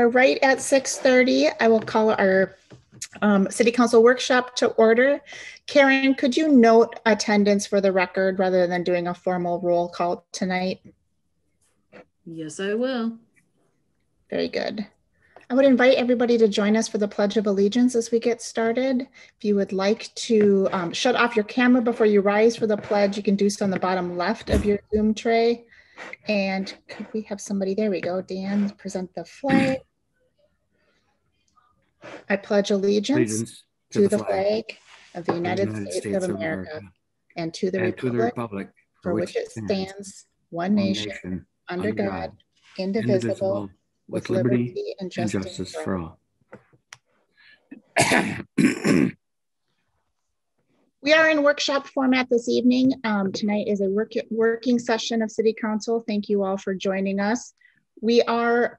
are right at 6:30. I will call our City Council workshop to order. Karen, could you note attendance for the record rather than doing a formal roll call tonight? Yes, I will. Very good. I would invite everybody to join us for the Pledge of Allegiance as we get started. If you would like to shut off your camera before you rise for the pledge, you can do so on the bottom left of your Zoom tray. And could we have somebody, there we go, Dan, present the flag. I pledge allegiance to the flag of the United States of America and to the republic for which it stands, one nation, under God, indivisible, with liberty and justice for all. We are in workshop format this evening. Tonight is a working session of City Council. Thank you all for joining us. We are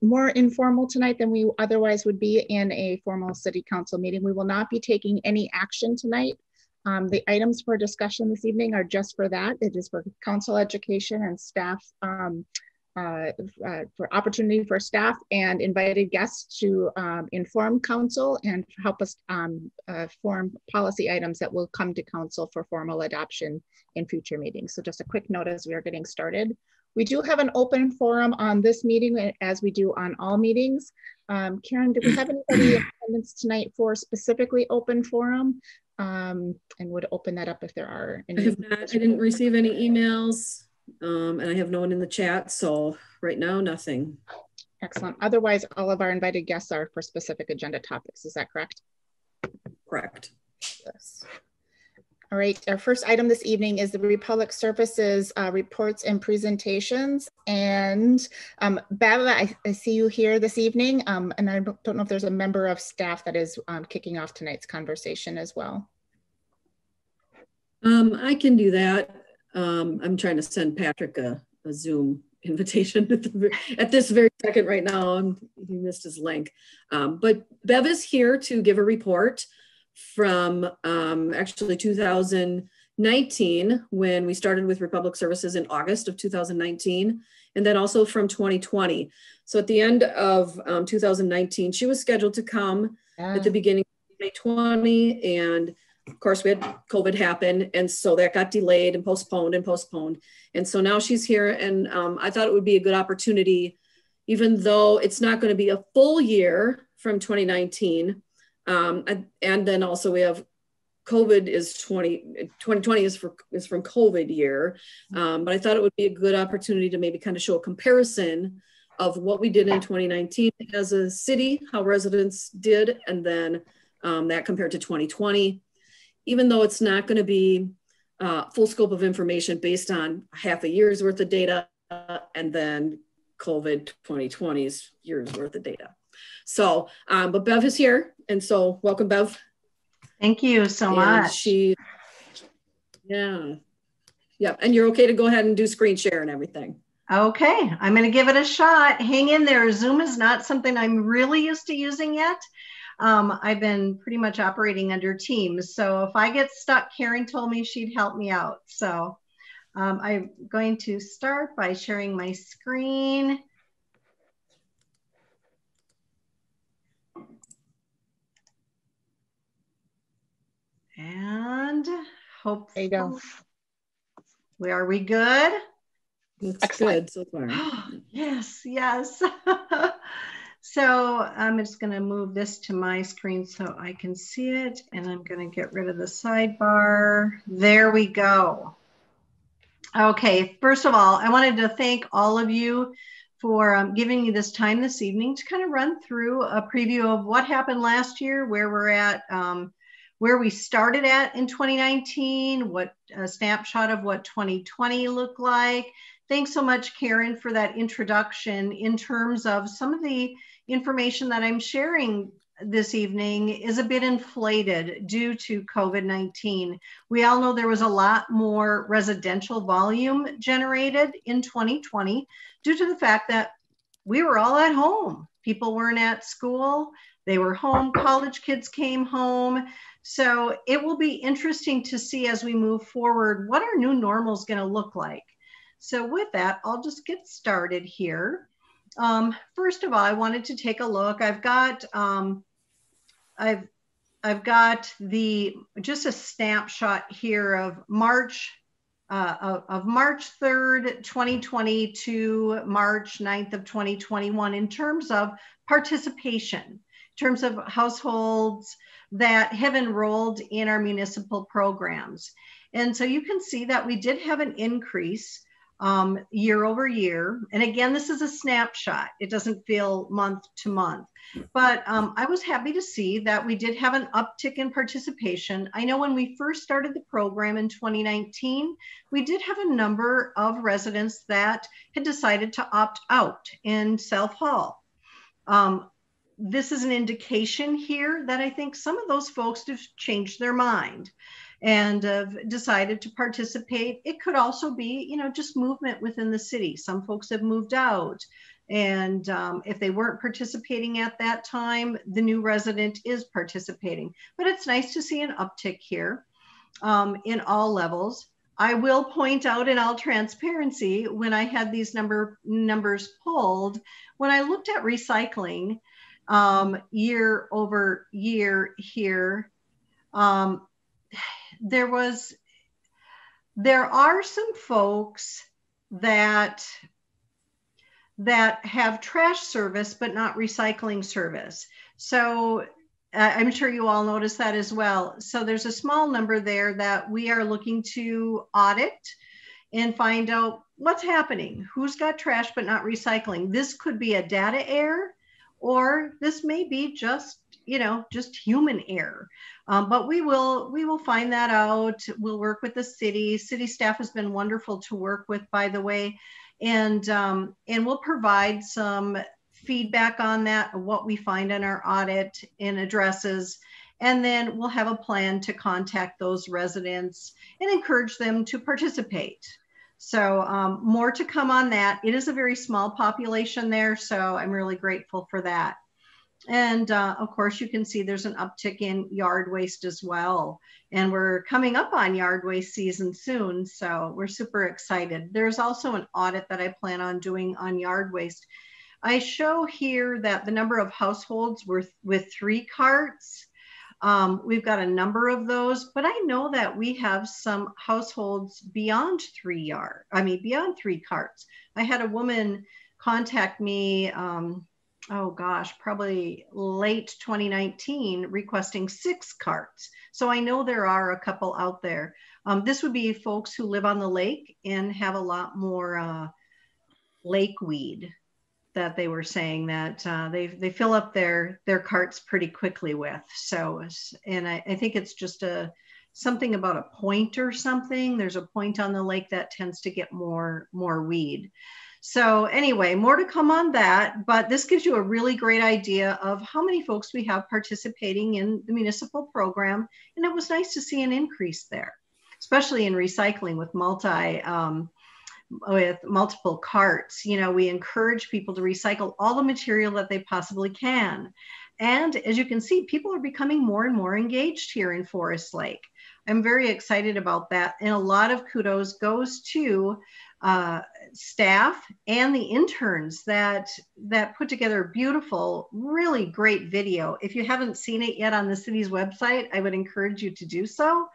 more informal tonight than we otherwise would be in a formal City Council meeting. We will not be taking any action tonight. The items for discussion this evening are just for that. It is for council education and staff, for opportunity for staff and invited guests to inform council and help us form policy items that will come to council for formal adoption in future meetings. So just a quick note as we are getting started. We do have an open forum on this meeting as we do on all meetings. Karen, do we have anybody in attendance tonight for specifically open forum? And would open that up if there are any. I have not, I didn't receive any emails and I have no one in the chat. So right now, nothing. Excellent. Otherwise, all of our invited guests are for specific agenda topics. Is that correct? Correct. Yes. All right, our first item this evening is the Republic Services reports and presentations. And Bev, I see you here this evening, and I don't know if there's a member of staff that is kicking off tonight's conversation as well. I can do that. I'm trying to send Patrick a Zoom invitation at this very second right now. He missed his link. But Bev is here to give a report from actually 2019 when we started with Republic Services in August of 2019, and then also from 2020. So at the end of 2019, she was scheduled to come at the beginning of 2020, and of course we had COVID happen, and so that got delayed and postponed and postponed. And so now she's here, and I thought it would be a good opportunity, even though it's not going to be a full year from 2019. And then also we have COVID is 2020 is from COVID year. But I thought it would be a good opportunity to maybe kind of show a comparison of what we did in 2019 as a city, how residents did, and then that compared to 2020. Even though it's not going to be full scope of information based on half a year's worth of data and then COVID 2020's year's worth of data. So, but Bev is here. And so welcome, Bev. Thank you so much. Yeah. And you're okay to go ahead and do screen share and everything. Okay, I'm going to give it a shot. Hang in there. Zoom is not something I'm really used to using yet. I've been pretty much operating under Teams. So if I get stuck, Karen told me she'd help me out. So I'm going to start by sharing my screen. And hope there you go. Are we good? Looks good so far. Yes. So I'm just going to move this to my screen so I can see it, and I'm going to get rid of the sidebar. There we go. Okay, first of all, I wanted to thank all of you for giving me this time this evening to kind of run through a preview of what happened last year, where we're at, where we started at in 2019, what a snapshot of what 2020 looked like. Thanks so much, Karen, for that introduction. In terms of some of the information that I'm sharing this evening is a bit inflated due to COVID-19. We all know there was a lot more residential volume generated in 2020 due to the fact that we were all at home. People weren't at school, they were home, college kids came home. So it will be interesting to see as we move forward what our new normal is going to look like. So with that, I'll just get started here. First of all, I wanted to take a look. I've got just a snapshot here of March 3rd, 2020 to March 9th of 2021 in terms of participation, in terms of households that have enrolled in our municipal programs. And so you can see that we did have an increase year over year. And again, this is a snapshot. It doesn't feel month to month. But I was happy to see that we did have an uptick in participation. I know when we first started the program in 2019, we did have a number of residents that had decided to opt out and self-haul. This is an indication here that I think some of those folks have changed their mind and have decided to participate. It could also be, you know, just movement within the city. Some folks have moved out. And if they weren't participating at that time, the new resident is participating. But it's nice to see an uptick here in all levels. I will point out in all transparency, when I had these numbers pulled, when I looked at recycling year over year here, there are some folks that have trash service, but not recycling service. So I'm sure you all noticed that as well. So there's a small number there that we are looking to audit and find out what's happening. Who's got trash, but not recycling? This could be a data error, or this may be just, you know, just human error. But we will find that out. We'll work with the city. City staff has been wonderful to work with, by the way. And we'll provide some feedback on that, what we find in our audit and addresses. And then we'll have a plan to contact those residents and encourage them to participate. So more to come on that. It is a very small population there, so I'm really grateful for that. And of course, you can see there's an uptick in yard waste as well. And we're coming up on yard waste season soon, so we're super excited. There's also an audit that I plan on doing on yard waste. I show here that the number of households with 3 carts, we've got a number of those, but I know that we have some households beyond 3 carts. I had a woman contact me, oh gosh, probably late 2019, requesting 6 carts. So I know there are a couple out there. This would be folks who live on the lake and have a lot more lake weed that they were saying that they fill up their carts pretty quickly with. So, and I think it's just something about a point or something. There's a point on the lake that tends to get more weed. So anyway, more to come on that, but this gives you a really great idea of how many folks we have participating in the municipal program. And it was nice to see an increase there, especially in recycling with multiple carts. You know, we encourage people to recycle all the material that they possibly can. And as you can see, people are becoming more and more engaged here in Forest Lake. I'm very excited about that. And a lot of kudos goes to staff and the interns that put together a beautiful, really great video. If you haven't seen it yet on the city's website, I would encourage you to do so.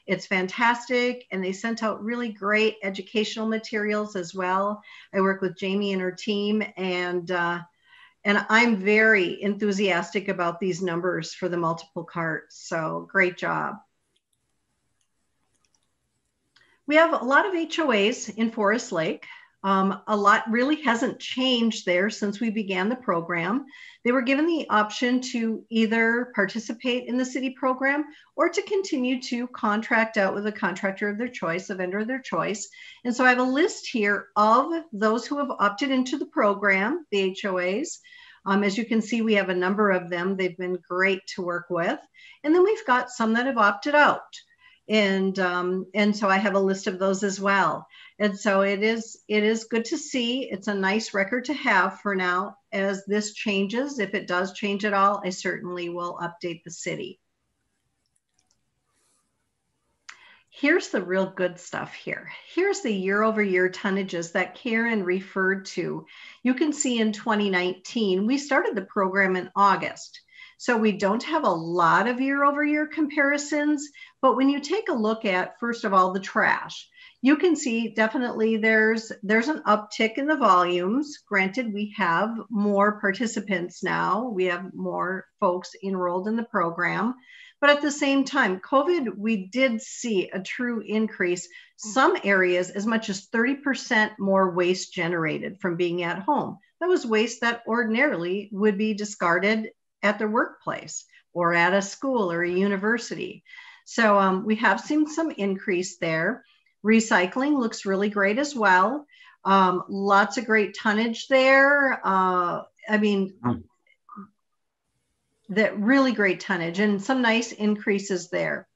It's fantastic, and they sent out really great educational materials as well. I work with Jamie and her team, and I'm very enthusiastic about these numbers for the multiple carts, so great job. We have a lot of HOAs in Forest Lake. A lot really hasn't changed there since we began the program. They were given the option to either participate in the city program or to continue to contract out with a contractor of their choice, a vendor of their choice. And so I have a list here of those who have opted into the program, the HOAs. As you can see, we have a number of them. They've been great to work with. And then we've got some that have opted out. And so I have a list of those as well. And so it is good to see. It's a nice record to have for now. As this changes, if it does change at all, I certainly will update the city. here's the real good stuff here. Here's the year-over-year tonnages that Karen referred to. You can see in 2019, we started the program in August. So we don't have a lot of year-over-year comparisons, but when you take a look at, first of all, the trash, you can see definitely there's an uptick in the volumes. Granted, we have more participants now. We have more folks enrolled in the program. But at the same time, COVID, we did see a true increase. Some areas, as much as 30% more waste generated from being at home. That was waste that ordinarily would be discarded at their workplace or at a school or a university. So we have seen some increase there. Recycling looks really great as well. Lots of great tonnage there. That really great tonnage and some nice increases there.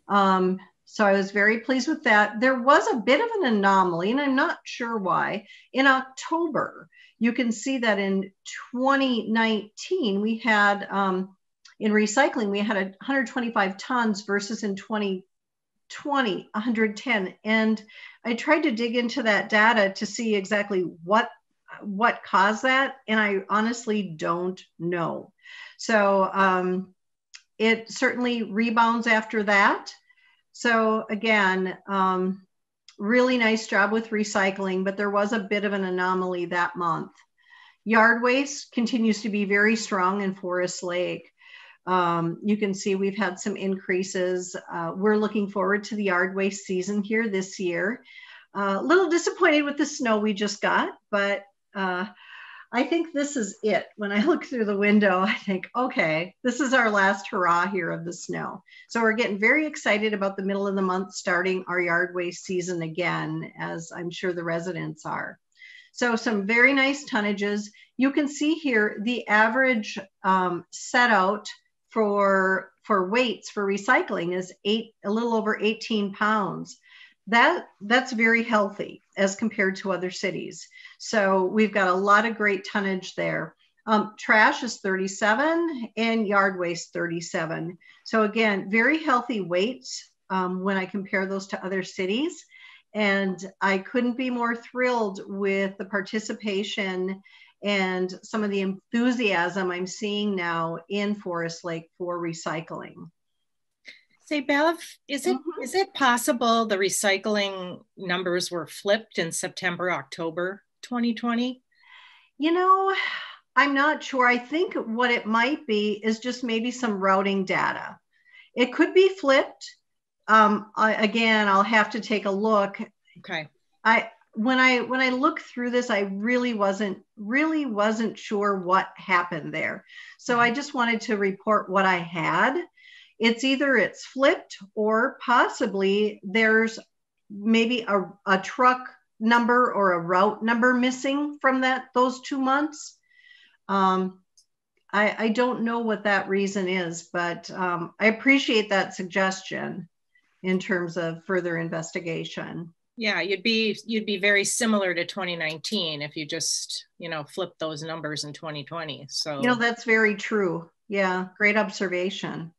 So I was very pleased with that. There was a bit of an anomaly, and I'm not sure why. In October, you can see that in 2019, we had, in recycling, we had 125 tons versus in 2020, 110. And I tried to dig into that data to see exactly what caused that, and I honestly don't know. So it certainly rebounds after that. So again, really nice job with recycling, but there was a bit of an anomaly that month. Yard waste continues to be very strong in Forest Lake. You can see we've had some increases. We're looking forward to the yard waste season here this year. A little disappointed with the snow we just got, but I think this is it. When I look through the window, I think, okay, this is our last hurrah here of the snow. So we're getting very excited about the middle of the month, starting our yard waste season again, as I'm sure the residents are. So some very nice tonnages. You can see here the average set out for weights for recycling is a little over 18 pounds. That's very healthy as compared to other cities. So we've got a lot of great tonnage there. Trash is 37 and yard waste 37. So again, very healthy weights when I compare those to other cities. And I couldn't be more thrilled with the participation and some of the enthusiasm I'm seeing now in Forest Lake for recycling. Say, Bev, is it possible the recycling numbers were flipped in September, October 2020? You know, I'm not sure. I think what it might be is just maybe some routing data. It could be flipped. Again, I'll have to take a look. Okay. When I look through this, I really wasn't sure what happened there. So I just wanted to report what I had. It's either it's flipped or possibly there's maybe a truck number or a route number missing from those 2 months. I don't know what that reason is, but I appreciate that suggestion in terms of further investigation. Yeah, you'd be very similar to 2019 if you just, flipped those numbers in 2020. So, that's very true. Yeah, great observation.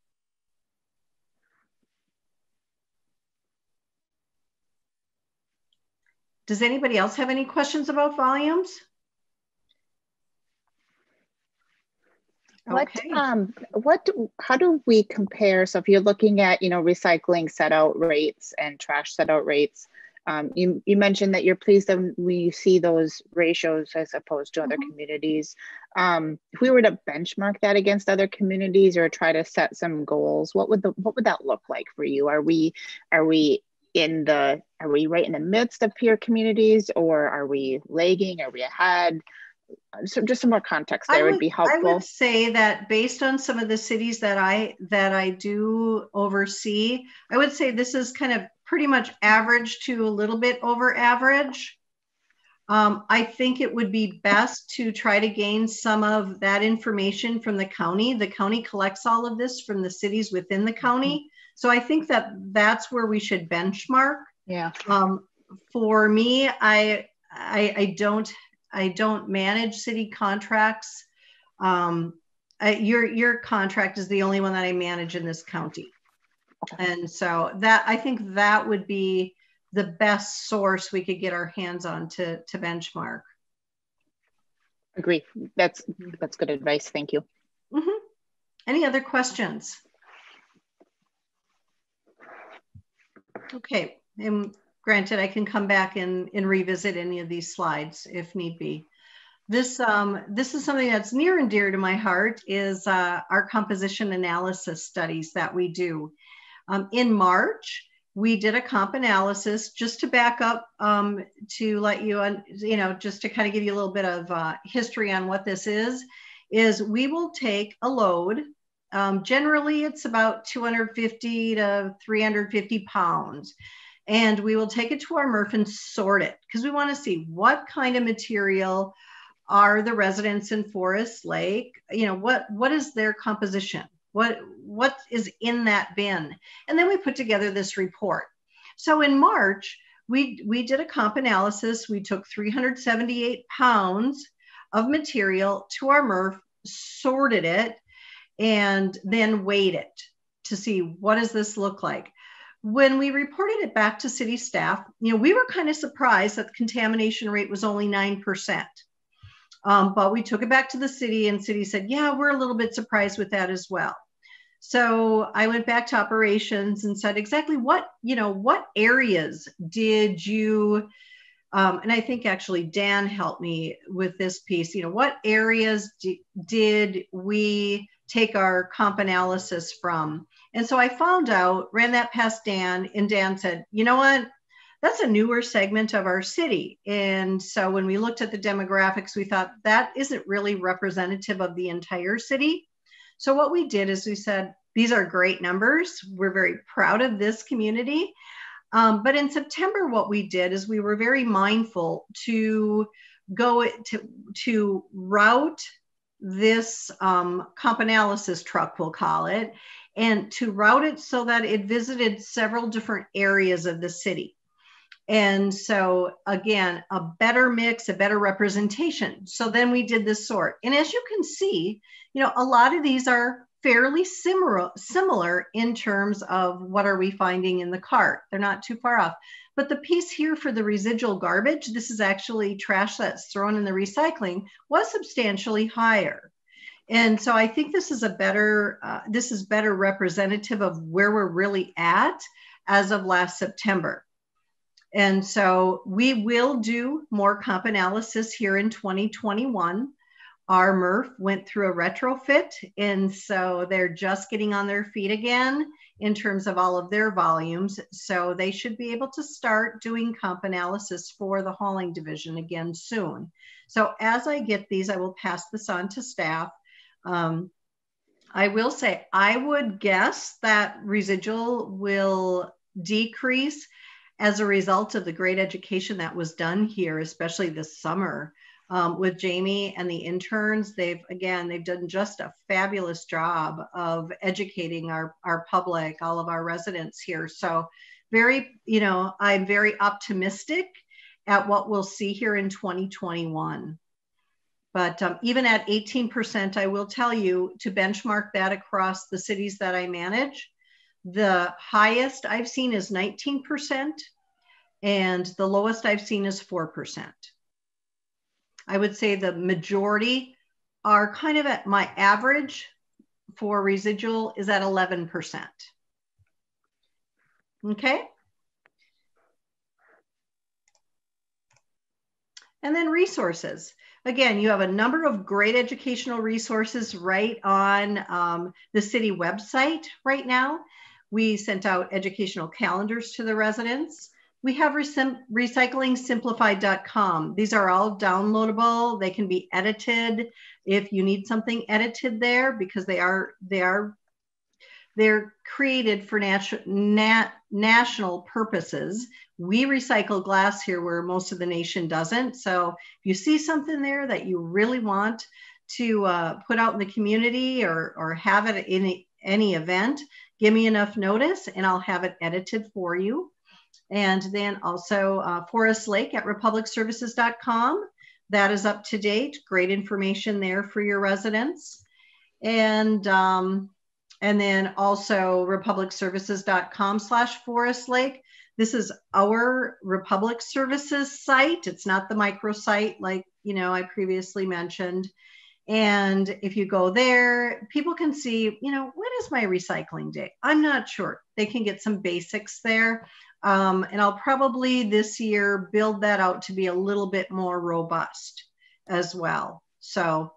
Does anybody else have any questions about volumes? Okay. How do we compare? So if you're looking at, recycling set out rates and trash set out rates, you mentioned that you're pleased that we see those ratios as opposed to other communities. If we were to benchmark that against other communities or try to set some goals, what would that look like for you? Are we right in the midst of peer communities, or are we lagging? Are we ahead? So just some more context there would be helpful. I would say that based on some of the cities that I do oversee, I would say this is kind of pretty much average to a little bit over average. I think it would be best to try to gain some of that information from the county. The county collects all of this from the cities within the county. So I think that's where we should benchmark. Yeah. For me, I don't manage city contracts. Your contract is the only one that I manage in this county. And so that, I think that would be the best source we could get our hands on to benchmark. Agree. That's good advice. Thank you. Mm-hmm. Any other questions? Okay, and granted, I can come back and revisit any of these slides if need be. This is something that's near and dear to my heart, is our composition analysis studies that we do. In March, we did a comp analysis, just to back up, to let you, just to kind of give you a little bit of history on what this is we will take a load. Generally, it's about 250 to 350 pounds. And we will take it to our MRF and sort it, because we want to see what kind of material are the residents in Forest Lake, what is their composition? What is in that bin? And then we put together this report. So in March, we did a comp analysis. We took 378 pounds of material to our MRF, sorted it, and then weighed it to see what does this look like. When we reported it back to city staff, we were kind of surprised that the contamination rate was only 9%. But we took it back to the city, and city said, yeah, we're a little bit surprised with that as well. So I went back to operations and said, exactly what areas did you, and I think actually Dan helped me with this piece, what areas did we take our comp analysis from? And so I found out, ran that past Dan, and Dan said, you know what? That's a newer segment of our city. And so when we looked at the demographics, we thought that isn't really representative of the entire city. So what we did is we said, these are great numbers. We're very proud of this community. But in September, what we did is we were very mindful to go to route this comp analysis truck, we'll call it, and to route it so that it visited several different areas of the city. And so again, a better mix, a better representation. So then we did this sort. And as you can see, a lot of these are fairly similar in terms of what are we finding in the cart. They're not too far off. But the piece here for the residual garbage, this is actually trash that's thrown in the recycling, was substantially higher. And so I think this is better representative of where we're really at as of last September. And so we will do more comp analysis here in 2021. Our MRF went through a retrofit, and so they're just getting on their feet again in terms of all of their volumes. So they should be able to start doing comp analysis for the hauling division again soon. So as I get these, I will pass this on to staff. I will say, I would guess that residual will decrease as a result of the great education that was done here, especially this summer. With Jamie and the interns, they've done just a fabulous job of educating our public, all of our residents here. So I'm very optimistic at what we'll see here in 2021. But even at 18%, I will tell you, to benchmark that across the cities that I manage, the highest I've seen is 19%, and the lowest I've seen is 4%. I would say the majority are kind of at my average for residual is at 11%. Okay. And then resources. Again, you have a number of great educational resources right on the city website right now. We sent out educational calendars to the residents. We have recyclingsimplified.com. These are all downloadable. They can be edited if you need something edited there, because they're created for national purposes. We recycle glass here where most of the nation doesn't. So if you see something there that you really want to put out in the community or have it in any event, give me enough notice and I'll have it edited for you. And then also Forest Lake at republicservices.com. That is up to date. Great information there for your residents. And And then also republicservices.com/Forest Lake. This is our Republic Services site. It's not the microsite like, I previously mentioned. And if you go there, people can see, what is my recycling day? I'm not sure. They can get some basics there. And I'll probably this year build that out to be a little bit more robust as well. So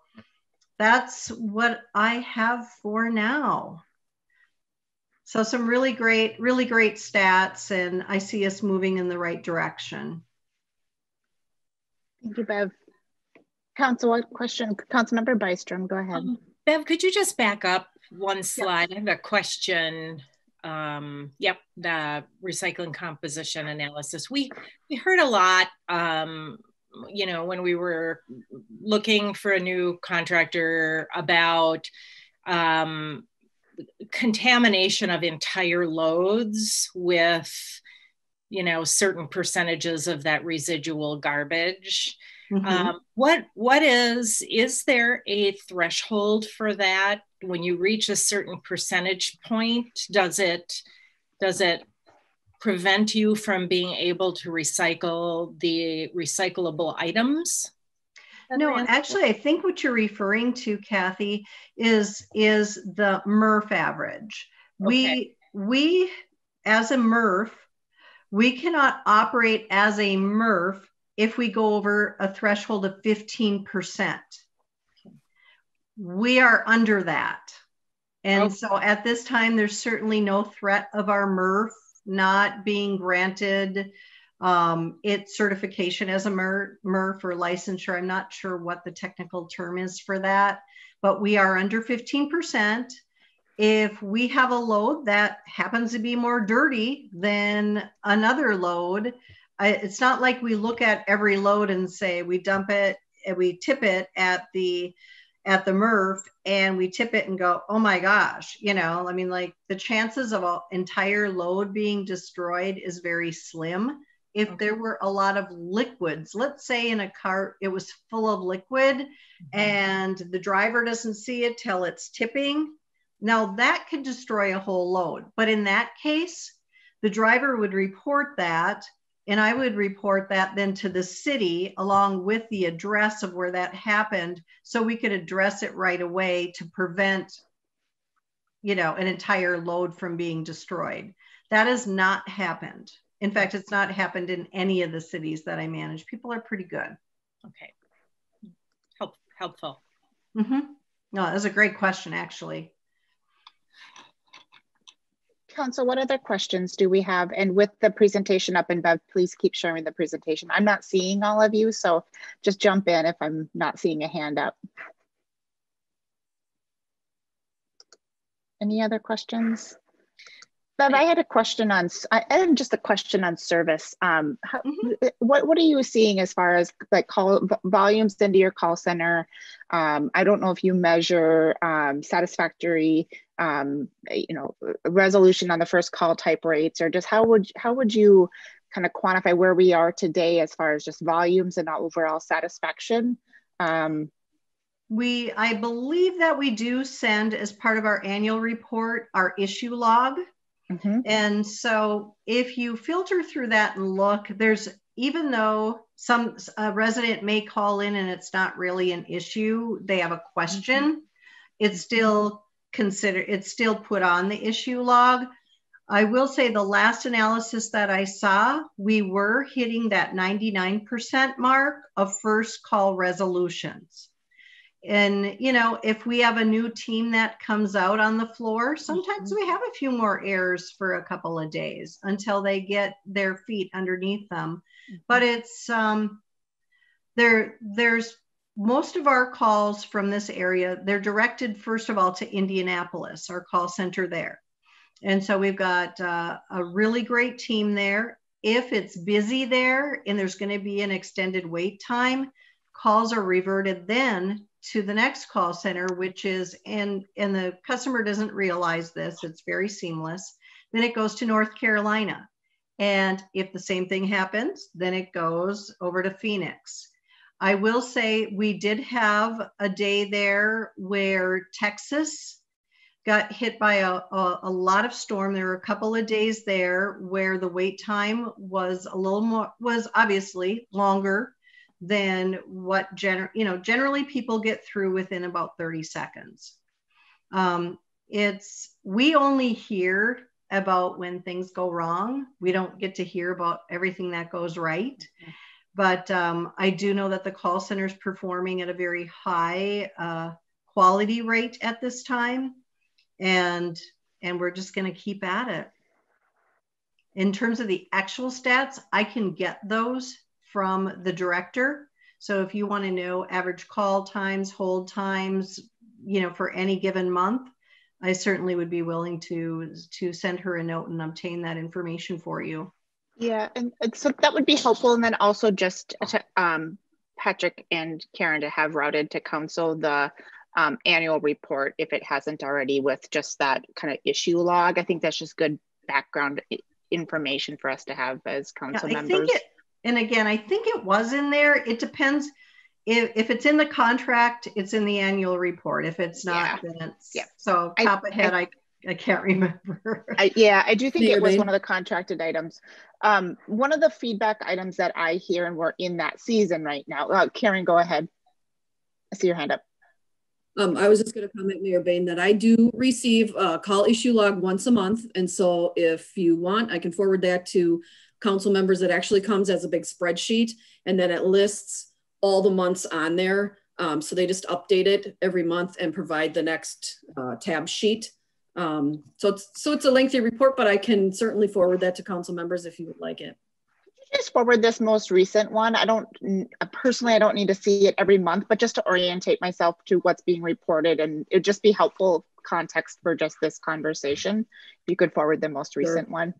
that's what I have for now. So some really great stats, and I see us moving in the right direction. Thank you, Bev. Council, what question? Councilmember Bystrom, go ahead. Bev, could you just back up one slide? Yep. I have a question. Yep, the recycling composition analysis. We heard a lot, when we were looking for a new contractor about contamination of entire loads with, certain percentages of that residual garbage. What is there a threshold for that? When you reach a certain percentage point, does it prevent you from being able to recycle the recyclable items? No, actually, I think what you're referring to, Kathy, is the MRF average. Okay. We as a MRF, we cannot operate as a MRF if we go over a threshold of 15%. We are under that. And so at this time, there's certainly no threat of our MRF not being granted its certification as a MRF or licensure. I'm not sure what the technical term is for that, but we are under 15%. If we have a load that happens to be more dirty than another load, it's not like we look at every load and say we dump it and we tip it at the MRF and we tip it and go, oh my gosh, like the chances of an entire load being destroyed is very slim. If there were a lot of liquids, let's say in a cart, it was full of liquid and the driver doesn't see it till it's tipping. Now that could destroy a whole load. But in that case, the driver would report that, and I would report that then to the city along with the address of where that happened, so we could address it right away to prevent, an entire load from being destroyed. That has not happened. In fact, it's not happened in any of the cities that I manage. People are pretty good. Okay. Helpful. No, that was a great question, actually. Council, what other questions do we have? And with the presentation up, and Bev, please keep sharing the presentation. I'm not seeing all of you, so just jump in if I'm not seeing a hand up. Any other questions? Bev, I had a question on, just a question on service. What are you seeing as far as like call volumes into your call center? I don't know if you measure satisfactory, resolution on the first call type rates, or just how would you kind of quantify where we are today as far as just volumes and overall satisfaction? I believe that we do send as part of our annual report our issue log. And so if you filter through that and look, even though a resident may call in and it's not really an issue, they have a question, it's still put on the issue log. I will say the last analysis that I saw, we were hitting that 99% mark of first call resolutions. And, if we have a new team that comes out on the floor, sometimes we have a few more errors for a couple of days until they get their feet underneath them. But it's, there's most of our calls from this area, they're directed, first of all, to Indianapolis, our call center there. And so we've got a really great team there. If it's busy there and there's going to be an extended wait time, calls are reverted then to the next call center, which is, and the customer doesn't realize this, it's very seamless. Then it goes to North Carolina. And if the same thing happens, then it goes over to Phoenix. I will say we did have a day there where Texas got hit by a lot of storm. There were a couple of days there where the wait time was a little more, was obviously longer than what generally people get through within about 30 seconds. We only hear about when things go wrong. We don't get to hear about everything that goes right. But I do know that the call center is performing at a very high quality rate at this time. And we're just going to keep at it. In terms of the actual stats, I can get those from the director. So if you want to know average call times, hold times, for any given month, I certainly would be willing to send her a note and obtain that information for you. Yeah, and so that would be helpful. And then also just Patrick and Karen to have routed to council the annual report, if it hasn't already, with just that kind of issue log. I think that's just good background information for us to have as council members. And again, I think it was in there. It depends. If it's in the contract, it's in the annual report. If it's not, then it's, so top of head, I can't remember. I do think it was one of the contracted items. One of the feedback items that I hear, and we're in that season right now. Karen, go ahead. I see your hand up. I was just going to comment, Mayor Bain, that I do receive a call issue log once a month. And so if you want, I can forward that to council members. It actually comes as a big spreadsheet, and then it lists all the months on there. So they just update it every month and provide the next tab sheet. So it's a lengthy report, but I can certainly forward that to council members if you would like it. Just forward this most recent one. I don't need to see it every month, but just to orientate myself to what's being reported, and it'd just be helpful context for just this conversation. You could forward the most recent one.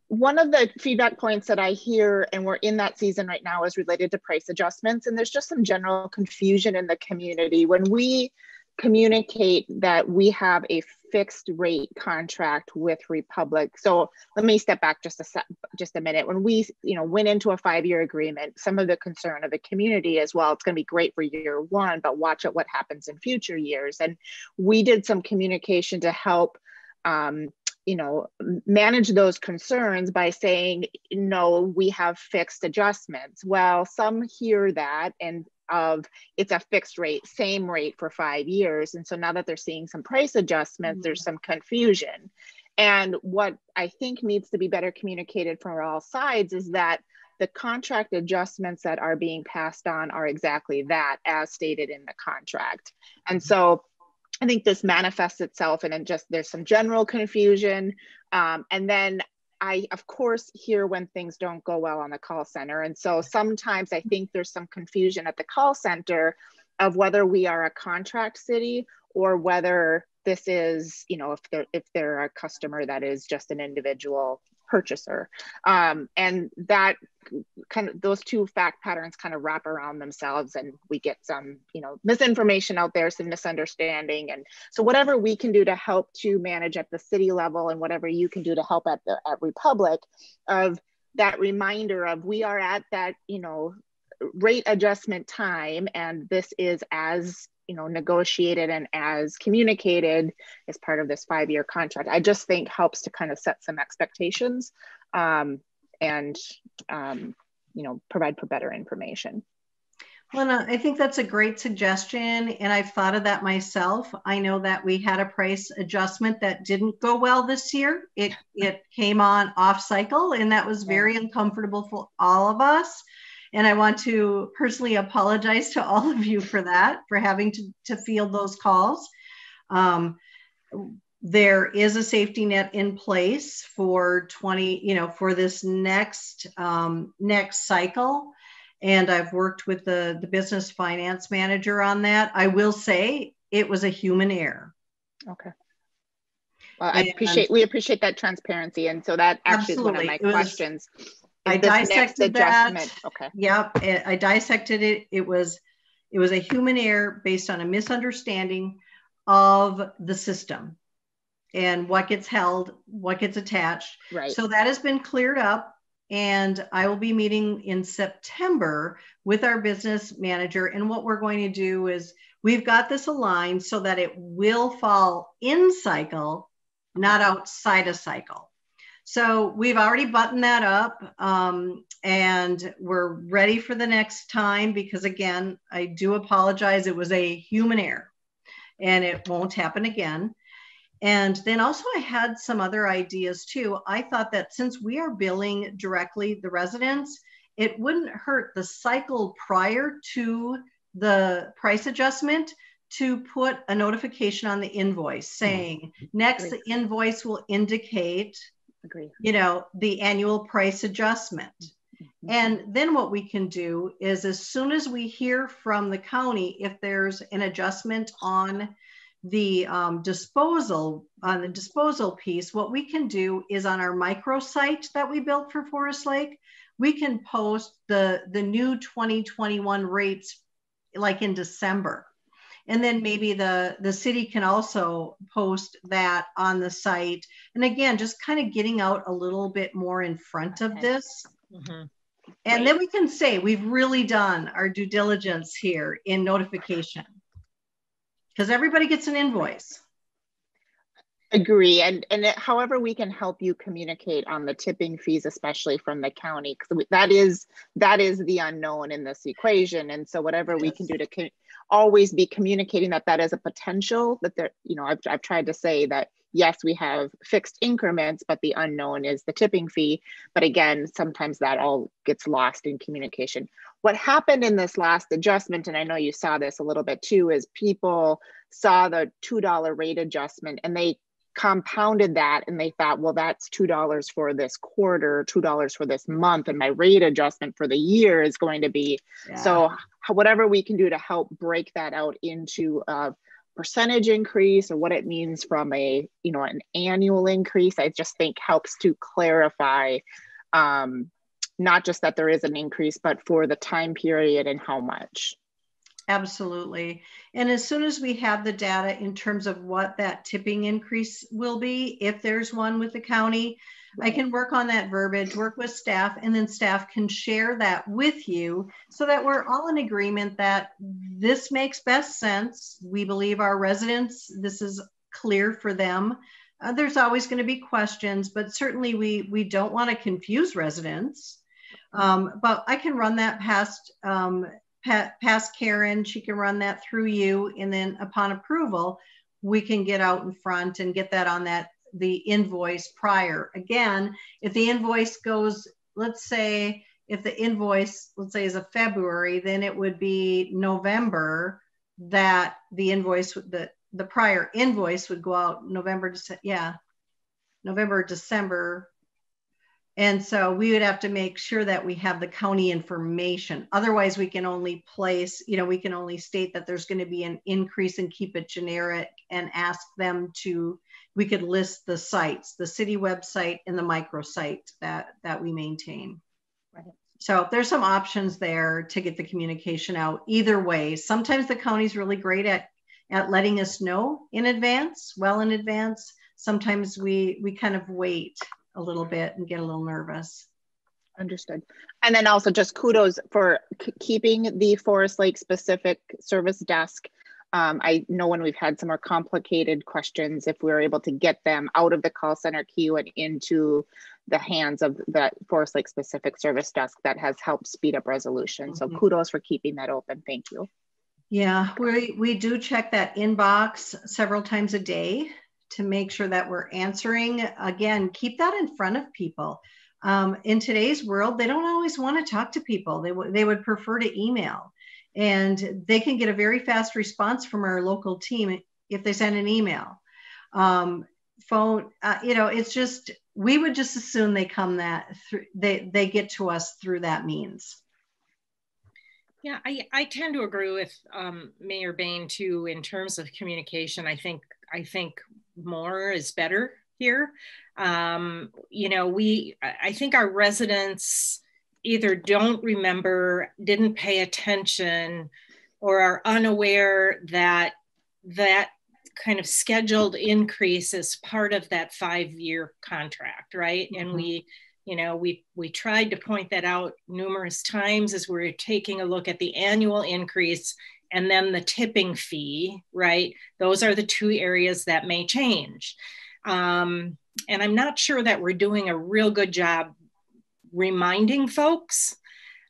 One of the feedback points that I hear, and we're in that season right now, is related to price adjustments. And there's just some general confusion in the community. When we communicate that we have a fixed rate contract with Republic. So let me step back just a minute. When we went into a 5-year agreement, some of the concern of the community as well, it's going to be great for year one, but watch out what happens in future years. And we did some communication to help manage those concerns by saying, no, we have fixed adjustments. Well, some hear that and it's a fixed rate, same rate for 5 years. And so now that they're seeing some price adjustments, there's some confusion. And what I think needs to be better communicated from all sides is that the contract adjustments that are being passed on are exactly that, as stated in the contract. And so I think this manifests itself and there's some general confusion. And then I, of course, hear when things don't go well on the call center. And so sometimes I think there's some confusion at the call center of whether we are a contract city or whether this is, if they're a customer that is just an individual purchaser. And that those two fact patterns kind of wrap around themselves, and we get some, misinformation out there, some misunderstanding. And so whatever we can do to help to manage at the city level, and whatever you can do to help at Republic, of that reminder of we are at that, rate adjustment time, and this is as negotiated and as communicated as part of this 5-year contract. I just think helps to kind of set some expectations and provide for better information. Well, I think that's a great suggestion, and I've thought of that myself. I know that we had a price adjustment that didn't go well this year. It came on off cycle, and that was very uncomfortable for all of us. And I want to personally apologize to all of you for that, for having to field those calls. There is a safety net in place for for this next cycle. And I've worked with the business finance manager on that. I will say it was a human error. Okay. Well, we appreciate that transparency. And so that actually is one of my questions. I dissected that. Okay. Yep, I dissected it. It was a human error based on a misunderstanding of the system and what gets held, what gets attached. Right. So that has been cleared up, and I will be meeting in September with our business manager. And what we're going to do is we've got this aligned so that it will fall in cycle, not outside a cycle. So we've already buttoned that up, and we're ready for the next time, because again, I do apologize. It was a human error and it won't happen again. And then also I had some other ideas too. I thought that since we are billing directly the residents, it wouldn't hurt the cycle prior to the price adjustment to put a notification on the invoice saying, next, the invoice will indicate, you know, the annual price adjustment. And then what we can do is, as soon as we hear from the county, if there's an adjustment on the disposal piece, what we can do is on our microsite that we built for Forest Lake, we can post the new 2021 rates like in December. And then maybe the city can also post that on the site. And again, just kind of getting out a little bit more in front of this. And then we can say we've really done our due diligence here in notification, because everybody gets an invoice. Agree. And however we can help you communicate on the tipping fees, especially from the county, because that is the unknown in this equation. And so whatever we can do to always be communicating that is a potential, that there, you know, I've tried to say that, yes, we have fixed increments, but the unknown is the tipping fee. But again, sometimes that all gets lost in communication. What happened in this last adjustment, and I know you saw this a little bit too, is people saw the $2 rate adjustment and they compounded that, and they thought, well, that's $2 for this quarter, $2 for this month, and my rate adjustment for the year is going to be. So whatever we can do to help break that out into a percentage increase, or what it means from a, you know, an annual increase, I just think helps to clarify not just that there is an increase, but for the time period and how much. Absolutely. And as soon as we have the data in terms of what that tipping increase will be, if there's one with the county, I can work on that verbiage, work with staff, and then staff can share that with you so that we're all in agreement that this makes best sense. We believe our residents, this is clear for them. There's always going to be questions, but certainly we don't want to confuse residents. But I can run that past Karen. She can run that through you, and then upon approval, we can get out in front and get that on the invoice prior. Again, if the invoice goes, let's say if the invoice, let's say, is a February, then it would be November that the invoice, the prior invoice would go out November, December. And so we would have to make sure that we have the county information. Otherwise, we can only place, you know, we can only state that there's going to be an increase and keep it generic and ask them to, we could list the sites, the city website and the microsite that we maintain. Right. So there's some options there to get the communication out either way. Sometimes the county's really great at letting us know in advance, well in advance. Sometimes we kind of wait a little bit and get a little nervous. Understood. And then also just kudos for keeping the Forest Lake specific service desk. I know when we've had some more complicated questions, if we were able to get them out of the call center queue and into the hands of that Forest Lake specific service desk, that has helped speed up resolution. So kudos for keeping that open. Thank you. Yeah, we do check that inbox several times a day to make sure that we're answering. Again, keep that in front of people. In today's world, they don't always want to talk to people. They would prefer to email. And they can get a very fast response from our local team if they send an email. Phone, you know, it's just, we would just assume they come that through, they get to us through that means. Yeah, I tend to agree with Mayor Bain too, in terms of communication. I think more is better here. You know, I think our residents either don't remember, didn't pay attention, or are unaware that that kind of scheduled increase is part of that 5-year contract, right? And we You know, we tried to point that out numerous times as we were taking a look at the annual increase and then the tipping fee, right? Those are the two areas that may change. And I'm not sure that we're doing a real good job reminding folks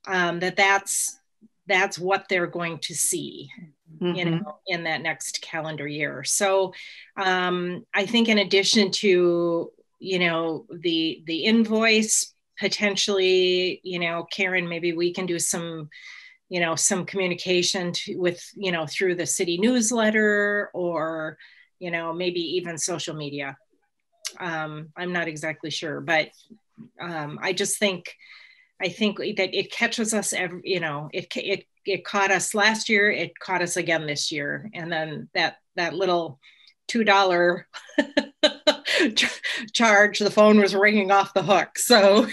that that's what they're going to see, you know, in that next calendar year. So I think in addition to, you know, the invoice, potentially, you know, Karen, maybe we can do some, you know, some communication with, you know, through the city newsletter, or, you know, maybe even social media. I'm not exactly sure, but I think that it catches us every, you know, it caught us last year, it caught us again this year. And then that little $2 charge, the phone was ringing off the hook. So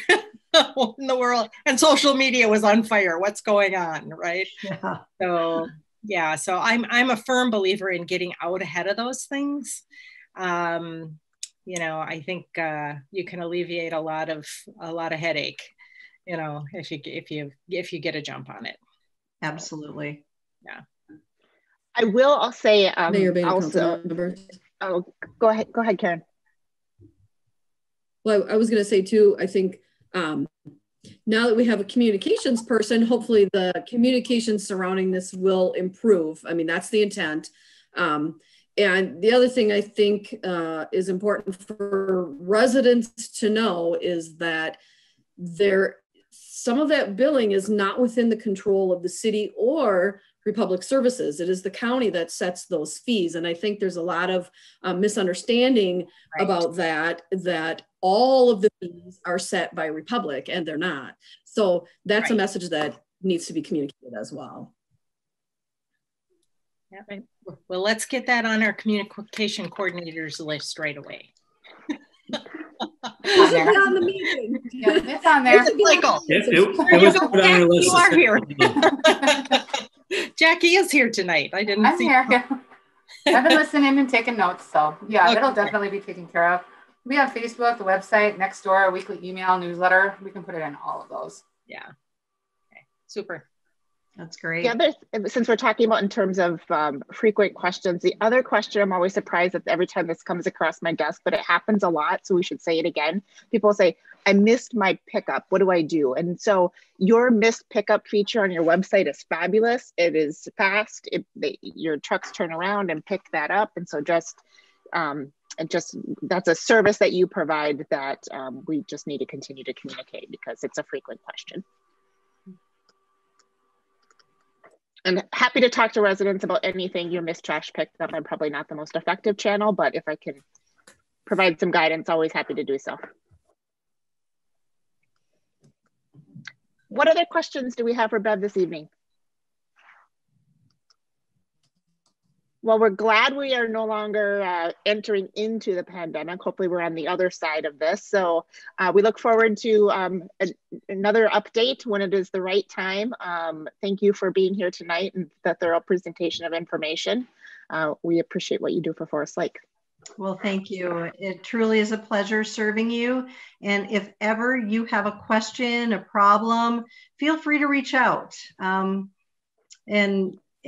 what in the world? And social media was on fire. What's going on, right? Yeah. So yeah, so I'm a firm believer in getting out ahead of those things. You know, I think you can alleviate a lot of headache, you know, if you get a jump on it. Absolutely. Yeah. I'll say Mayor, also. Oh, go ahead, Karen. Well, I was going to say too, I think now that we have a communications person, hopefully the communications surrounding this will improve. I mean, that's the intent. And the other thing I think is important for residents to know is that some of that billing is not within the control of the city or Republic Services. It is the county that sets those fees. And I think there's a lot of misunderstanding about that all of the fees are set by Republic, and they're not. So that's a message that needs to be communicated as well. Yeah, right. Well, let's get that on our communication coordinators list right away. It's on the meeting. Yeah, it's on there. It was put on our list. You are here. Jackie is here tonight. I'm here. Yeah. I've been listening and taking notes, so yeah, Okay. It'll definitely be taken care of. We have Facebook, the website, Nextdoor, weekly email, newsletter. We can put it in all of those. Yeah. Okay. Super. That's great. Yeah, since we're talking about in terms of frequent questions, the other question I'm always surprised that every time this comes across my desk, but it happens a lot, so we should say it again. People say, I missed my pickup. What do I do? And so your missed pickup feature on your website is fabulous. It is fast. Your trucks turn around and pick that up. And so that's a service that you provide that we just need to continue to communicate because it's a frequent question. And happy to talk to residents about anything your missed trash picked up. I'm probably not the most effective channel, but if I can provide some guidance, always happy to do so. What other questions do we have for Bev this evening? Well, we're glad we are no longer entering into the pandemic. Hopefully we're on the other side of this. So we look forward to another update when it is the right time. Thank you for being here tonight and the thorough presentation of information. We appreciate what you do for Forest Lake. Well, thank you. It truly is a pleasure serving you. And if ever you have a question, a problem, feel free to reach out.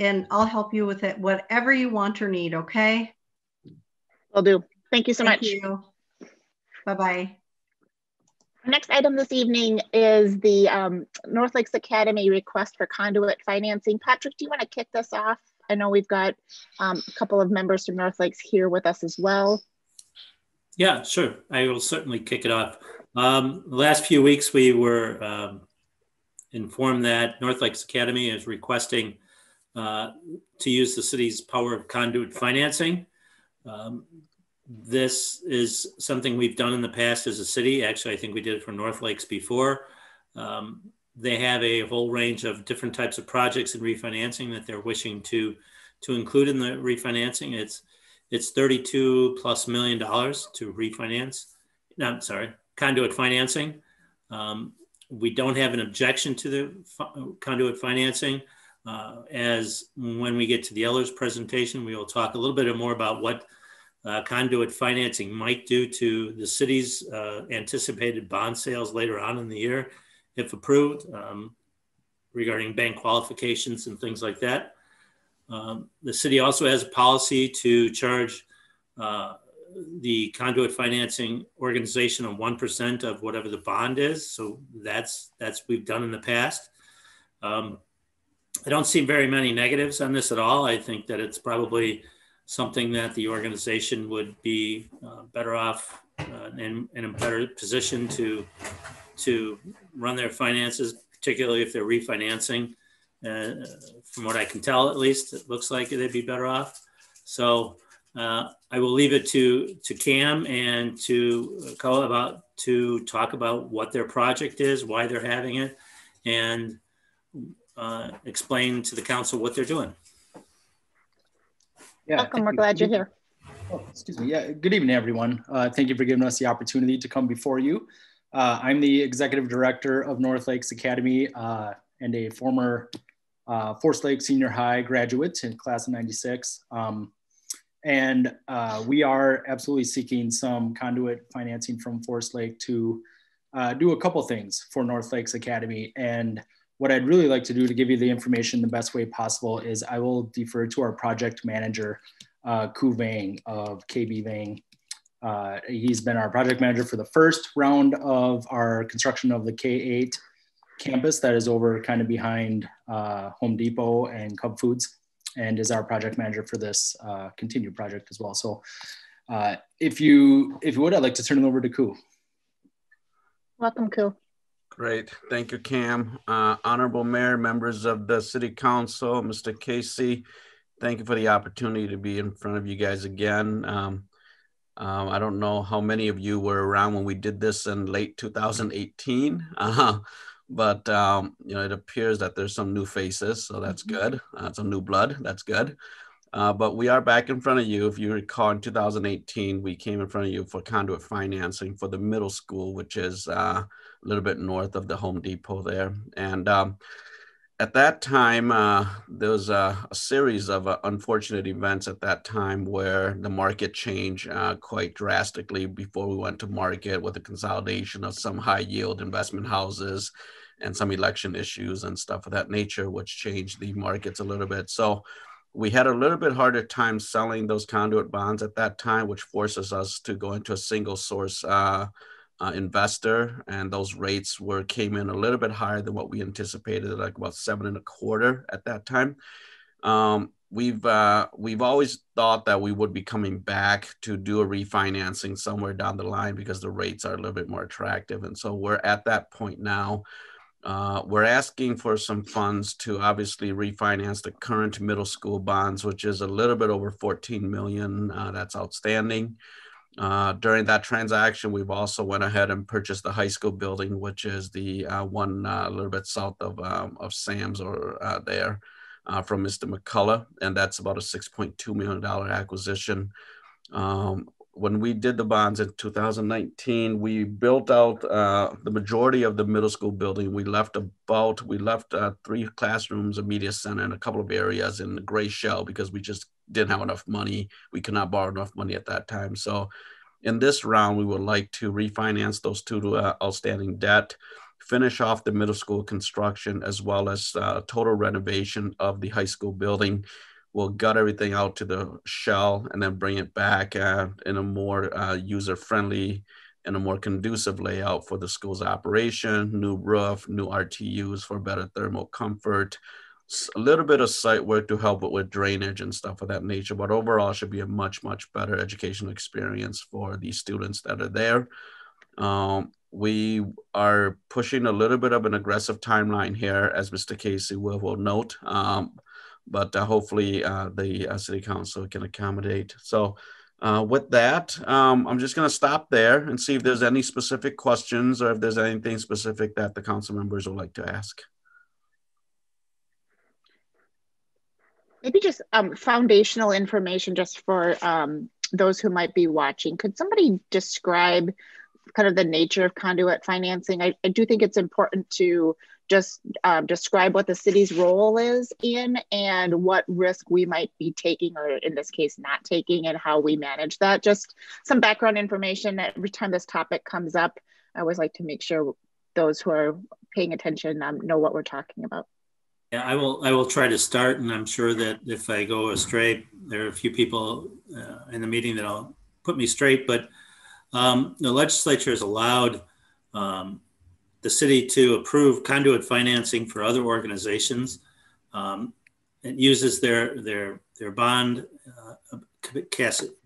And I'll help you with it, whatever you want or need, okay? Will do. Thank you so much. Thank you. Bye-bye. Our next item this evening is the North Lakes Academy request for conduit financing. Patrick, do you want to kick this off? I know we've got a couple of members from North Lakes here with us as well. Yeah, sure. I will certainly kick it off. The last few weeks, we were informed that North Lakes Academy is requesting to use the city's power of conduit financing. This is something we've done in the past as a city. Actually, I think we did it for North Lakes before. They have a whole range of different types of projects and refinancing that they're wishing to include in the refinancing. It's $32+ million to refinance. No, I'm sorry, conduit financing. We don't have an objection to the conduit financing. As when we get to the Ellers presentation, we will talk a little bit more about what Conduit financing might do to the city's anticipated bond sales later on in the year, if approved, regarding bank qualifications and things like that. The city also has a policy to charge the Conduit financing organization on 1% of whatever the bond is. So that's we've done in the past. I don't see very many negatives on this at all. I think that it's probably something that the organization would be better off in a better position to run their finances, particularly if they're refinancing. From what I can tell, at least, it looks like they'd be better off. So I will leave it to Cam and to Koa to talk about what their project is, why they're having it, and explain to the council what they're doing. Yeah, welcome. We're glad you're here. Oh, excuse me. Yeah. Good evening, everyone. Thank you for giving us the opportunity to come before you. I'm the executive director of North Lakes Academy and a former Forest Lake Senior High graduate in class of '96. And we are absolutely seeking some conduit financing from Forest Lake to do a couple things for North Lakes Academy. And what I'd really like to do to give you the information the best way possible is I will defer to our project manager, Ku Vang of KB Vang. He's been our project manager for the first round of our construction of the K8 campus that is over kind of behind Home Depot and Cub Foods, and is our project manager for this continued project as well. So if you would, I'd like to turn it over to Ku. Welcome, Ku. Great. Thank you, Cam. Honorable Mayor, members of the City Council, Mr. Casey, thank you for the opportunity to be in front of you guys again. I don't know how many of you were around when we did this in late 2018, but it appears that there's some new faces, so that's good. Some new blood, that's good. But we are back in front of you. If you recall, in 2018, we came in front of you for conduit financing for the middle school, which is a little bit north of the Home Depot there. And at that time, there was a series of unfortunate events at that time where the market changed quite drastically before we went to market, with the consolidation of some high yield investment houses and some election issues and stuff of that nature, which changed the markets a little bit. So we had a little bit harder time selling those conduit bonds at that time, which forces us to go into a single source investor, and those rates came in a little bit higher than what we anticipated, like about 7.25 at that time. We've always thought that we would be coming back to do a refinancing somewhere down the line because the rates are a little bit more attractive, and so we're at that point now. We're asking for some funds to obviously refinance the current middle school bonds, which is a little bit over 14 million that's outstanding. During that transaction, we've also went ahead and purchased the high school building, which is the one a little bit south of Sam's there from Mr. McCullough, and that's about a $6.2 million acquisition. When we did the bonds in 2019, we built out the majority of the middle school building. We left 3 classrooms, a media center, and a couple of areas in the gray shell because we just didn't have enough money. We could not borrow enough money at that time. So in this round, we would like to refinance those 2 outstanding debt, finish off the middle school construction, as well as total renovation of the high school building. We'll gut everything out to the shell and then bring it back in a more user-friendly and a more conducive layout for the school's operation, new roof, new RTUs for better thermal comfort, a little bit of site work to help with drainage and stuff of that nature. But overall, it should be a much, much better educational experience for the students that are there. We are pushing a little bit of an aggressive timeline here, as Mr. Casey will note. But hopefully the City Council can accommodate. So with that, I'm just going to stop there and see if there's any specific questions or if there's anything specific that the council members would like to ask. Maybe just foundational information just for those who might be watching. Could somebody describe kind of the nature of conduit financing? I do think it's important to just describe what the city's role is in and what risk we might be taking, or in this case, not taking, and how we manage that. Just some background information. Every time this topic comes up, I always like to make sure those who are paying attention know what we're talking about. Yeah, I will try to start, and I'm sure that if I go astray, there are a few people in the meeting that'll put me straight, but the legislature has allowed the city to approve conduit financing for other organizations. It uses their bond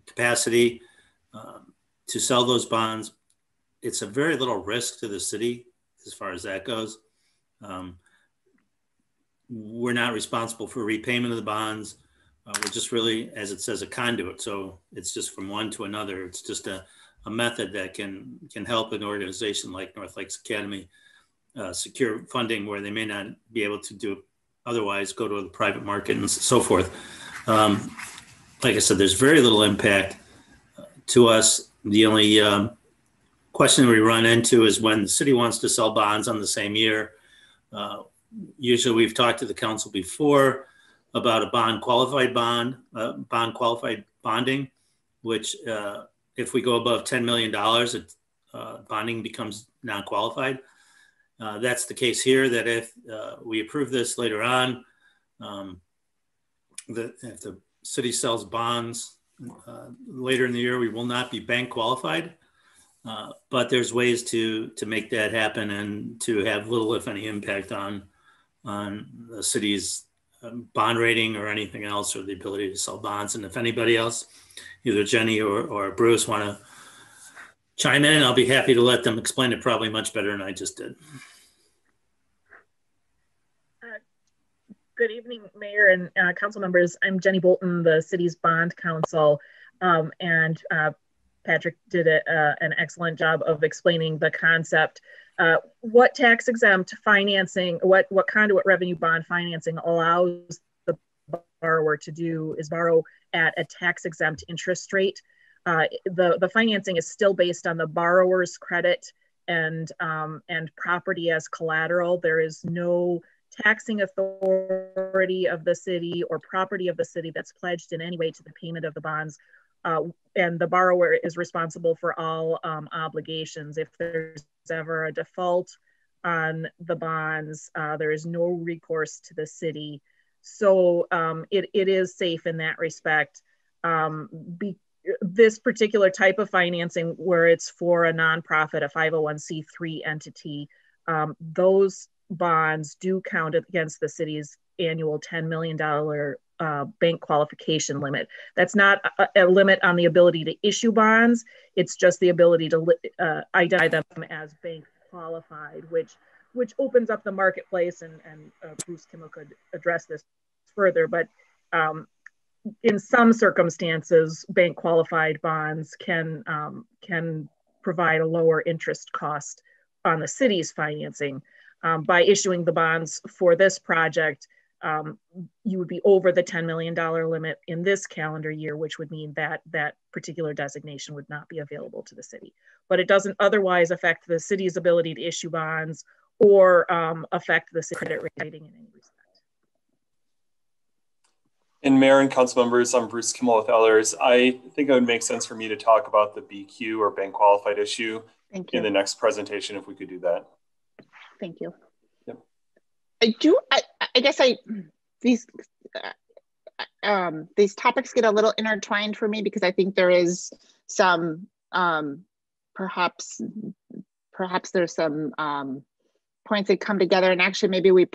capacity to sell those bonds. It's a very little risk to the city as far as that goes. We're not responsible for repayment of the bonds. We're just really, as it says, a conduit. So it's just from one to another. It's just a method that can help an organization like North Lakes Academy secure funding where they may not be able to do otherwise, go to the private market and so forth. Like I said, there's very little impact to us. The only question we run into is when the city wants to sell bonds on the same year. Usually we've talked to the council before about a bond qualified bonding, which if we go above $10 million, bonding becomes non-qualified. That's the case here, that if we approve this later on, if the city sells bonds later in the year, we will not be bank qualified. But there's ways to make that happen and to have little, if any, impact on the city's bond rating or anything else, or the ability to sell bonds. And if anybody else, either Jenny or Bruce, want to chime in, I'll be happy to let them explain it probably much better than I just did. Good evening, Mayor and council members. I'm Jenny Bolton, the city's bond counsel, and Patrick did an excellent job of explaining the concept. What tax exempt financing, what conduit revenue bond financing allows the borrower to do is borrow at a tax exempt interest rate. The financing is still based on the borrower's credit and property as collateral. There is no taxing authority of the city or property of the city that's pledged in any way to the payment of the bonds. And the borrower is responsible for all obligations. If there's ever a default on the bonds, there is no recourse to the city. So it is safe in that respect. This particular type of financing, where it's for a nonprofit, a 501c3 entity, those bonds do count against the city's annual $10 million bank qualification limit. That's not a limit on the ability to issue bonds. It's just the ability to identify them as bank qualified, which opens up the marketplace, and Bruce Kimmel could address this further. But in some circumstances, bank qualified bonds can provide a lower interest cost on the city's financing. By issuing the bonds for this project, you would be over the $10 million limit in this calendar year, which would mean that that particular designation would not be available to the city. But it doesn't otherwise affect the city's ability to issue bonds or affect the credit rating in any respect. And Mayor and council members, I'm Bruce Kimmel with others. I think it would make sense for me to talk about the BQ or bank qualified issue in the next presentation, if we could do that. Thank you. Yep. I guess these topics get a little intertwined for me, because I think there is some perhaps there's some points that come together, and actually maybe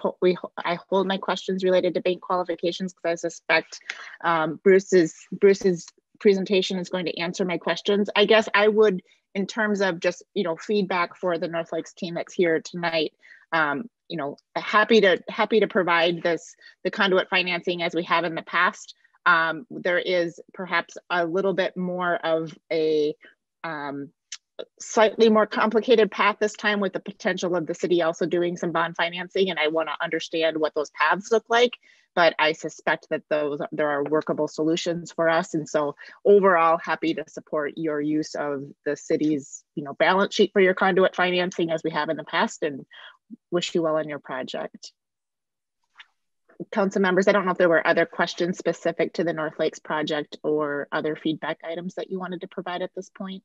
I hold my questions related to bank qualifications, because I suspect Bruce's presentation is going to answer my questions. I guess I would, in terms of just feedback for the North Lakes team that's here tonight, happy to provide the conduit financing as we have in the past. There is perhaps a little bit more of a slightly more complicated path this time, with the potential of the city also doing some bond financing, and I want to understand what those paths look like. But I suspect that there are workable solutions for us, and so overall, happy to support your use of the city's balance sheet for your conduit financing as we have in the past, and wish you well on your project. Council members, I don't know if there were other questions specific to the North Lakes project or other feedback items that you wanted to provide at this point.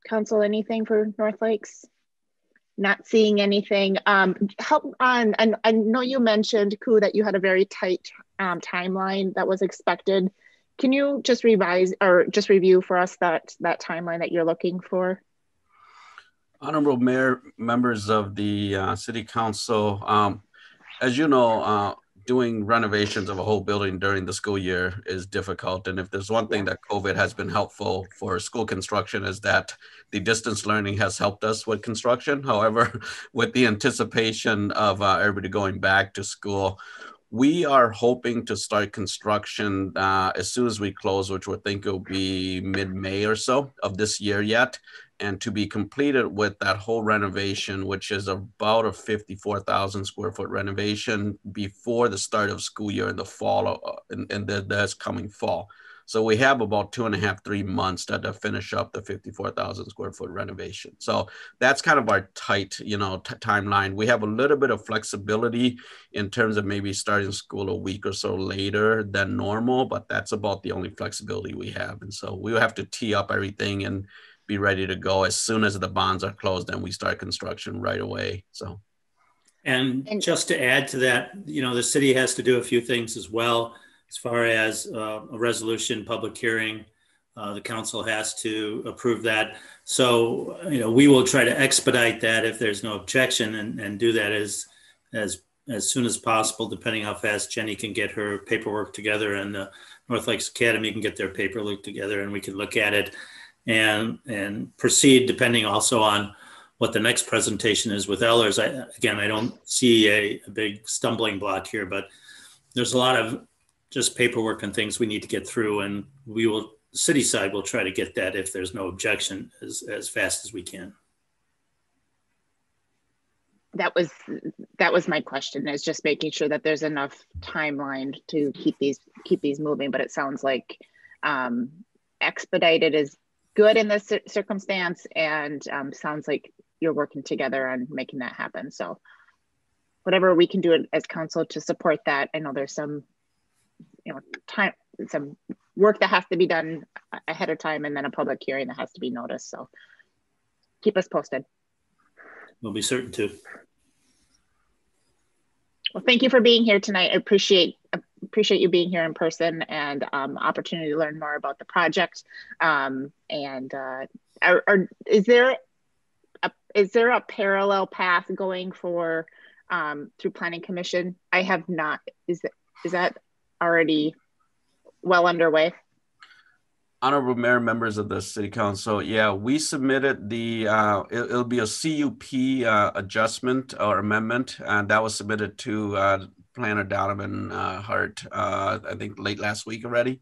Council, anything for North Lakes? Not seeing anything. Help on, and I know you mentioned, Ku, that you had a very tight timeline that was expected. Can you just revise or just review for us that timeline that you're looking for? Honorable Mayor, members of the City Council, as you know, doing renovations of a whole building during the school year is difficult. And if there's one thing that COVID has been helpful for school construction is that the distance learning has helped us with construction. However, with the anticipation of everybody going back to school, we are hoping to start construction as soon as we close, which we think will be mid-May or so of this year yet. And to be completed with that whole renovation, which is about a 54,000 square foot renovation before the start of school year in the fall, and that's coming fall. So we have about 2.5, 3 months to finish up the 54,000 square foot renovation. So that's kind of our tight, timeline. We have a little bit of flexibility in terms of maybe starting school a week or so later than normal, but that's about the only flexibility we have. And so we will have to tee up everything and be ready to go as soon as the bonds are closed and we start construction right away. So, and just to add to that, the city has to do a few things as well, as far as a resolution, public hearing. The council has to approve that. So, we will try to expedite that if there's no objection, and do that as soon as possible, depending how fast Jenny can get her paperwork together and the North Lakes Academy can get their paperwork together, and we can look at it and proceed, depending also on what the next presentation is with Ellers. I don't see a big stumbling block here, but there's a lot of just paperwork and things we need to get through, and the city side will try to get that, if there's no objection, as fast as we can. That was my question, is just making sure that there's enough timeline to keep these moving. But it sounds like expedited is good in this circumstance, and sounds like you're working together on making that happen. So whatever we can do as council to support that. I know there's some, some work that has to be done ahead of time, and then a public hearing that has to be noticed. So keep us posted. We'll be certain to. Well, thank you for being here tonight. I appreciate you being here in person, and opportunity to learn more about the project. Is there a parallel path going for through Planning Commission? I have not. Is that already well underway? Honorable Mayor, members of the City Council, yeah, we submitted the, it'll be a CUP adjustment or amendment, and that was submitted to Planner Donovan Hart, I think late last week already.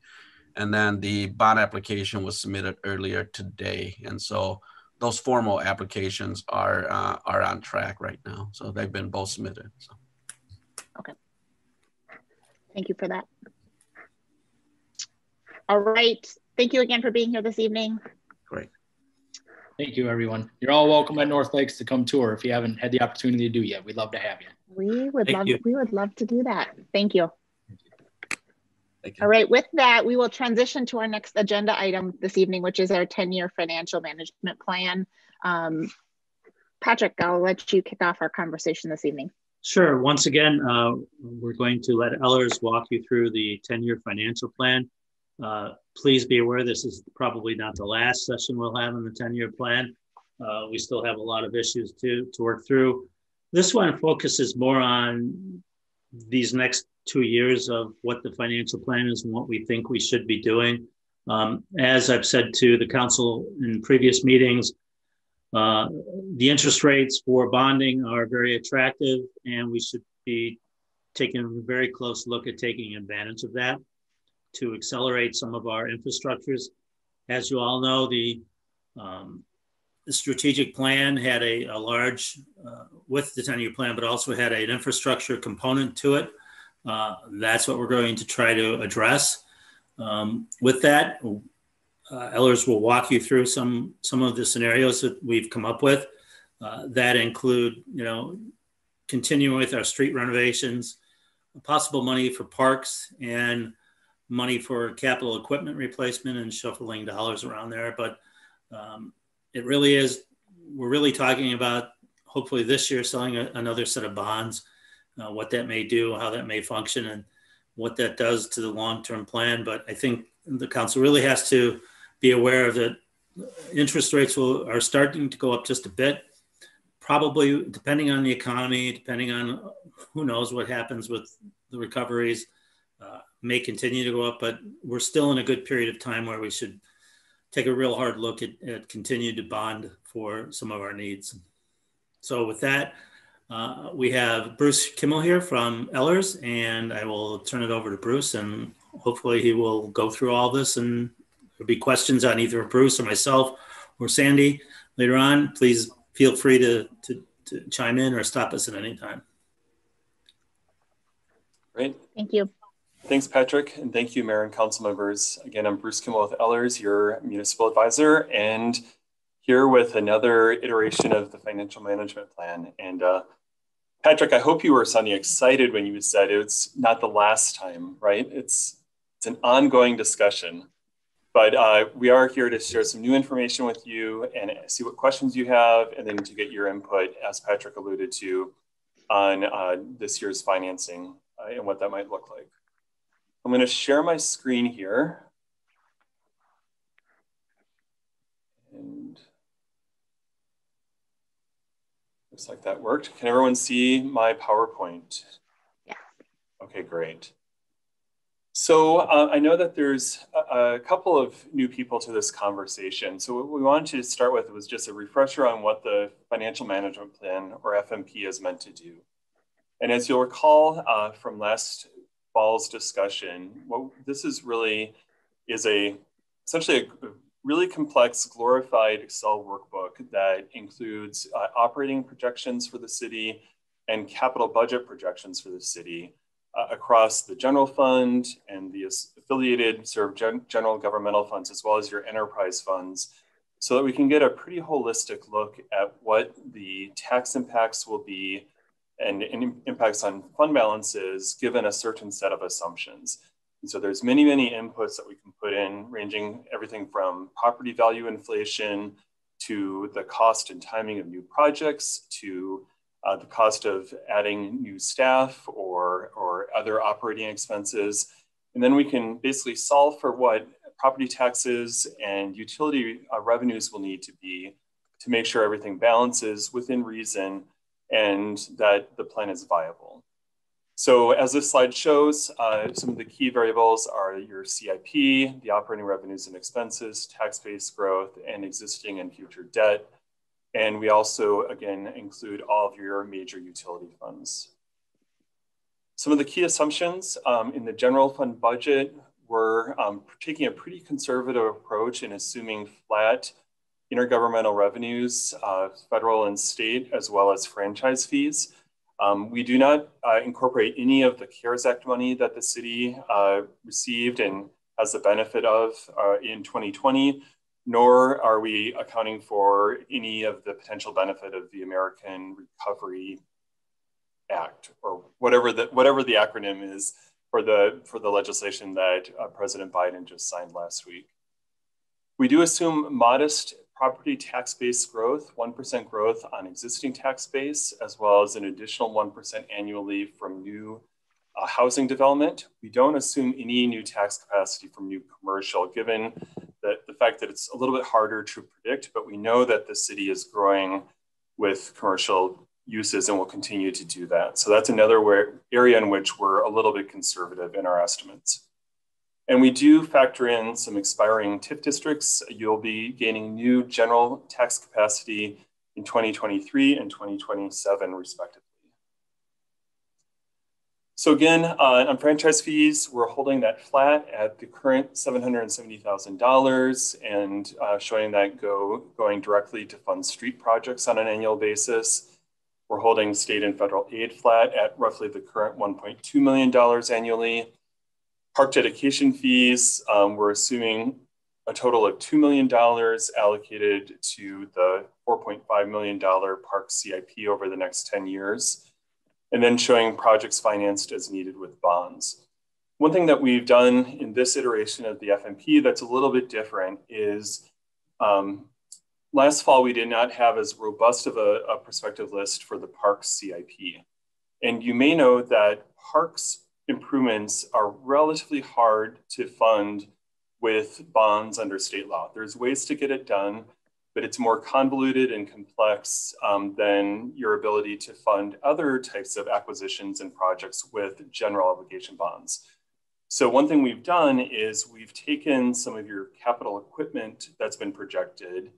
And then the bond application was submitted earlier today. And so those formal applications are on track right now. So they've been both submitted. So. Okay. Thank you for that. All right. Thank you again for being here this evening. Great. Thank you, everyone. You're all welcome at North Lakes to come tour if you haven't had the opportunity to do yet. We'd love to have you. We would love to do that. Thank you. Thank you. All right, with that, we will transition to our next agenda item this evening, which is our 10-year financial management plan. Patrick, I'll let you kick off our conversation this evening. Sure. Once again, we're going to let Ellers walk you through the 10-year financial plan. Please be aware this is probably not the last session we'll have in the 10-year plan. We still have a lot of issues to work through. This one focuses more on these next 2 years of what the financial plan is and what we think we should be doing. As I've said to the council in previous meetings, the interest rates for bonding are very attractive, and we should be taking a very close look at taking advantage of that to accelerate some of our infrastructures. As you all know, the strategic plan had a large, with the 10-year plan, but also had an infrastructure component to it. That's what we're going to try to address. With that, Ellers will walk you through some of the scenarios that we've come up with that include, continuing with our street renovations, possible money for parks, and money for capital equipment replacement and shuffling dollars around there. But it really is, we're really talking about hopefully this year selling another set of bonds, what that may do, how that may function, and what that does to the long-term plan. But I think the council really has to be aware of that interest rates are starting to go up just a bit, probably depending on the economy, depending on who knows what happens with the recoveries, may continue to go up, but we're still in a good period of time where we should take a real hard look at continue to bond for some of our needs. So with that, we have Bruce Kimmel here from Ellers, and I will turn it over to Bruce, and hopefully he will go through all this, and there'll be questions on either Bruce or myself or Sandy later on. Please feel free to chime in or stop us at any time. Great. Thank you. Thanks, Patrick, and thank you, Mayor and Council members. Again, I'm Bruce Kimmel with Ellers, your municipal advisor, and here with another iteration of the financial management plan. And Patrick, I hope you were sounding excited when you said it's not the last time, right? It's an ongoing discussion, but we are here to share some new information with you and see what questions you have, and then to get your input, as Patrick alluded to, on this year's financing and what that might look like. I'm going to share my screen here. And looks like that worked. Can everyone see my PowerPoint? Yeah. Okay, great. So I know that there's a couple of new people to this conversation. So what we wanted to start with was just a refresher on what the financial management plan, or FMP, is meant to do. And as you'll recall from last fall's discussion, what this is really is essentially a really complex glorified Excel workbook that includes operating projections for the city and capital budget projections for the city across the general fund and the affiliated sort of general governmental funds, as well as your enterprise funds, so that we can get a pretty holistic look at what the tax impacts will be and impacts on fund balances given a certain set of assumptions. And so there's many, many inputs that we can put in, ranging everything from property value inflation to the cost and timing of new projects, to the cost of adding new staff or other operating expenses. And then we can basically solve for what property taxes and utility revenues will need to be to make sure everything balances within reason and that the plan is viable. So as this slide shows, some of the key variables are your CIP, the operating revenues and expenses, tax-based growth, and existing and future debt. And we also, again, include all of your major utility funds. Some of the key assumptions in the general fund budget, we're taking a pretty conservative approach in assuming flat intergovernmental revenues, federal and state, as well as franchise fees. We do not incorporate any of the CARES Act money that the city received and has the benefit of in 2020, nor are we accounting for any of the potential benefit of the American Recovery Act, or whatever the acronym is for the legislation that President Biden just signed last week. We do assume modest property tax-based growth, 1% growth on existing tax base, as well as an additional 1% annually from new housing development. We don't assume any new tax capacity from new commercial, given the fact that it's a little bit harder to predict, but we know that the city is growing with commercial uses and will continue to do that. So that's another area in which we're a little bit conservative in our estimates. And we do factor in some expiring TIF districts. You'll be gaining new general tax capacity in 2023 and 2027, respectively. So again, on franchise fees, we're holding that flat at the current $770,000 and showing that going directly to fund street projects on an annual basis. We're holding state and federal aid flat at roughly the current $1.2 million annually. Park dedication fees, we're assuming a total of $2 million allocated to the $4.5 million park CIP over the next 10 years, and then showing projects financed as needed with bonds. One thing that we've done in this iteration of the FMP that's a little bit different is last fall, we did not have as robust of a prospective list for the parks CIP. And you may know that parks improvements are relatively hard to fund with bonds under state law. There's ways to get it done, but it's more convoluted and complex than your ability to fund other types of acquisitions and projects with general obligation bonds. So one thing we've done is we've taken some of your capital equipment that's been projected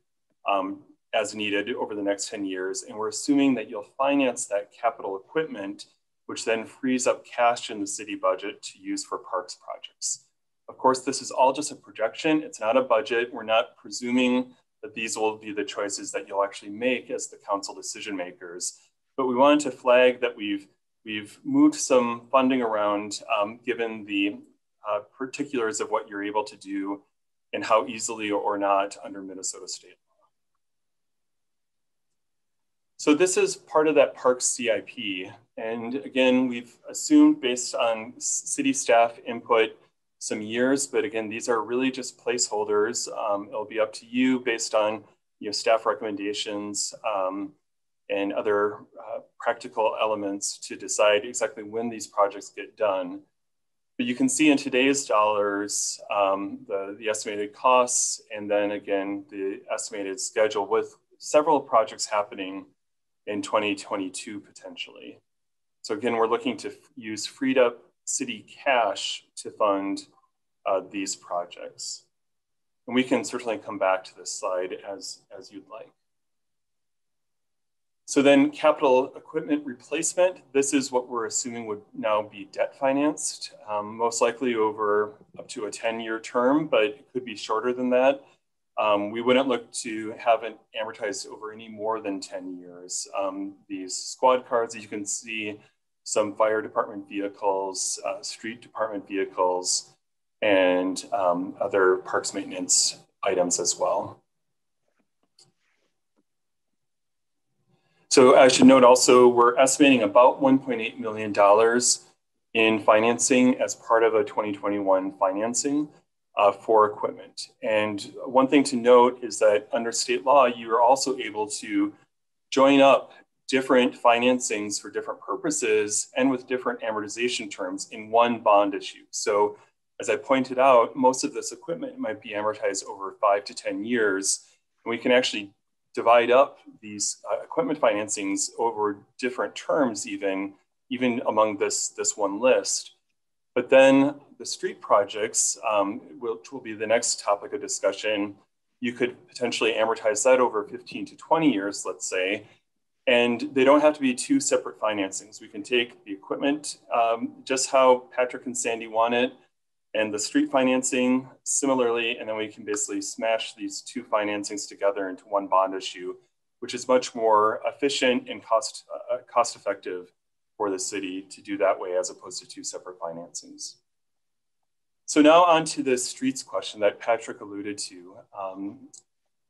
as needed over the next 10 years, and we're assuming that you'll finance that capital equipment, which then frees up cash in the city budget to use for parks projects. Of course, this is all just a projection. It's not a budget. We're not presuming that these will be the choices that you'll actually make as the council decision makers. But we wanted to flag that we've moved some funding around given the particulars of what you're able to do and how easily or not under Minnesota state law. So this is part of that park CIP. And again, we've assumed based on city staff input some years, but again, these are really just placeholders. It'll be up to you based on staff recommendations and other practical elements to decide exactly when these projects get done. But you can see in today's dollars, the estimated costs, and then again, the estimated schedule with several projects happening in 2022 potentially. So again, we're looking to use freed up city cash to fund these projects. And we can certainly come back to this slide as you'd like. So then capital equipment replacement, this is what we're assuming would now be debt financed, most likely over up to a 10-year term, but it could be shorter than that. We wouldn't look to have it amortized over any more than 10 years. These squad cars, you can see some fire department vehicles, street department vehicles, and other parks maintenance items as well. So I should note also, we're estimating about $1.8 million in financing as part of a 2021 financing for equipment. And one thing to note is that under state law, you are also able to join up different financings for different purposes and with different amortization terms in one bond issue. So as I pointed out, most of this equipment might be amortized over 5 to 10 years. And we can actually divide up these equipment financings over different terms even among this one list. But then the street projects, which will be the next topic of discussion, you could potentially amortize that over 15 to 20 years, let's say, and they don't have to be two separate financings. We can take the equipment just how Patrick and Sandy want it, and the street financing similarly, and then we can basically smash these two financings together into one bond issue, which is much more efficient and cost effective for the city to do that way as opposed to two separate financings. So now on to the streets question that Patrick alluded to.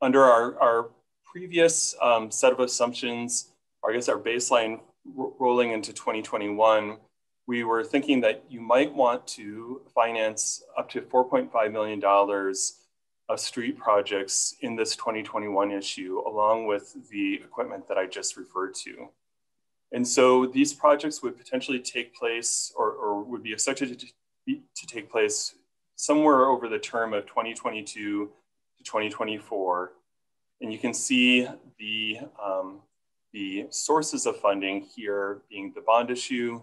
Under our previous set of assumptions, or I guess our baseline rolling into 2021, we were thinking that you might want to finance up to $4.5 million of street projects in this 2021 issue, along with the equipment that I just referred to. And so these projects would potentially take place or would be expected to take place somewhere over the term of 2022 to 2024. And you can see the sources of funding here being the bond issue,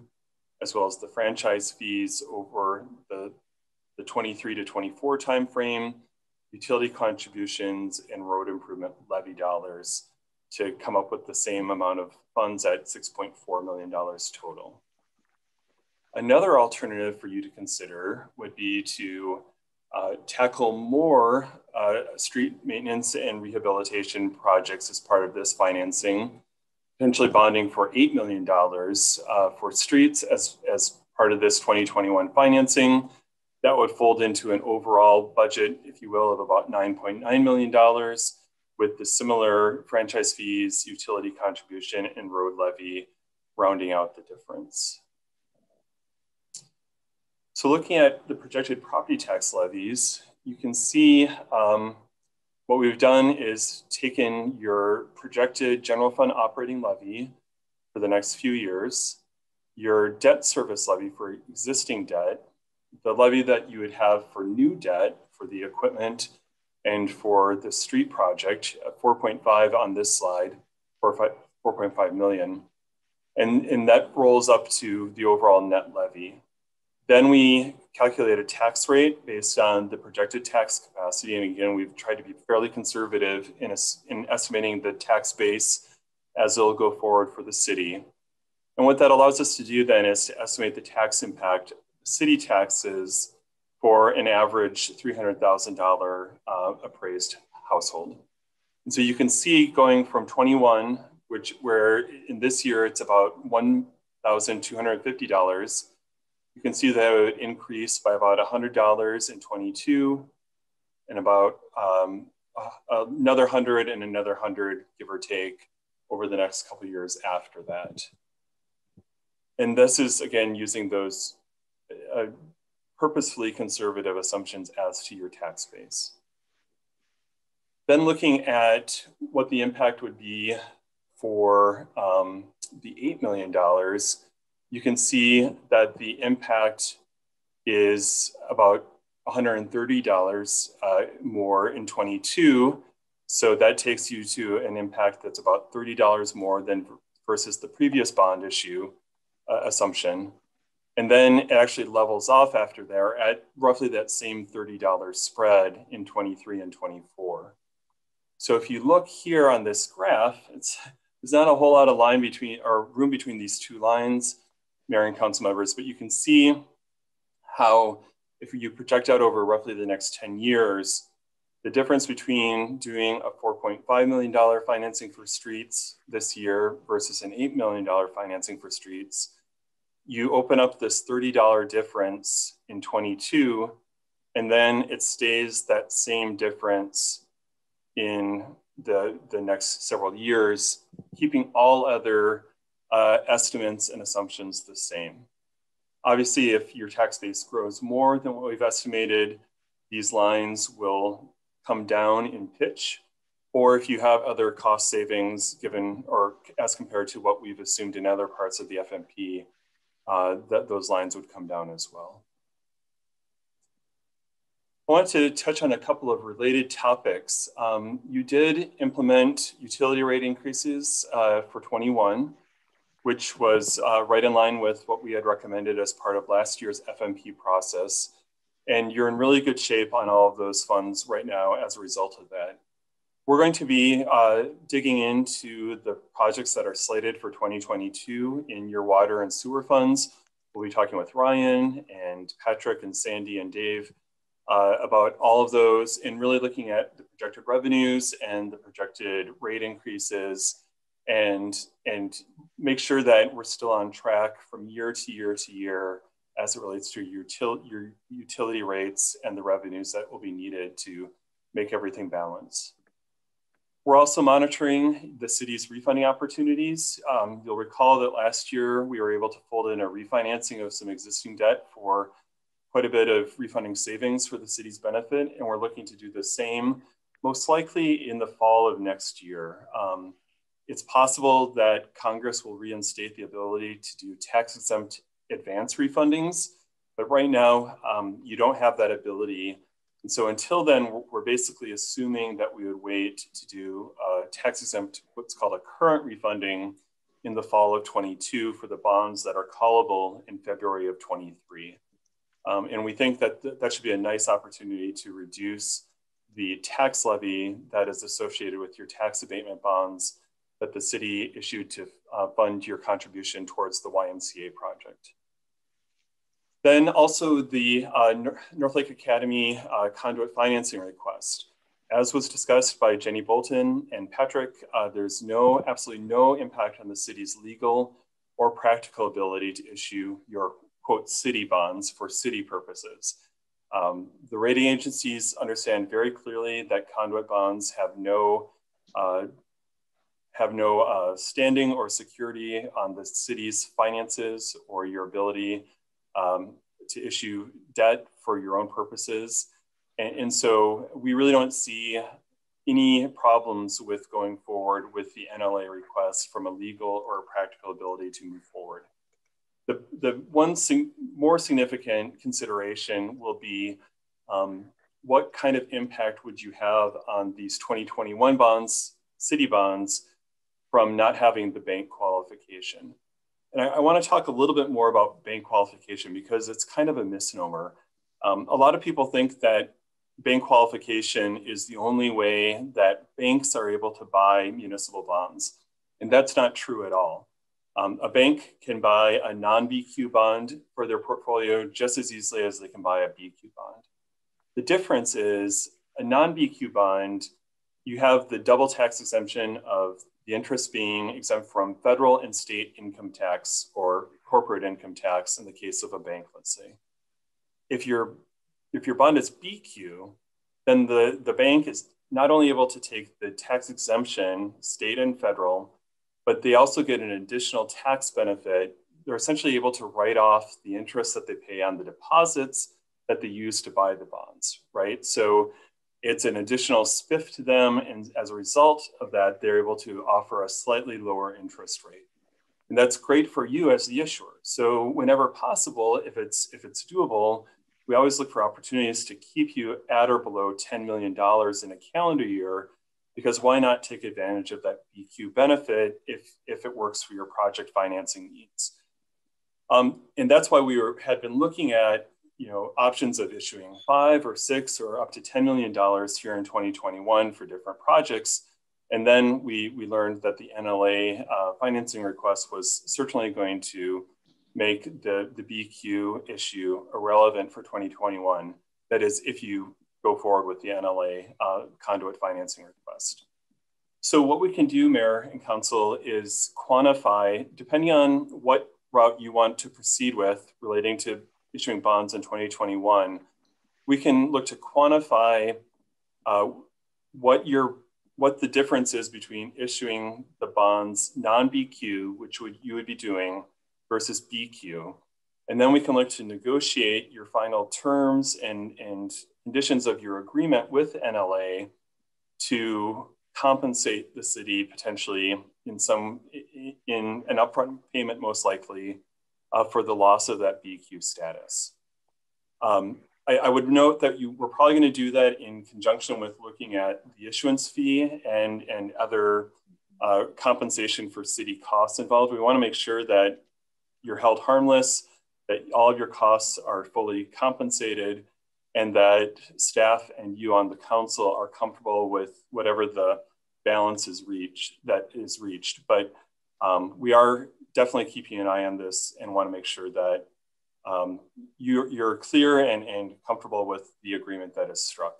as well as the franchise fees over the 23 to 24 timeframe, utility contributions, and road improvement levy dollars to come up with the same amount of funds at $6.4 million total. Another alternative for you to consider would be to tackle more street maintenance and rehabilitation projects as part of this financing, potentially bonding for $8 million for streets as part of this 2021 financing, That would fold into an overall budget, if you will, of about $9.9 million, with the similar franchise fees, utility contribution, and road levy rounding out the difference. So looking at the projected property tax levies, you can see what we've done is taken your projected general fund operating levy for the next few years, your debt service levy for existing debt, the levy that you would have for new debt for the equipment and for the street project, 4.5 on this slide, 4.5 million. And that rolls up to the overall net levy. Then we calculate a tax rate based on the projected tax capacity. And again, we've tried to be fairly conservative in estimating the tax base as it'll go forward for the city. And what that allows us to do then is to estimate the tax impact of city taxes for an average $300,000 appraised household. And so you can see going from 21, where in this year it's about $1,250, you can see that it would increase by about $100 in 22 and about another 100 and another 100, give or take, over the next couple of years after that. And this is, again, using those purposefully conservative assumptions as to your tax base. Then looking at what the impact would be for the $8 million, you can see that the impact is about $130 more in 22. So that takes you to an impact that's about $30 more than versus the previous bond issue assumption. And then it actually levels off after there at roughly that same $30 spread in 23 and 24. So if you look here on this graph, there's not a whole lot of room between these two lines, Mayor and council members, but you can see how if you project out over roughly the next 10 years, the difference between doing a $4.5 million financing for streets this year versus an $8 million financing for streets, you open up this $30 difference in 22, and then it stays that same difference in the next several years, keeping all other estimates and assumptions the same. Obviously, if your tax base grows more than what we've estimated, these lines will come down in pitch, or if you have other cost savings given or as compared to what we've assumed in other parts of the FMP, that those lines would come down as well. I want to touch on a couple of related topics. You did implement utility rate increases for 21, which was right in line with what we had recommended as part of last year's FMP process. And you're in really good shape on all of those funds right now as a result of that. We're going to be digging into the projects that are slated for 2022 in your water and sewer funds. We'll be talking with Ryan and Patrick and Sandy and Dave about all of those and really looking at the projected revenues and the projected rate increases and make sure that we're still on track from year to year to year as it relates to your utility rates and the revenues that will be needed to make everything balance. We're also monitoring the city's refunding opportunities. You'll recall that last year we were able to fold in a refinancing of some existing debt for quite a bit of refunding savings for the city's benefit, and we're looking to do the same, most likely in the fall of next year. It's possible that Congress will reinstate the ability to do tax-exempt advance refundings, but right now you don't have that ability. And so until then, we're basically assuming that we would wait to do tax-exempt, what's called a current refunding in the fall of 22 for the bonds that are callable in February of 23. And we think that that should be a nice opportunity to reduce the tax levy that is associated with your tax abatement bonds that the city issued to fund your contribution towards the YMCA project. Then also the North Lake Academy conduit financing request. As was discussed by Jenny Bolton and Patrick, there's absolutely no impact on the city's legal or practical ability to issue your quote city bonds for city purposes. The rating agencies understand very clearly that conduit bonds have no standing or security on the city's finances or your ability to issue debt for your own purposes. And so we really don't see any problems with going forward with the NLA request from a legal or practical ability to move forward. The one more significant consideration will be what kind of impact would you have on these 2021 bonds, city bonds, from not having the bank qualification. And I want to talk a little bit more about bank qualification because it's kind of a misnomer. A lot of people think that bank qualification is the only way that banks are able to buy municipal bonds. And that's not true at all. A bank can buy a non-BQ bond for their portfolio just as easily as they can buy a BQ bond. The difference is a non-BQ bond, you have the double tax exemption of the interest being exempt from federal and state income tax or corporate income tax in the case of a bank, let's say. If your bond is BQ, then the bank is not only able to take the tax exemption, state and federal, but they also get an additional tax benefit. They're essentially able to write off the interest that they pay on the deposits that they use to buy the bonds, right? So it's an additional spiff to them. And as a result of that, they're able to offer a slightly lower interest rate. And that's great for you as the issuer. So whenever possible, if it's doable, we always look for opportunities to keep you at or below $10 million in a calendar year, because why not take advantage of that BQ benefit if it works for your project financing needs? And that's why we had been looking at options of issuing 5 or 6 or up to $10 million here in 2021 for different projects. And then we learned that the NLA financing request was certainly going to make the BQ issue irrelevant for 2021. That is, if you go forward with the NLA conduit financing request. So what we can do, Mayor and Council, is quantify, depending on what route you want to proceed with relating to issuing bonds in 2021, we can look to quantify what the difference is between issuing the bonds non-BQ, which you would be doing, versus BQ. And then we can look to negotiate your final terms and conditions of your agreement with NLA to compensate the city potentially in an upfront payment, most likely, for the loss of that BQ status. I would note that we're probably going to do that in conjunction with looking at the issuance fee and other compensation for city costs involved. We want to make sure that you're held harmless, that all of your costs are fully compensated, and that staff and you on the council are comfortable with whatever the balance is reached. But we are definitely keeping an eye on this and want to make sure that you're clear and comfortable with the agreement that is struck.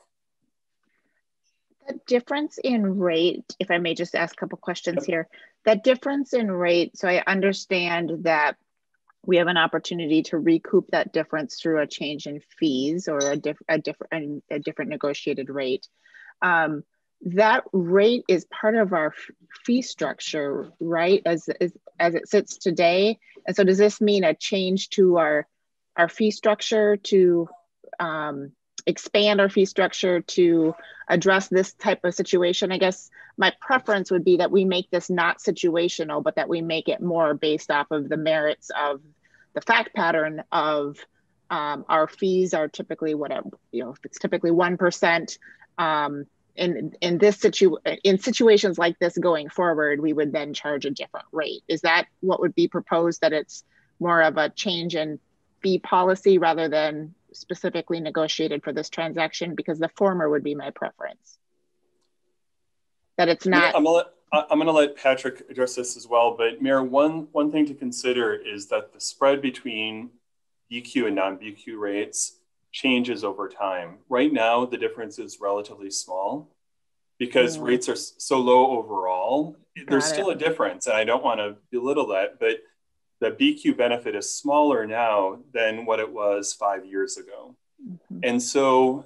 The difference in rate, if I may just ask a couple questions here, that difference in rate, so I understand that we have an opportunity to recoup that difference through a change in fees or a different negotiated rate. That rate is part of our fee structure, right, as it sits today. And so does this mean a change to our fee structure to expand our fee structure to address this type of situation? I guess my preference would be that we make this not situational, but that we make it more based off of the merits of the fact pattern of our fees are typically whatever, it's typically 1%. In situations like this going forward, we would then charge a different rate. Is that what would be proposed, that it's more of a change in fee policy rather than specifically negotiated for this transaction? Because the former would be my preference. That it's not. I'm going to let Patrick address this as well, but Mayor, one thing to consider is that the spread between BQ and non-BQ rates changes over time. Right now, the difference is relatively small because rates are so low overall. There's still a difference, and I don't want to belittle that, but the BQ benefit is smaller now than what it was 5 years ago. And so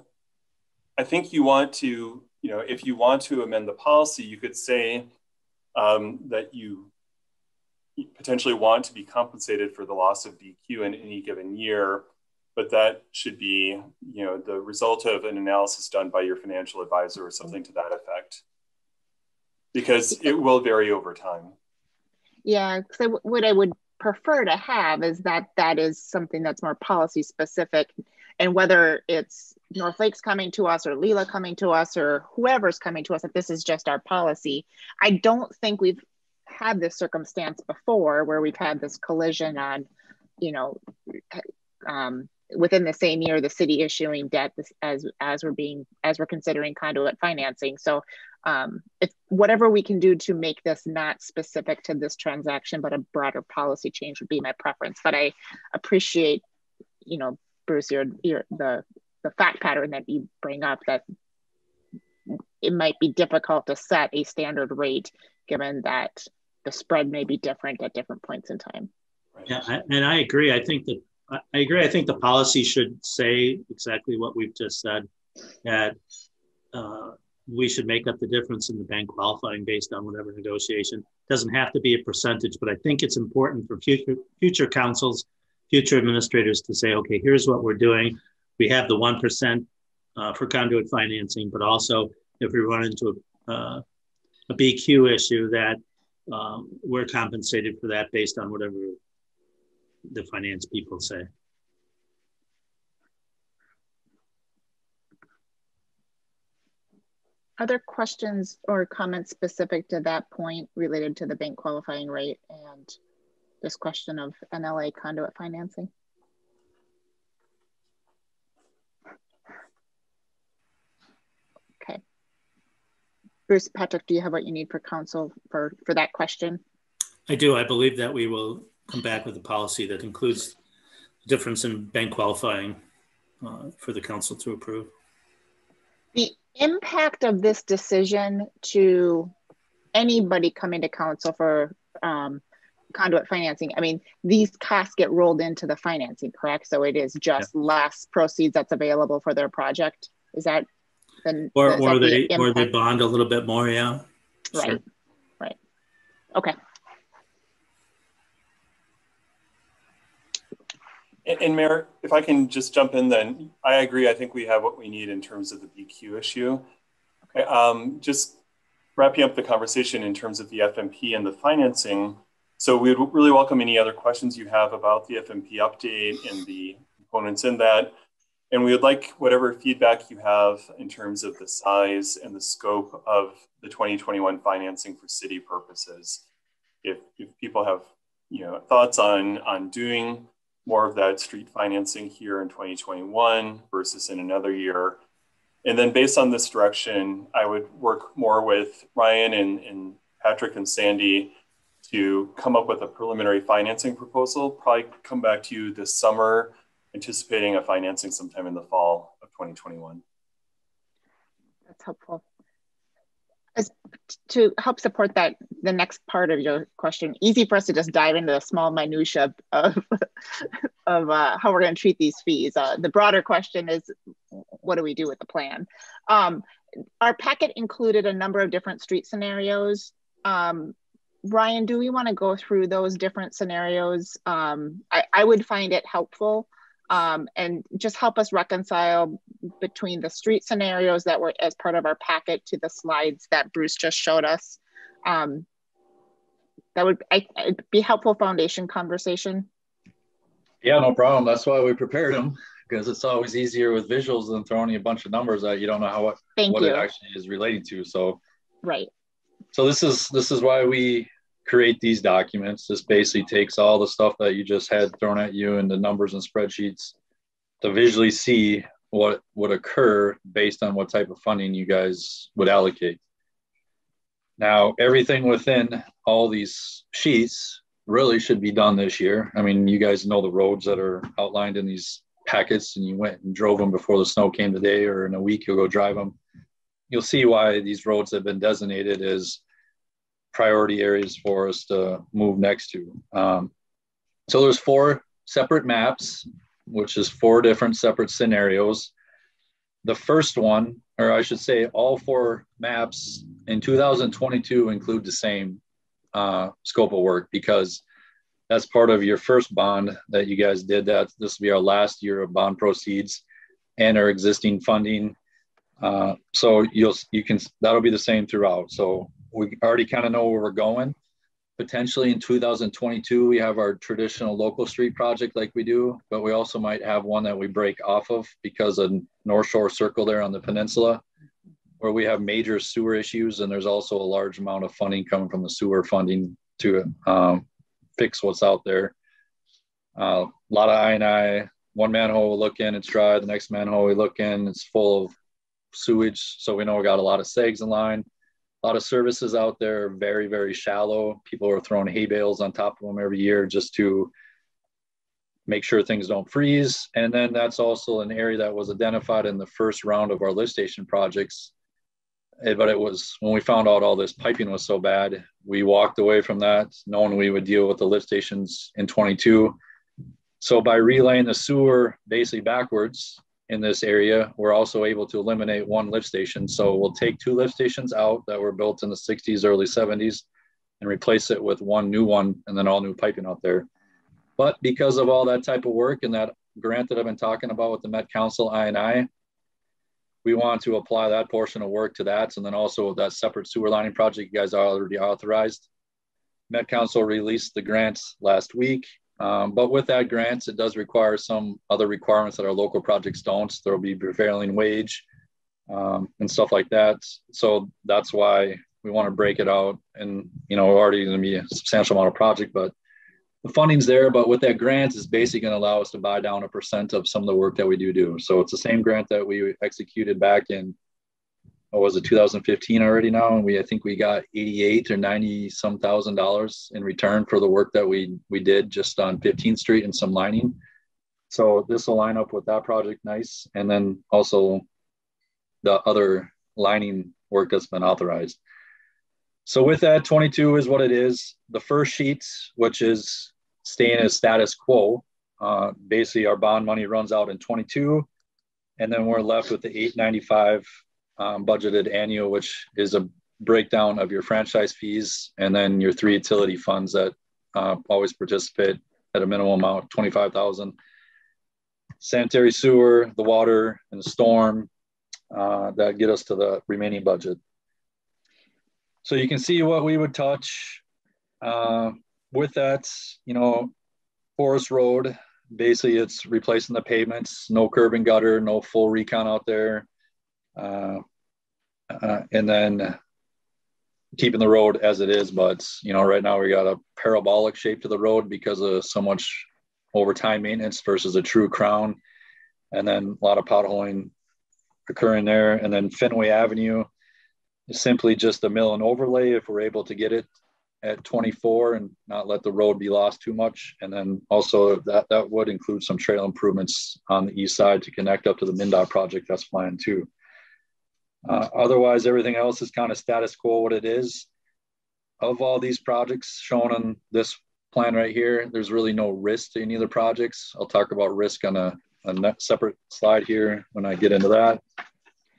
I think you want to, if you want to amend the policy, you could say that you potentially want to be compensated for the loss of BQ in any given year, but that should be, the result of an analysis done by your financial advisor or something to that effect, because it will vary over time. Yeah, because what I would prefer to have is that is something that's more policy specific, and whether it's North Lakes coming to us or Leela coming to us or whoever's coming to us, if this is just our policy. I don't think we've had this circumstance before where we've had this collision on, within the same year, the city issuing debt as we're considering conduit financing. So if whatever we can do to make this not specific to this transaction, but a broader policy change would be my preference. But I appreciate, Bruce, the fact pattern that you bring up, that it might be difficult to set a standard rate given that the spread may be different at different points in time. Yeah, and I agree. I think the policy should say exactly what we've just said, that we should make up the difference in the bank qualifying based on whatever negotiation. It doesn't have to be a percentage, but I think it's important for future councils, future administrators to say, okay, here's what we're doing. We have the 1% for conduit financing, but also if we run into a BQ issue, that we're compensated for that based on whatever the finance people say. Other questions or comments specific to that point related to the bank qualifying rate and this question of NLA conduit financing? Okay. Bruce, Patrick, do you have what you need for council for that question? I do. I believe that we will come back with a policy that includes the difference in bank qualifying for the council to approve. The impact of this decision to anybody coming to council for conduit financing, I mean, these costs get rolled into the financing, correct? So it is just less proceeds that's available for their project. Is that or they bond a little bit more? Yeah. Right. Sure. Right. Okay. And Mayor, if I can just jump in, then I agree. I think we have what we need in terms of the BQ issue. Okay. Just wrapping up the conversation in terms of the FMP and the financing. So we'd really welcome any other questions you have about the FMP update and the components in that. And we would like whatever feedback you have in terms of the size and the scope of the 2021 financing for city purposes. If people have thoughts on doing more of that street financing here in 2021 versus in another year. And then based on this direction, I would work more with Ryan and Patrick and Sandy to come up with a preliminary financing proposal, probably come back to you this summer, anticipating a financing sometime in the fall of 2021. That's helpful. To help support that, the next part of your question, easy for us to just dive into the small minutia of how we're going to treat these fees. The broader question is, what do we do with the plan? Our packet included a number of different street scenarios. Ryan, do we want to go through those different scenarios? I would find it helpful and just help us reconcile between the street scenarios that were as part of our packet to the slides that Bruce just showed us. That would be helpful foundation conversation. Yeah, no problem. That's why we prepared them, because it's always easier with visuals than throwing a bunch of numbers that you don't know what it actually is relating to. So right. So this is why we create these documents. This basically takes all the stuff that you just had thrown at you in the numbers and spreadsheets to visually see what would occur based on what type of funding you guys would allocate. Now, everything within all these sheets really should be done this year. I mean, you guys know the roads that are outlined in these packets, and you went and drove them before the snow came today, or in a week you'll go drive them. You'll see why these roads have been designated as priority areas for us to move next to. So there's 4 separate maps, which is 4 different separate scenarios. the first one, or I should say all 4 maps in 2022 include the same scope of work, because that's part of your first bond that you guys did. That this will be our last year of bond proceeds and our existing funding. So that'll be the same throughout. So we already kind of know where we're going. Potentially in 2022, we have our traditional local street project like we do, but we also might have one that we break off of because of North Shore Circle there on the peninsula, where we have major sewer issues. And there's also a large amount of funding coming from the sewer funding to fix what's out there. A lot of I&I, one manhole we look in, it's dry. The next manhole we look in, it's full of sewage. So we know we got a lot of sags in line. A lot of services out there, very, very shallow. People are throwing hay bales on top of them every year just to make sure things don't freeze. And then that's also an area that was identified in the first round of our lift station projects. But it was when we found out all this piping was so bad, we walked away from that, knowing we would deal with the lift stations in 22. So by relaying the sewer basically backwards in this area, we're also able to eliminate 1 lift station. So we'll take 2 lift stations out that were built in the 60s, early 70s, and replace it with 1 new one, and then all new piping out there. But because of all that type of work and that grant that I've been talking about with the Met Council I&I, we want to apply that portion of work to that. And then also that separate sewer lining project you guys already authorized. Met Council released the grants last week. But with that grant, it does require some other requirements that our local projects don't. There will be prevailing wage and stuff like that. So that's why we want to break it out. And, already going to be a substantial amount of project, but the funding's there. But with that grant, is basically going to allow us to buy down 1% of some of the work that we do. So it's the same grant that we executed back in, 2015 already now. And I think we got 88 or 90 some $1,000 in return for the work that we did just on 15th Street and some lining. So this will line up with that project nice. And then also the other lining work that's been authorized. So with that, 22 is what it is. The first sheet, which is staying as status quo, basically our bond money runs out in 22, and then we're left with the 895 budgeted annual, which is a breakdown of your franchise fees and then your 3 utility funds that always participate at a minimum amount, 25,000. Sanitary sewer, the water, and the storm that get us to the remaining budget. So you can see what we would touch with that, Forest Road. Basically, it's replacing the pavements, no curb and gutter, no full recon out there. And then keeping the road as it is. But, right now we got a parabolic shape to the road because of so much overtime maintenance versus a true crown. And then a lot of potholing occurring there. And then Fenway Avenue is simply just a mill and overlay if we're able to get it at 24 and not let the road be lost too much. And then also that would include some trail improvements on the east side to connect up to the MnDOT project that's planned too. Otherwise, everything else is kind of status quo what it is. Of all these projects shown on this plan right here, there's really no risk to any of the projects. I'll talk about risk on a separate slide here when I get into that.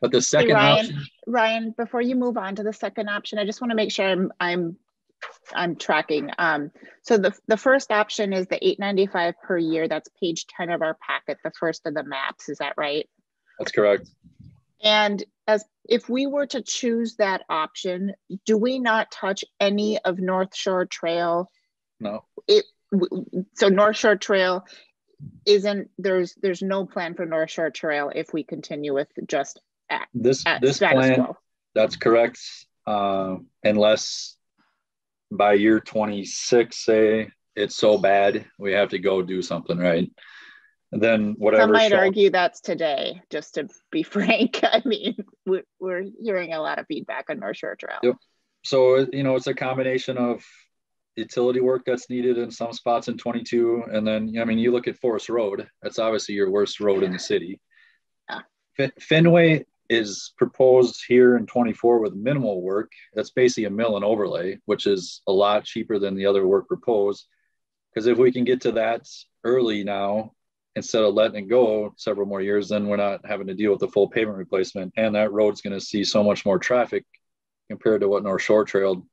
But the second option, Ryan, before you move on to the second option, I just want to make sure I'm tracking. So the first option is the $895 per year. That's page 10 of our packet, the first of the maps. Is that right? That's correct. And if we were to choose that option, do we not touch any of North Shore Trail? No. So North Shore Trail there's no plan for North Shore Trail if we continue with just this status plan quo. That's correct, unless by year 26 say it's so bad we have to go do something, right? And then whatever. Some might argue that's today, just to be frank. I mean, we're hearing a lot of feedback on North Shore Trail. Yep. So it's a combination of utility work that's needed in some spots in 22, and then you look at Forest Road. That's obviously your worst road in the city. Yeah. Fenway is proposed here in 24 with minimal work. That's basically a mill and overlay, which is a lot cheaper than the other work proposed. Because if we can get to that early now, instead of letting it go several more years, then we're not having to deal with the full pavement replacement. And that road's going to see so much more traffic compared to what North Shore Trail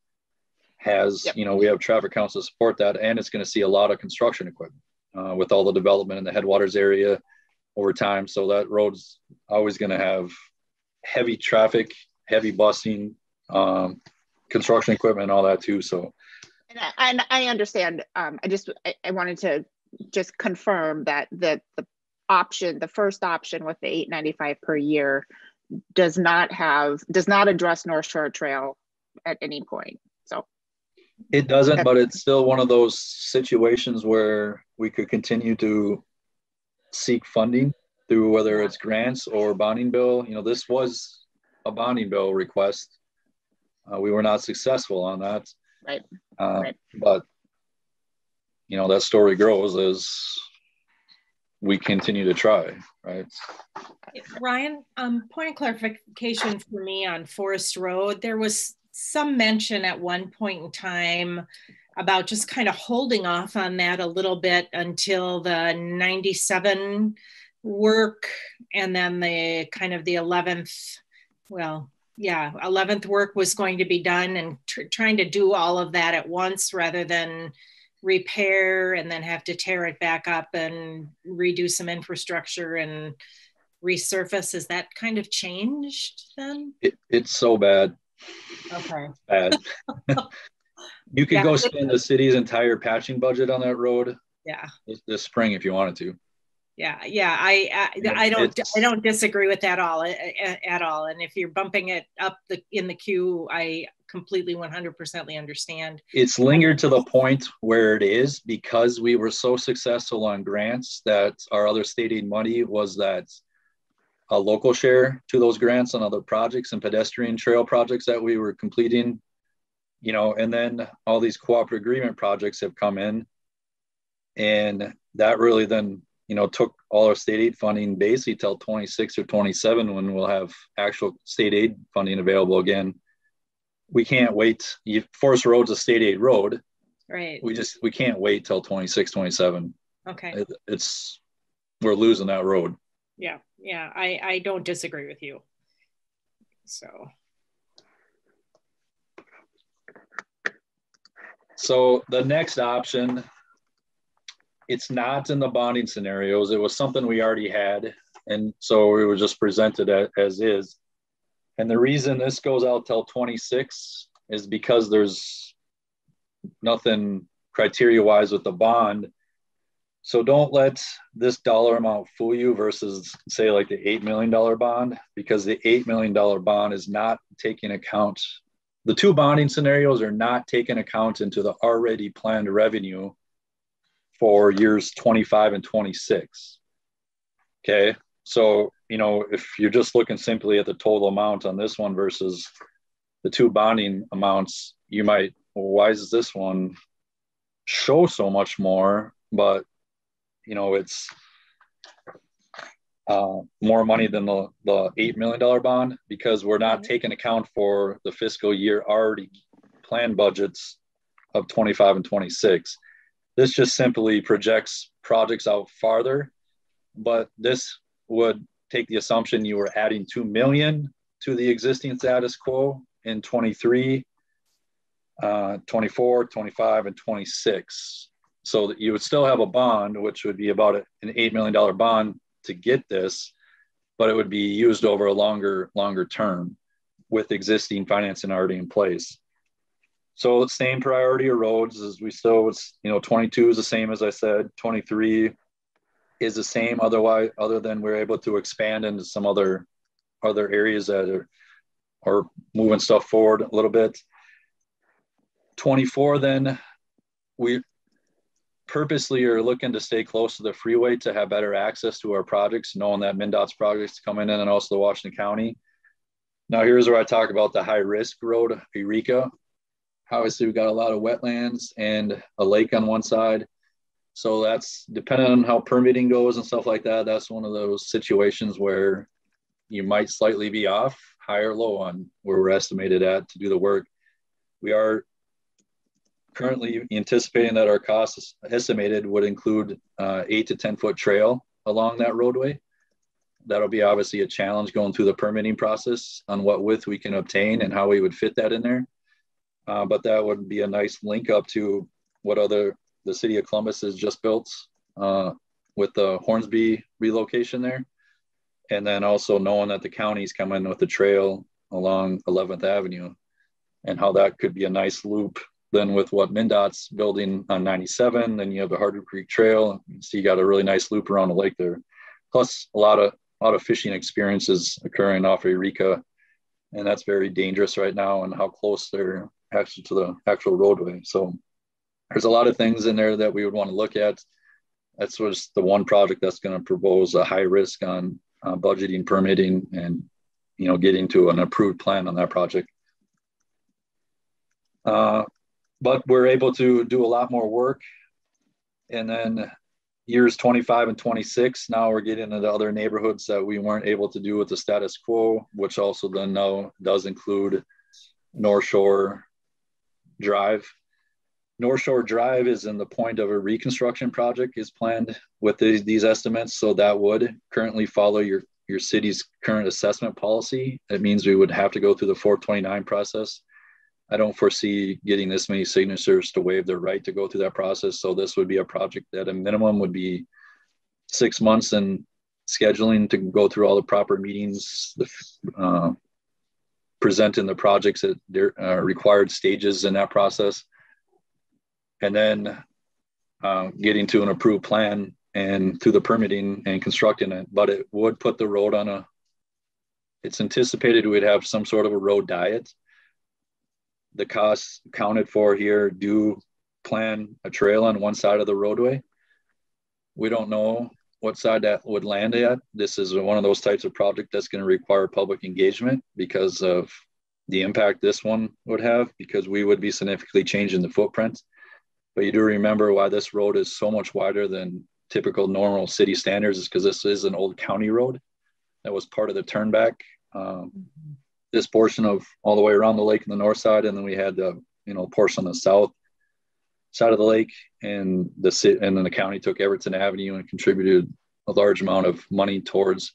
has. Yep. You know, we have traffic counts to support that, and it's going to see a lot of construction equipment with all the development in the headwaters area over time. So that road's always going to have heavy traffic, heavy busing, construction equipment, and all that too. So, and I understand. I wanted to just confirm that the first option with the $895 per year does not address North Shore Trail at any point. So it doesn't, but it's still one of those situations where we could continue to seek funding through whether it's grants or bonding bill. You know, this was a bonding bill request. We were not successful on that. Right. But, you know, that story grows as we continue to try, right? Ryan, point of clarification for me on Forest Road. There was some mention at one point in time about just kind of holding off on that a little bit until the 97 work, and then the 11th, 11th work was going to be done, and trying to do all of that at once rather than repair and then have to tear it back up and redo some infrastructure and resurface. Has that kind of changed then? It's so bad. Okay. Bad. You could go spend the city's entire patching budget on that road. Yeah. This spring if you wanted to. Yeah. I don't disagree with that at all. And if you're bumping it up in the queue, I completely 100% understand. It's lingered to the point where it is because we were so successful on grants that our other state aid money was that a local share to those grants on other projects and pedestrian trail projects that we were completing, you know, and then all these cooperative agreement projects have come in, and that really then, you know, took all our state aid funding basically till 26 or 27 when we'll have actual state aid funding available again. We can't wait. Forest Road's a state aid road. Right. We can't wait till 26, 27. Okay. We're losing that road. Yeah. I don't disagree with you. So the next option, it's not in the bonding scenarios. It was something we already had. And so we were just presented as is. And the reason this goes out till 26 is because there's nothing criteria wise with the bond. So don't let this dollar amount fool you versus say like the $8 million bond, because the $8 million bond is not taking account. The two bonding scenarios are not taking account into the already planned revenue for years 25 and 26. Okay. So, you know, if you're just looking simply at the total amount on this one versus the two bonding amounts, you might, well, why does this one show so much more? But, you know, it's more money than the $8 million bond, because we're not taking account for the fiscal year already planned budgets of 25 and 26. This just simply projects projects out farther, but this would take the assumption you were adding 2 million to the existing status quo in 23, 24, 25, and 26. So that you would still have a bond, which would be about an $8 million bond to get this, but it would be used over a longer term with existing financing already in place. So the same priority of roads as we still, you know, 22 is the same as I said, 23 is the same other than we're able to expand into some other areas that are moving stuff forward a little bit. 24, then we purposely are looking to stay close to the freeway to have better access to our projects, knowing that MnDOT's projects coming in and also the Washington County. Now here's where I talk about the high risk road, Eureka. Obviously we've got a lot of wetlands and a lake on one side. So that's depending on how permitting goes and stuff like that. That's one of those situations where you might slightly be off, high or low on where we're estimated at to do the work. We are currently anticipating that our costs estimated would include 8 to 10 foot trail along that roadway. That'll be obviously a challenge going through the permitting process on what width we can obtain and how we would fit that in there. But that would be a nice link up to what the city of Columbus has just built with the Hornsby relocation there. And then also knowing that the county's coming with the trail along 11th Avenue and how that could be a nice loop then with what MnDOT's building on 97. Then you have the Hardwood Creek Trail. So you got a really nice loop around the lake there. Plus a lot of fishing experiences occurring off of Eureka. And that's very dangerous right now and how close they're actually to the actual roadway. So there's a lot of things in there that we would want to look at. That's just the one project that's going to propose a high risk on budgeting, permitting, and getting to an approved plan on that project. But we're able to do a lot more work. And then years 25 and 26, now we're getting into other neighborhoods that we weren't able to do with the status quo, which also then now does include North Shore Drive. North Shore Drive is in the point of a reconstruction project is planned with these estimates. So that would currently follow your city's current assessment policy. It means we would have to go through the 429 process. I don't foresee getting this many signatures to waive their right to go through that process. So this would be a project that a minimum would be 6 months in scheduling to go through all the proper meetings, presenting the projects at their required stages in that process. And then getting to an approved plan and through the permitting and constructing it. But it would put the road on it's anticipated we'd have some sort of a road diet. The costs accounted for here do plan a trail on one side of the roadway. We don't know what side that would land at. This is one of those types of project that's going to require public engagement because of the impact this one would have, because we would be significantly changing the footprint. But you do remember why this road is so much wider than typical normal city standards is because this is an old county road that was part of the turnback. This portion of all the way around the lake on the north side, and then we had the portion on the south side of the lake, and then the county took Everton Avenue and contributed a large amount of money towards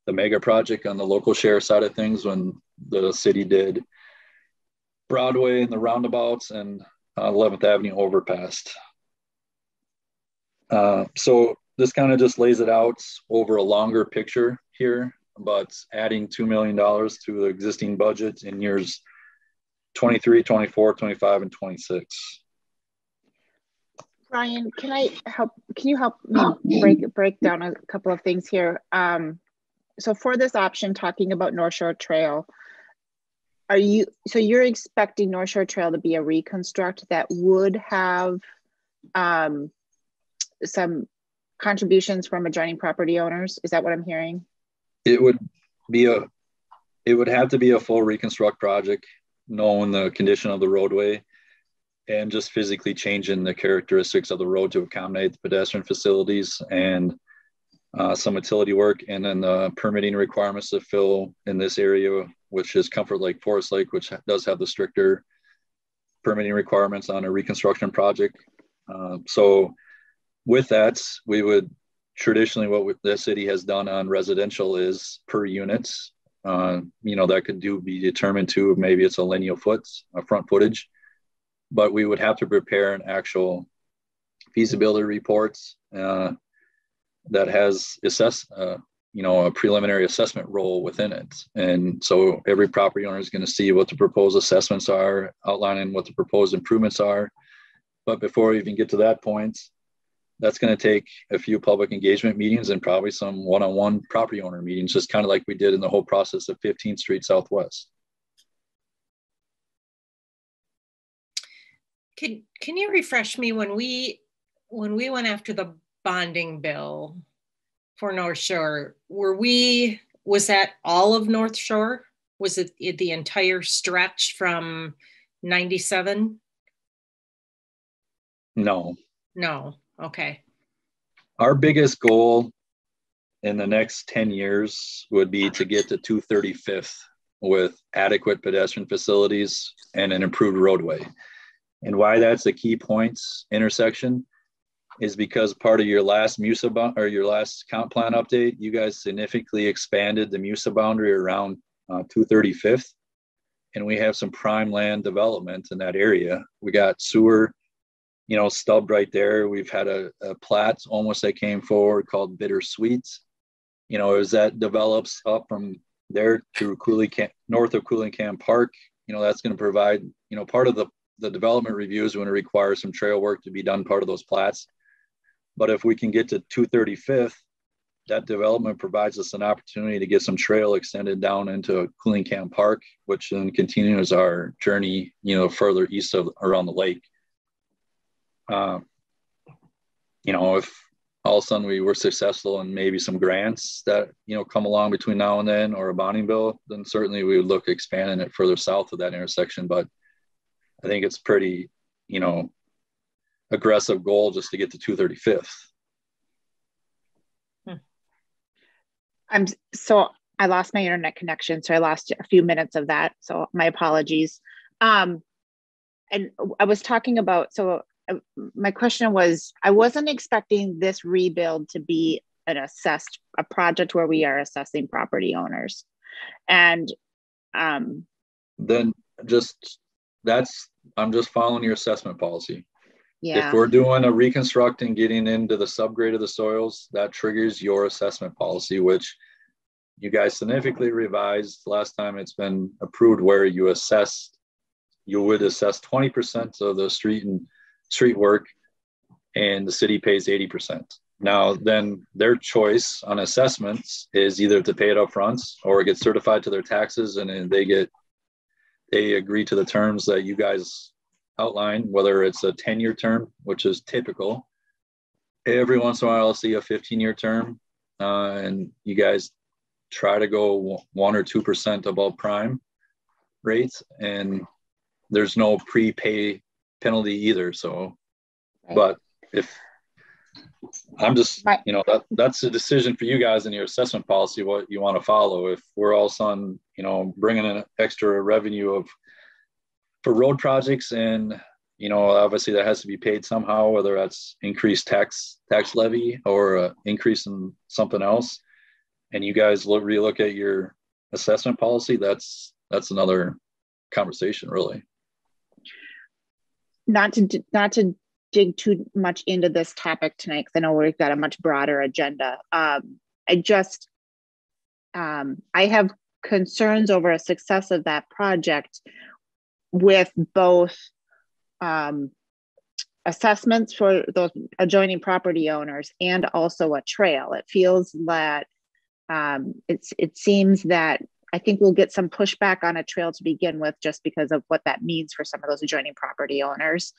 the mega project on the local share side of things when the city did Broadway and the roundabouts and 11th Avenue overpass. So this kind of just lays it out over a longer picture here, but adding $2 million to the existing budget in years 23, 24, 25, and 26. Brian, can you help me break down a couple of things here? So for this option, talking about North Shore Trail, you're expecting North Shore Trail to be a reconstruct that would have some contributions from adjoining property owners? Is that what I'm hearing? It would have to be a full reconstruct project, knowing the condition of the roadway and just physically changing the characteristics of the road to accommodate the pedestrian facilities and some utility work, and then the permitting requirements to fill in this area, which is Comfort Lake, Forest Lake, which does have the stricter permitting requirements on a reconstruction project. So with that, we would traditionally, what the city has done on residential is per units, that could be determined to maybe it's a lineal foot, a front footage, but we would have to prepare an actual feasibility report that has a preliminary assessment role within it. And so every property owner is going to see what the proposed assessments are, outlining what the proposed improvements are. But before we even get to that point, that's going to take a few public engagement meetings and probably some one-on-one property owner meetings, just kind of like we did in the whole process of 15th Street Southwest. Can you refresh me when we went after the bonding bill for North Shore, was that all of North Shore? Was it the entire stretch from 97? No. Okay. Our biggest goal in the next 10 years would be to get to 235th with adequate pedestrian facilities and an improved roadway. And why that's a key points intersection is because part of your last MUSA or your last comp plan update, you guys significantly expanded the MUSA boundary around 235th. And we have some prime land development in that area. We got sewer, you know, stubbed right there. We've had a plat almost that came forward called Bittersweet. You know, as that develops up from there to north of Coolingham Park, you know, that's going to provide, you know, part of the development review is going to require some trail work to be done, part of those plats. But if we can get to 235th, that development provides us an opportunity to get some trail extended down into Coolingham Park, which then continues our journey, you know, further east of around the lake. You know, if all of a sudden we were successful in maybe some grants that, you know, come along between now and then, or a bonding bill, then certainly we would look at expanding it further south of that intersection. But I think it's pretty, you know, aggressive goal just to get to 235th. So I lost my internet connection, so I lost a few minutes of that. So my apologies. And I was talking about, so my question was, I wasn't expecting this rebuild to be a project where we are assessing property owners. And then I'm just following your assessment policy. Yeah. If we're doing a reconstruct and getting into the subgrade of the soils, that triggers your assessment policy, which you guys significantly revised last time it's been approved, where you would assess 20% of the street work and the city pays 80%. Now, then their choice on assessments is either to pay it up front or get certified to their taxes, and then they agree to the terms that you guys outline, whether it's a 10-year term, which is typical. Every once in a while, I'll see a 15-year term, and you guys try to go 1 or 2% above prime rates, and there's no prepay penalty either. So, right. But if I'm just, you know, that's a decision for you guys in your assessment policy, what you want to follow. If we're all of a sudden, you know, bringing in extra revenue for road projects, and, you know, obviously that has to be paid somehow, whether that's increased tax levy or increase in something else, and you guys relook at your assessment policy, that's another conversation, really. Not to dig too much into this topic tonight, because I know we've got a much broader agenda. I have concerns over a success of that project with both assessments for those adjoining property owners and also a trail. It feels that it seems that I think we'll get some pushback on a trail to begin with, just because of what that means for some of those adjoining property owners.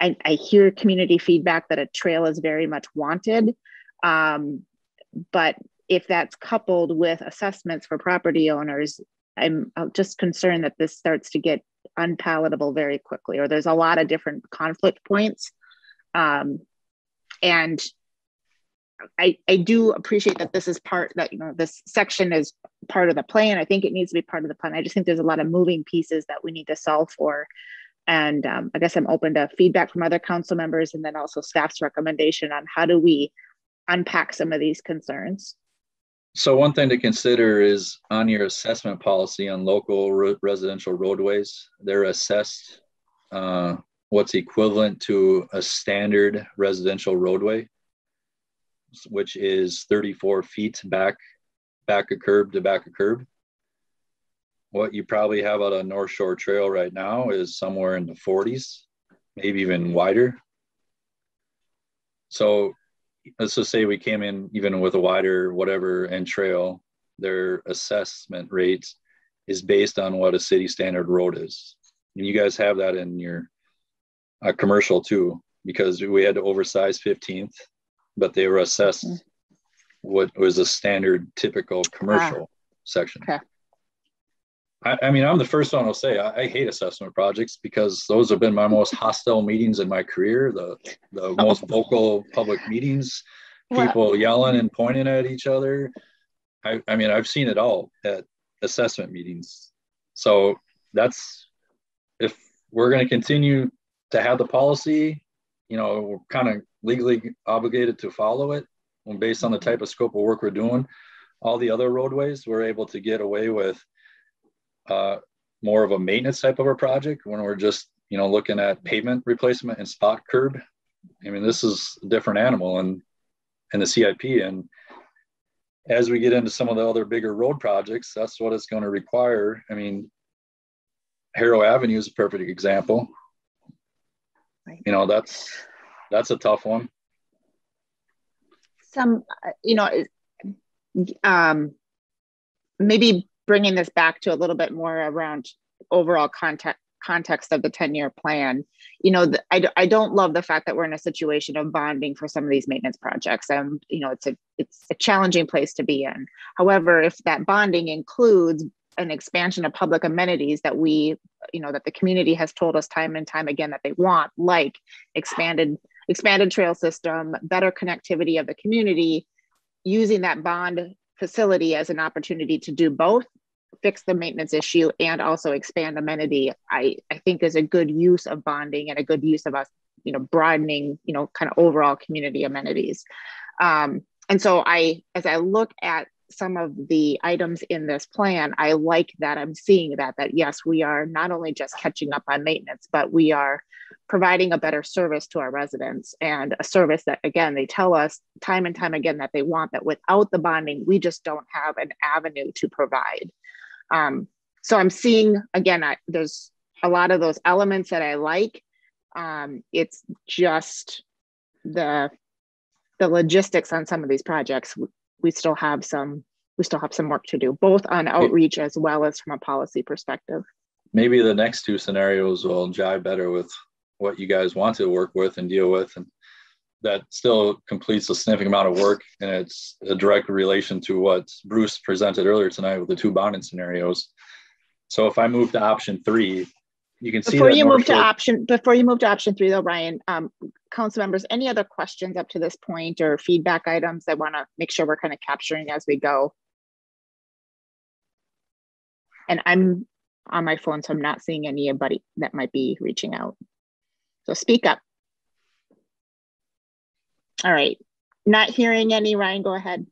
I hear community feedback that a trail is very much wanted, but if that's coupled with assessments for property owners, I'm just concerned that this starts to get unpalatable very quickly, or there's a lot of different conflict points. And I do appreciate that this is this section is part of the plan. I think it needs to be part of the plan. I just think there's a lot of moving pieces that we need to solve for. And I guess I'm open to feedback from other council members, and then also staff's recommendation on how do we unpack some of these concerns. So one thing to consider is on your assessment policy on local residential roadways, they're assessed what's equivalent to a standard residential roadway, which is 34 feet back of curb to back of curb. What you probably have on a North Shore Trail right now is somewhere in the 40s, maybe even wider. So let's just say we came in even with a wider whatever and trail, their assessment rate is based on what a city standard road is. And you guys have that in your commercial too, because we had to oversize 15th, but they were assessed what was a standard typical commercial section. Okay. I mean, I'm the first one to say I hate assessment projects, because those have been my most hostile meetings in my career, the most vocal public meetings, people yelling and pointing at each other. I mean, I've seen it all at assessment meetings. So if we're going to continue to have the policy, you know, we're kind of legally obligated to follow it. And based on the type of scope of work we're doing, all the other roadways, we're able to get away with more of a maintenance type of a project when we're just, you know, looking at pavement replacement and spot curb. I mean, this is a different animal in the CIP. And as we get into some of the other bigger road projects, that's what it's going to require. I mean, Harrow Avenue is a perfect example. You know, that's a tough one. Some, you know, maybe bringing this back to a little bit more around overall context of the 10-year plan. You know, I don't love the fact that we're in a situation of bonding for some of these maintenance projects. You know, it's a challenging place to be in. However, if that bonding includes an expansion of public amenities that we, you know, that the community has told us time and time again that they want, like expanded trail system, better connectivity of the community, using that bond facility as an opportunity to do both, fix the maintenance issue and also expand amenity, I think is a good use of bonding and a good use of us, you know, broadening, you know, kind of overall community amenities. And so as I look at some of the items in this plan, I like that I'm seeing that yes, we are not only just catching up on maintenance, but we are providing a better service to our residents, and a service that, again, they tell us time and time again that they want, that without the bonding, we just don't have an avenue to provide. So I'm seeing, again, there's a lot of those elements that I like. It's just the logistics on some of these projects. We still have some work to do, both on outreach as well as from a policy perspective. Maybe the next two scenarios will jive better with what you guys want to work with and deal with. And that still completes a significant amount of work. And it's a direct relation to what Bruce presented earlier tonight with the two bonding scenarios. So if I move to option 3, you can see before you move to option 3 though, Ryan, council members, any other questions up to this point or feedback items I want to make sure we're kind of capturing as we go? And I'm on my phone, so I'm not seeing anybody that might be reaching out. So speak up. All right, not hearing any. Ryan, go ahead.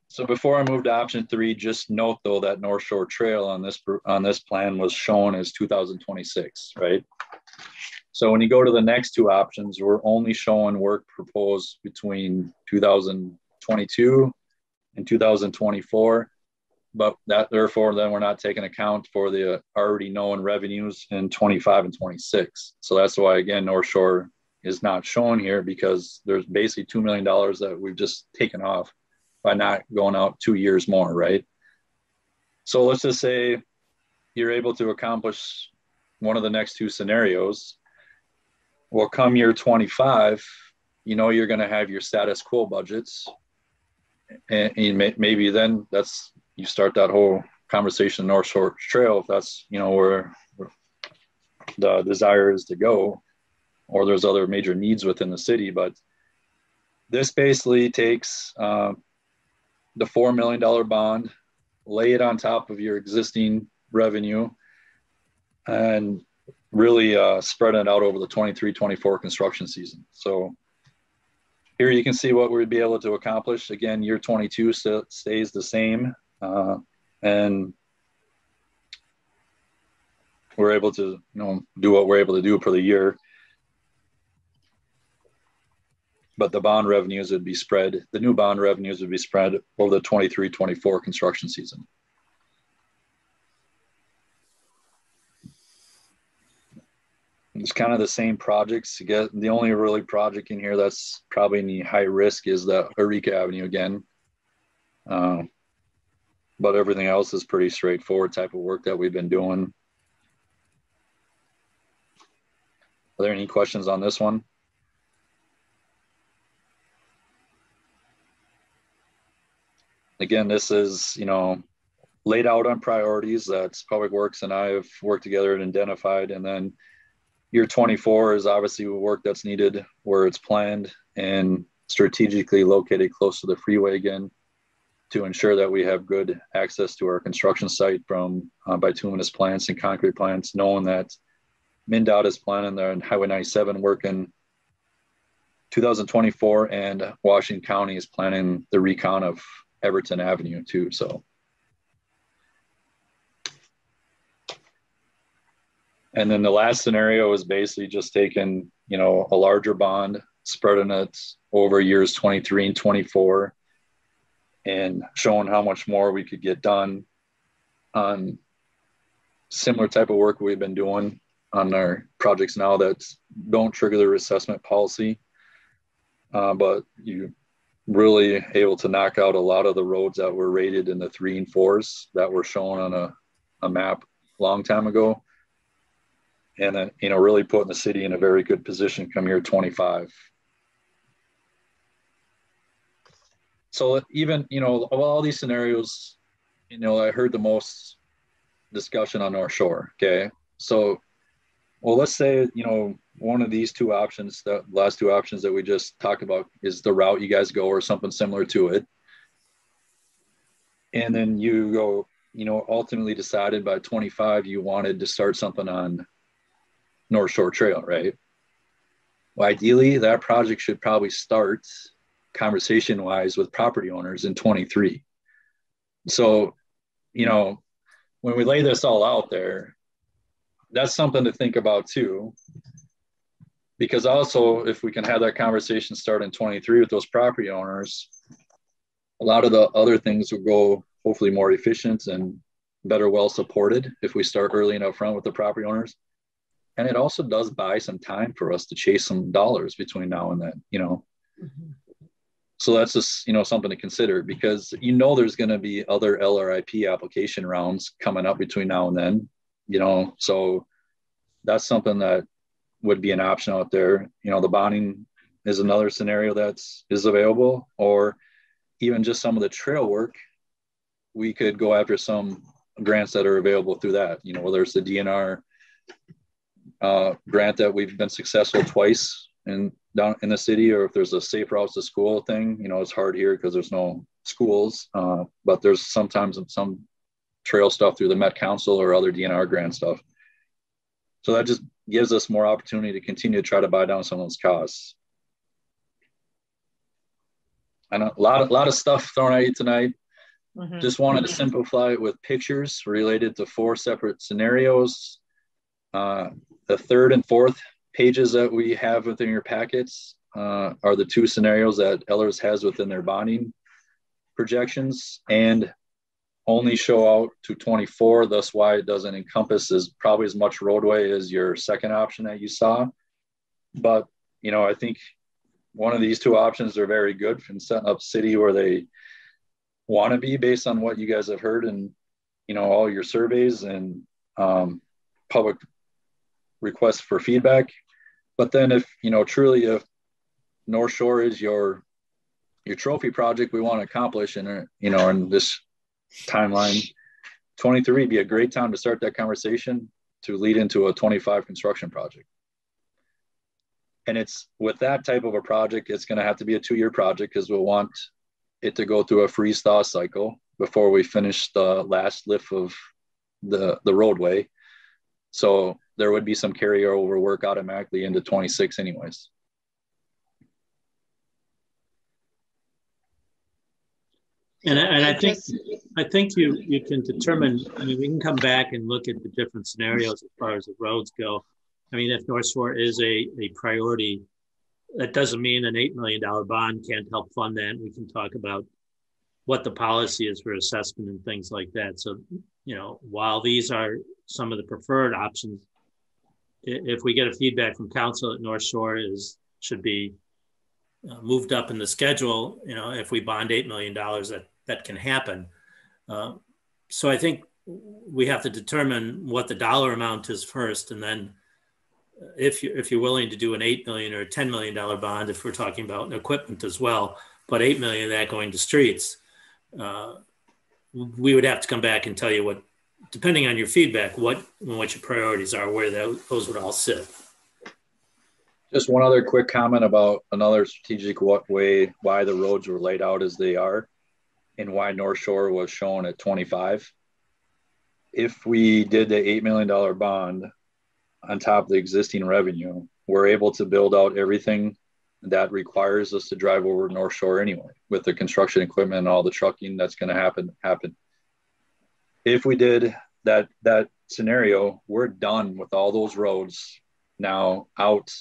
So before I move to option 3, just note though that North Shore Trail on this plan was shown as 2026, right? So when you go to the next two options, we're only showing work proposed between 2022 and 2024, but that therefore then we're not taking account for the already known revenues in 25 and 26. So that's why, again, North Shore is not shown here, because there's basically $2 million that we've just taken off by not going out 2 years more, right? So let's just say you're able to accomplish one of the next two scenarios. Well, come year 25, you know you're going to have your status quo budgets, and maybe then you start that whole conversation North Shore Trail, if that's, you know, where the desire is to go, or there's other major needs within the city. But this basically takes the $4 million bond, lay it on top of your existing revenue, and really spread it out over the 23-24 construction season. So here you can see what we'd be able to accomplish. Again, year 22 stays the same, and we're able to, you know, do what we're able to do for the year. But the bond revenues would be spread, the new bond revenues would be spread over the 23-24 construction season. It's kind of the same projects. The only really project in here that's probably any high risk is the Eureka Avenue again. But everything else is pretty straightforward type of work that we've been doing. Are there any questions on this one? Again, this is, you know, laid out on priorities that Public Works and I have worked together and identified. And then year 24 is obviously work that's needed where it's planned and strategically located close to the freeway again, to ensure that we have good access to our construction site from bituminous plants and concrete plants, knowing that MnDOT is planning there on Highway 97 working 2024, and Washington County is planning the recon of Everton Avenue too. So, and then the last scenario is basically just taking, you know, a larger bond, spreading it over years 23 and 24, and showing how much more we could get done on similar type of work we've been doing on our projects now that don't trigger the reassessment policy. But you really able to knock out a lot of the roads that were rated in the 3 and 4s that were shown on a map a long time ago. And then, you know, really putting the city in a very good position come year 25. So even, you know, of all these scenarios, you know, I heard the most discussion on North Shore. Okay. So, well, let's say, you know, one of these two options, the last two options that we just talked about, is the route you guys go or something similar to it. And then you go, you know, ultimately decided by 25, you wanted to start something on North Shore Trail, right? Well, ideally, that project should probably start conversation-wise with property owners in 23. So, you know, when we lay this all out there, that's something to think about too. Because also, if we can have that conversation start in 23 with those property owners, a lot of the other things will go hopefully more efficient and better well supported if we start early and upfront with the property owners. And it also does buy some time for us to chase some dollars between now and then, you know. Mm-hmm. So that's just, you know, something to consider, because you know there's going to be other LRIP application rounds coming up between now and then, you know. So that's something that would be an option out there. You know, the bonding is another scenario is available, or even just some of the trail work. We could go after some grants that are available through that, you know, whether it's the DNR grant that we've been successful twice down in the city, or if there's a safe routes to school thing. You know, it's hard here because there's no schools, but there's sometimes some trail stuff through the Met Council or other DNR grant stuff. So that just gives us more opportunity to continue to try to buy down some of those costs. I know a lot of stuff thrown at you tonight. Mm-hmm. Just wanted to simplify it with pictures related to 4 separate scenarios. The 3rd and 4th pages that we have within your packets are the 2 scenarios that Ellers has within their bonding projections, and only show out to 24. Thus why it doesn't encompass probably as much roadway as your second option that you saw. But, you know, I think one of these 2 options are very good in setting up city where they want to be based on what you guys have heard and, you know, all your surveys and public requests for feedback. But then if, you know, truly if North Shore is your trophy project we want to accomplish in, you know, in this timeline, 23 would be a great time to start that conversation to lead into a 25 construction project. And it's with that type of a project, it's going to have to be a 2-year project, because we'll want it to go through a freeze thaw cycle before we finish the last lift of the roadway. So there would be some carryover work automatically into 26 anyways. And I think you can determine, I mean, we can come back and look at the different scenarios as far as the roads go. I mean, if North Shore is a priority, that doesn't mean an $8 million bond can't help fund that. We can talk about what the policy is for assessment and things like that. So, you know, while these are some of the preferred options, if we get a feedback from council that North Shore should be moved up in the schedule, you know, if we bond $8 million, that can happen. So I think we have to determine what the dollar amount is first, and then if you're willing to do an $8 million or $10 million bond, if we're talking about equipment as well, but $8 million of that going to streets, we would have to come back and tell you what, depending on your feedback, what your priorities are, where those would all sit. Just one other quick comment about another strategic why the roads were laid out as they are, and why North Shore was shown at 25. If we did the $8 million bond on top of the existing revenue, we're able to build out everything that requires us to drive over North Shore anyway, with the construction equipment and all the trucking that's going to happen. If we did that scenario, we're done with all those roads now out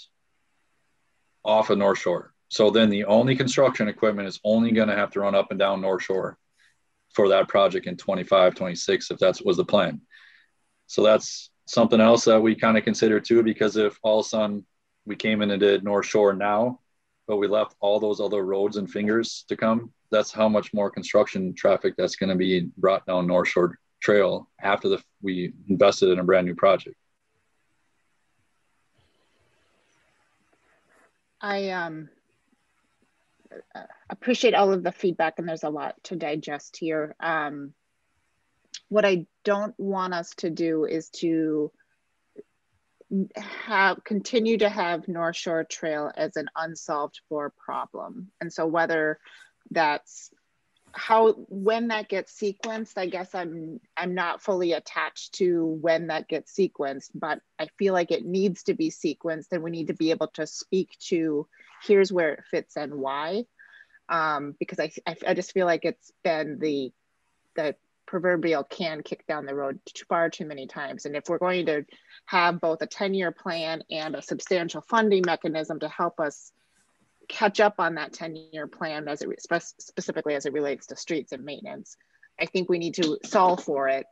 off of North Shore. So then the only construction equipment is only going to have to run up and down North Shore for that project in 25, 26, if that was the plan. So that's something else that we kind of consider too, because if all of a sudden we came in and did North Shore now, but we left all those other roads and fingers to come, that's how much more construction traffic that's going to be brought down North Shore Trail after we invested in a brand new project. I appreciate all of the feedback, and there's a lot to digest here. What I don't want us to do is to continue to have North Shore Trail as an unsolved for problem. And so whether that's when that gets sequenced, I guess I'm not fully attached to when that gets sequenced, but I feel like it needs to be sequenced, and we need to be able to speak to here's where it fits and why. Because I just feel like it's been the proverbial can kicked down the road far too many times. And if we're going to have both a 10-year plan and a substantial funding mechanism to help us catch up on that 10-year plan, specifically as it relates to streets and maintenance, I think we need to solve for it,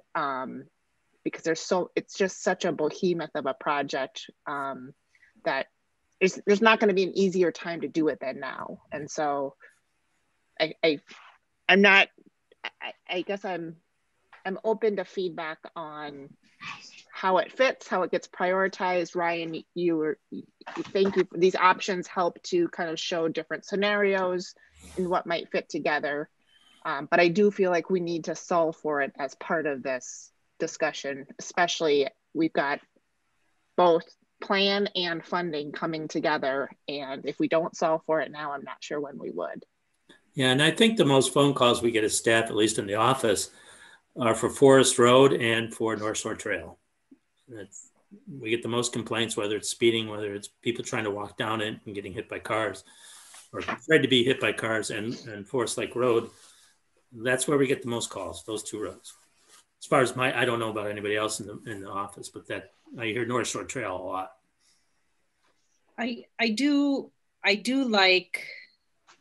because it's just such a behemoth of a project that there's not going to be an easier time to do it than now. And so I guess I'm open to feedback on how it fits, how it gets prioritized. Ryan, thank you. These options help to kind of show different scenarios and what might fit together. But I do feel like we need to solve for it as part of this discussion, especially we've got both plan and funding coming together. And if we don't solve for it now, I'm not sure when we would. Yeah, and I think the most phone calls we get as staff, at least in the office, are for Forest Road and for North Shore Trail. We get the most complaints, whether it's speeding, whether it's people trying to walk down it and getting hit by cars, or afraid to be hit by cars, and Forest Lake Road. That's where we get the most calls, those two roads. As far as I don't know about anybody else in the office, but I hear North Shore Trail a lot. I do like,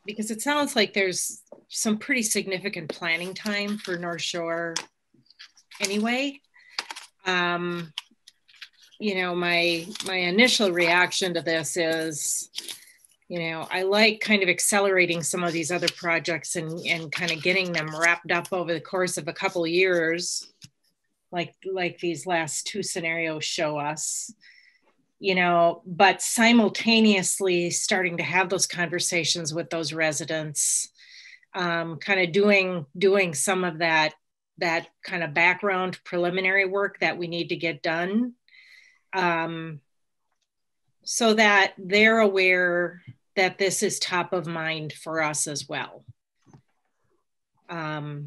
because it sounds like there's some pretty significant planning time for North Shore anyway. You know, my initial reaction to this is, you know, I like kind of accelerating some of these other projects and kind of getting them wrapped up over the course of a couple of years, like these last two scenarios show us. You know, but simultaneously starting to have those conversations with those residents, kind of doing some of that kind of background preliminary work that we need to get done, so that they're aware that this is top of mind for us as well. I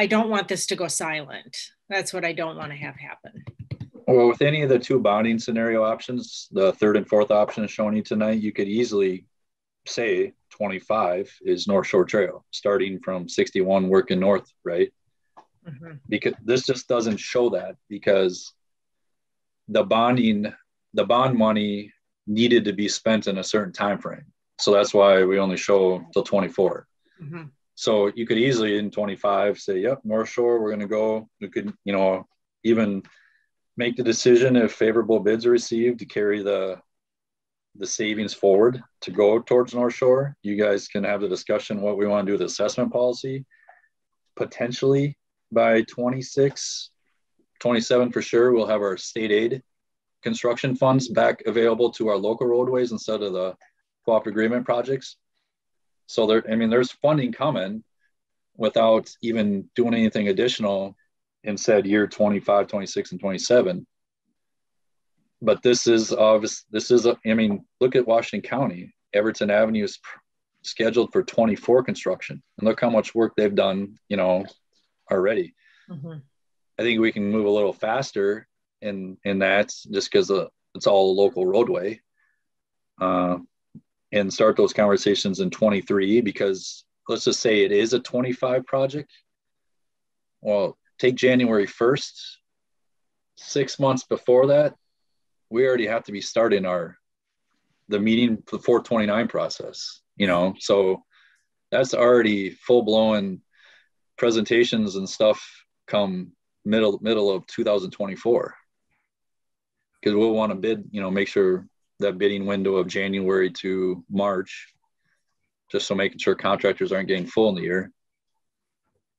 don't want this to go silent. That's what I don't want to have happen. Well, with any of the two bonding scenario options, the third and fourth option shown you tonight, you could easily say 25 is North Shore Trail, starting from 61 working north, right? Mm-hmm. Because this just doesn't show that, because the bond money needed to be spent in a certain time frame. So that's why we only show till 24. Mm-hmm. So you could easily in 25 say, yep, North Shore, we're going to go. We could, you know, even make the decision if favorable bids are received to carry the savings forward to go towards North Shore. You guys can have the discussion what we want to do with assessment policy. Potentially by 26, 27 for sure, we'll have our state aid construction funds back available to our local roadways instead of the co-op agreement projects. So there's funding coming without even doing anything additional in said year 25, 26, and 27. But this is look at Washington County. Everton Avenue is scheduled for 24 construction. And look how much work they've done, you know, already. Mm-hmm. I think we can move a little faster in that, just because it's all a local roadway, and start those conversations in 23, because let's just say it is a 25 project. Well, take January 1st, 6 months before that, we already have to be starting the meeting for the 429 process, so that's already full-blown presentations and stuff come middle of 2024, because we'll want to bid, make sure that bidding window of January to March, just so making sure contractors aren't getting full in the year.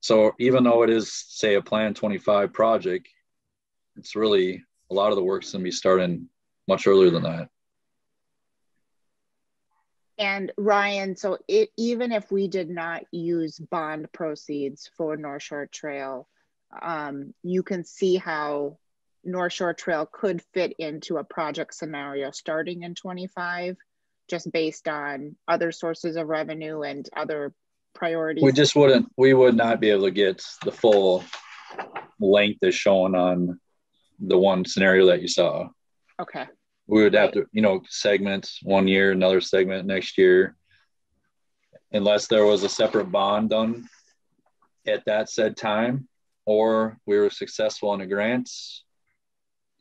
So even though it is, say, a Plan 25 project, it's really a lot of the work's going to be starting much earlier than that. And Ryan, so even if we did not use bond proceeds for North Shore Trail, you can see how North Shore Trail could fit into a project scenario starting in 25, just based on other sources of revenue and other priorities. We would not be able to get the full length as shown on the one scenario that you saw. Okay. We would have to, segment 1 year, another segment next year, unless there was a separate bond done at that said time, or we were successful in a grant.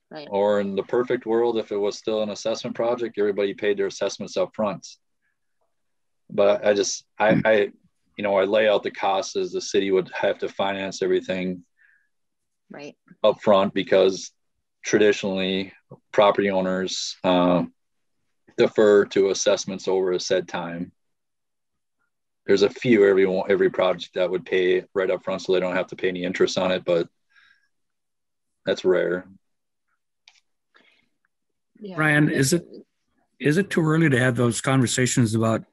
Right. Or in the perfect world, if it was still an assessment project, everybody paid their assessments up front. But I lay out the costs as the city would have to finance everything right up front, because traditionally property owners defer to assessments over a said time. There's a few every project that would pay right up front so they don't have to pay any interest on it, but that's rare. Yeah. Ryan, is it too early to have those conversations about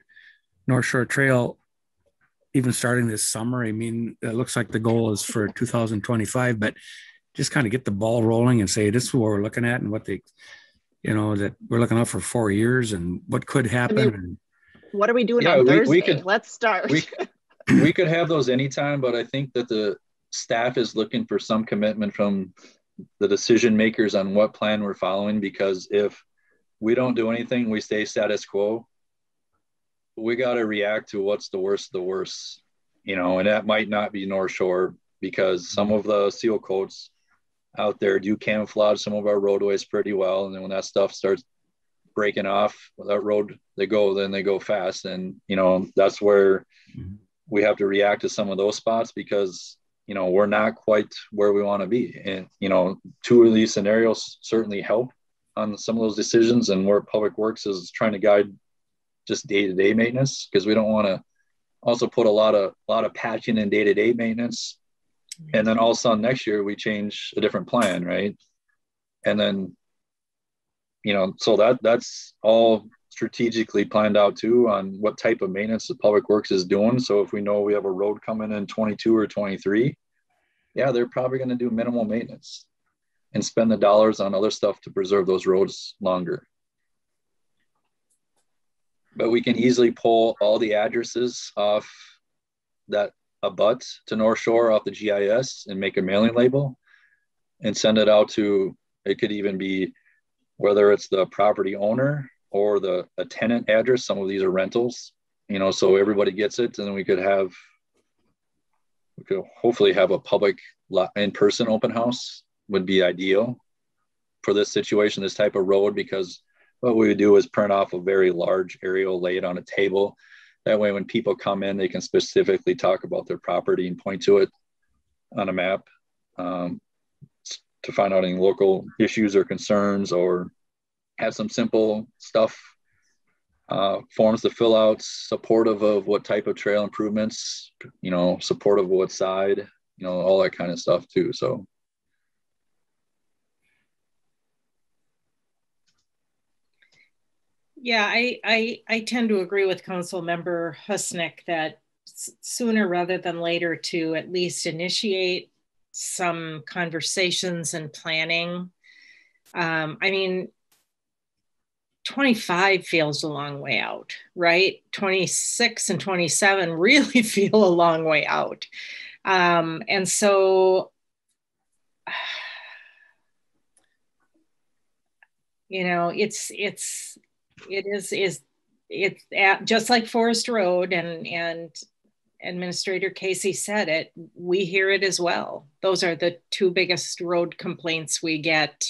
North Shore Trail even starting this summer? I mean, it looks like the goal is for 2025, but just kind of get the ball rolling and say, this is what we're looking at and what that we're looking at for 4 years and what could happen. I mean, what are we doing on Thursday? Let's start. We could have those anytime, but I think that the staff is looking for some commitment from the decision makers on what plan we're following, because if we don't do anything, we stay status quo, we got to react to what's the worst of the worst, and that might not be North Shore, because some of the seal coats out there do camouflage some of our roadways pretty well. And then when that stuff starts breaking off that road, they go fast. And, that's where we have to react to some of those spots, because, we're not quite where we want to be. And, 2 of these scenarios certainly help on some of those decisions, and where Public Works is trying to guide just day-to-day maintenance, because we don't want to also put a lot of patching and day-to-day maintenance. And then all of a sudden next year we change a different plan, right? And then, so that's all strategically planned out too, on what type of maintenance the Public Works is doing. So if we know we have a road coming in 22 or 23, they're probably going to do minimal maintenance and spend the dollars on other stuff to preserve those roads longer. But we can easily pull all the addresses off that abut to North Shore off the GIS and make a mailing label and send it out to, it could even be whether it's the property owner or a tenant address. Some of these are rentals, so everybody gets it. And then we could hopefully have a public in-person open house would be ideal for this situation, this type of road, because what we would do is print off a very large aerial, lay it on a table. That way, when people come in, they can specifically talk about their property and point to it on a map to find out any local issues or concerns, or have some simple stuff, forms to fill out, supportive of what type of trail improvements, supportive of what side, all that kind of stuff too. So. Yeah, I tend to agree with Council Member Husnick that sooner rather than later to at least initiate some conversations and planning. 25 feels a long way out, right? 26 and 27 really feel a long way out. And so You know, just like Forest Road, and Administrator Casey said it, we hear it as well. Those are the two biggest road complaints we get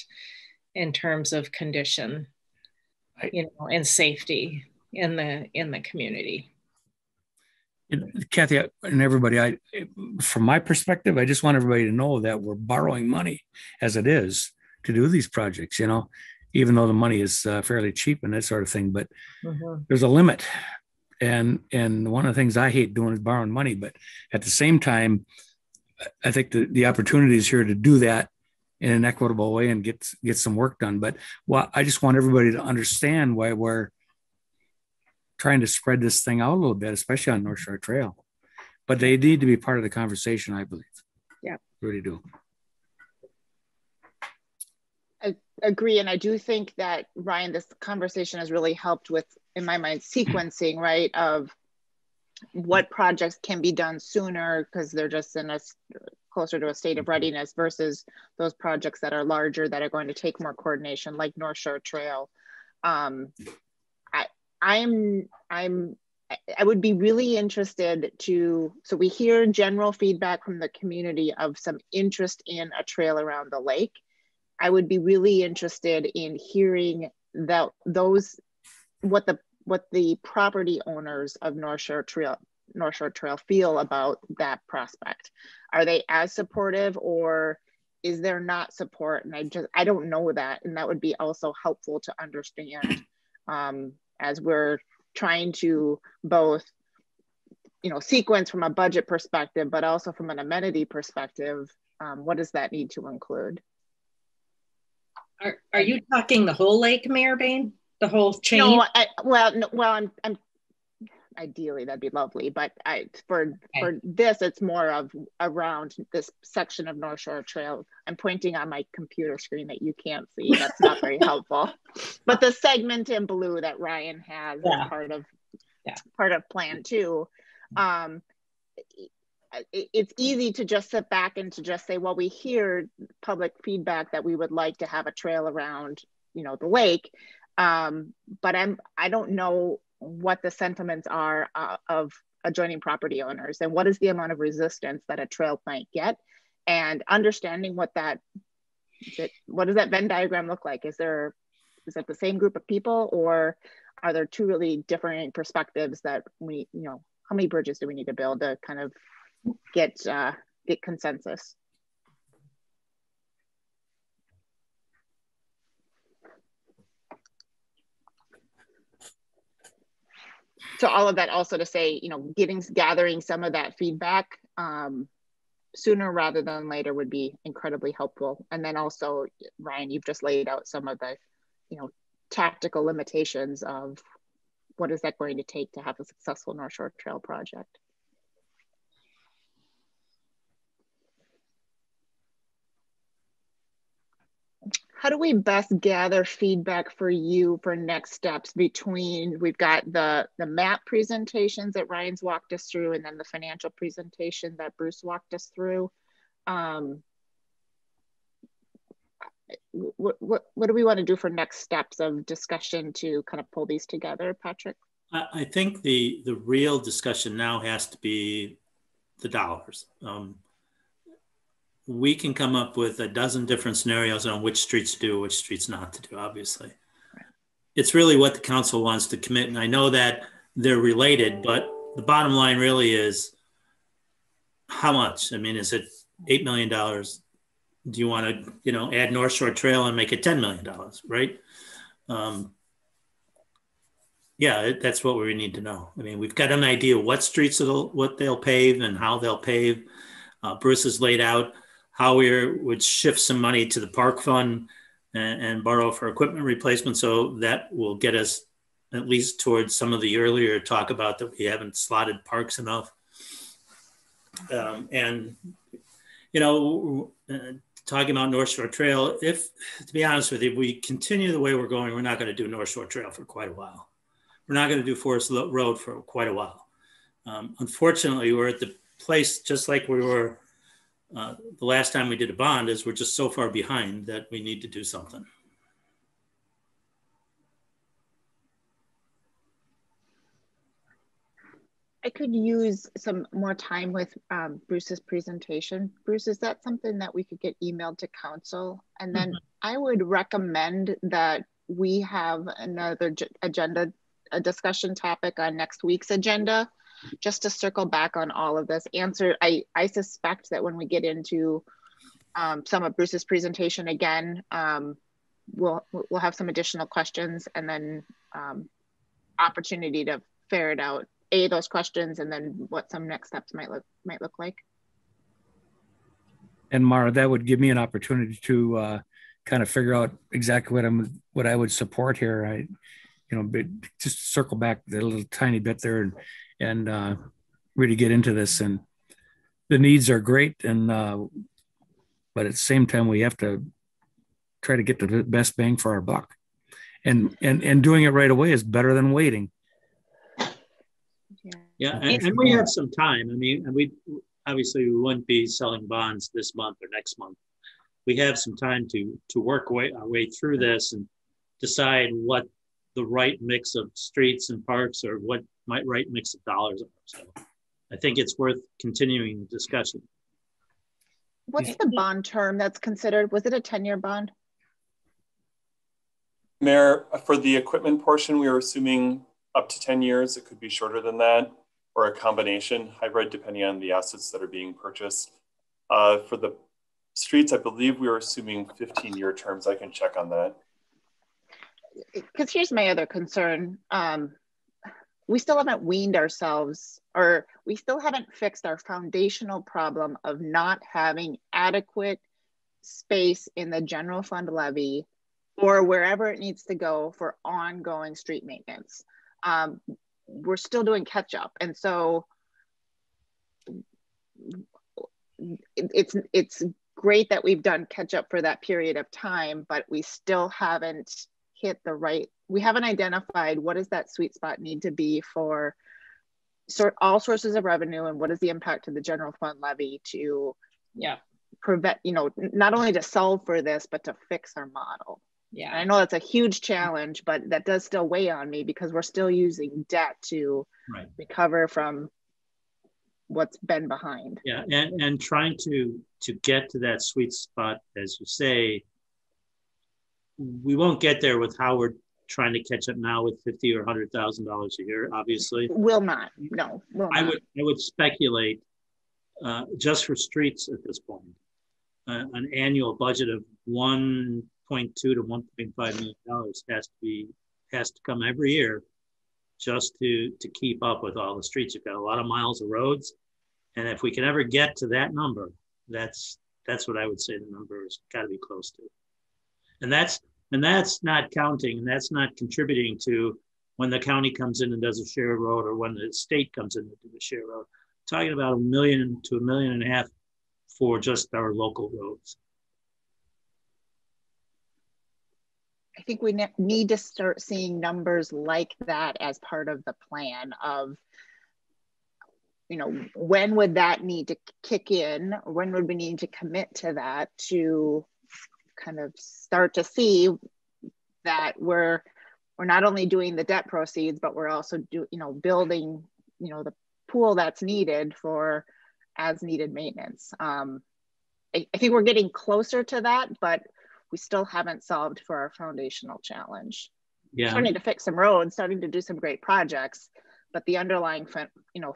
in terms of condition, you know, and safety in the community. Kathy and everybody, from my perspective, I just want everybody to know that we're borrowing money as it is to do these projects, you know, even though the money is fairly cheap and that sort of thing, but there's a limit. And one of the things I hate doing is borrowing money, but at the same time, I think the opportunity is here to do that in an equitable way and get some work done. But I just want everybody to understand why we're trying to spread this thing out a little bit, especially on North Shore Trail. But they need to be part of the conversation, I believe. Yeah, I really do. I agree, and I do think that, Ryan, this conversation has really helped with, in my mind, sequencing, right, of what projects can be done sooner because they're just in closer to a state of readiness versus those projects that are larger that are going to take more coordination, like North Shore Trail. I would be really interested so we hear general feedback from the community of some interest in a trail around the lake. I would be really interested in hearing what the property owners of North Shore Trail feel about that prospect. Are they as supportive, or is there not support? And I don't know that, and that would be also helpful to understand as we're trying to both, you know, sequence from a budget perspective, but also from an amenity perspective. What does that need to include? Are you talking the whole lake, Mayor Bain? The whole chain? No, I'm ideally that'd be lovely, but for this, it's more of around this section of North Shore Trail. I'm pointing on my computer screen that you can't see. That's not very helpful. But the segment in blue that Ryan has is part of Plan 2. It's easy to just sit back and to just say, well, we hear public feedback that we would like to have a trail around, you know, the lake. But I don't know what the sentiments are of adjoining property owners, and what is the amount of resistance that a trail might get, and understanding what does that Venn diagram look like? Is it the same group of people, or are there two really differing perspectives that we, you know, how many bridges do we need to build to kind of get consensus? So all of that also to say, you know, gathering some of that feedback sooner rather than later would be incredibly helpful. And then also, Ryan, you've just laid out some of the, you know, tactical limitations of what is that going to take to have a successful North Shore Trail project. How do we best gather feedback for you for next steps between, we've got the map presentations that Ryan's walked us through, and then the financial presentation that Bruce walked us through. What do we want to do for next steps of discussion to kind of pull these together, Patrick? I think the real discussion now has to be the dollars. We can come up with a dozen different scenarios on which streets to do, which streets not to do, obviously. Right. It's really what the council wants to commit. And I know that they're related, but the bottom line really is how much? I mean, is it $8 million? Do you want to, you know, add North Shore Trail and make it $10 million, right? Yeah, that's what we need to know. I mean, we've got an idea what streets what they'll pave and how they'll pave. Bruce has laid out how we would shift some money to the park fund and borrow for equipment replacement. So that will get us at least towards some of the earlier talk about that we haven't slotted parks enough. And, you know, talking about North Shore Trail, to be honest with you, if we continue the way we're going, we're not going to do North Shore Trail for quite a while. We're not going to do Forest Road for quite a while. Unfortunately, we're at the place just like we were the last time we did a bond, is we're just so far behind that we need to do something. I could use some more time with Bruce's presentation. Bruce, is that something that we could get emailed to council? And then I would recommend that we have another agenda, a discussion topic on next week's agenda, just to circle back on all of this. I suspect that when we get into some of Bruce's presentation again, we'll have some additional questions, and then opportunity to ferret out those questions, and then what some next steps might look like. And Mara, that would give me an opportunity to kind of figure out exactly what I would support here. Just circle back a little tiny bit there and really get into this. And the needs are great, and but at the same time, we have to try to get the best bang for our buck. And doing it right away is better than waiting. Yeah, and we have some time. I mean, we obviously we wouldn't be selling bonds this month or next month. We have some time to work our way through this and decide what the right mix of streets and parks, or what right mix of dollars are. So I think it's worth continuing the discussion. What's the bond term that's considered? Was it a 10-year bond? Mayor, for the equipment portion, we are assuming up to 10 years. It could be shorter than that, or a combination, hybrid, depending on the assets that are being purchased. For the streets, I believe we are assuming 15-year terms. I can check on that. Because here's my other concern. We still haven't weaned ourselves, or we still haven't fixed our foundational problem of not having adequate space in the general fund levy or wherever it needs to go for ongoing street maintenance. We're still doing catch up. And so it's great that we've done catch up for that period of time, but we still haven't hit we haven't identified what does that sweet spot need to be for all sources of revenue, and what is the impact to the general fund levy to prevent, not only to solve for this, but to fix our model. Yeah, and I know that's a huge challenge, but that does still weigh on me because we're still using debt to recover from what's been behind. Yeah, and trying to get to that sweet spot, as you say, we won't get there with how we're trying to catch up now with $50,000 or $100,000 a year. Obviously, will not. No, will not. I would speculate just for streets at this point, an annual budget of $1.2 to $1.5 million has to come every year just to keep up with all the streets. You've got a lot of miles of roads, and if we can ever get to that number, that's what I would say the number has got to be close to. And that's not counting, and that's not contributing to when the county comes in and does a share road, or when the state comes in and does a share road. Talking about $1 million to $1.5 million for just our local roads. I think we need to start seeing numbers like that as part of the plan of, when would that need to kick in? When would we need to commit to that to kind of start to see that we're not only doing the debt proceeds, but we're also building, the pool that's needed for as needed maintenance. I think we're getting closer to that, but we still haven't solved for our foundational challenge. Yeah. Starting to fix some roads, starting to do some great projects, but the underlying,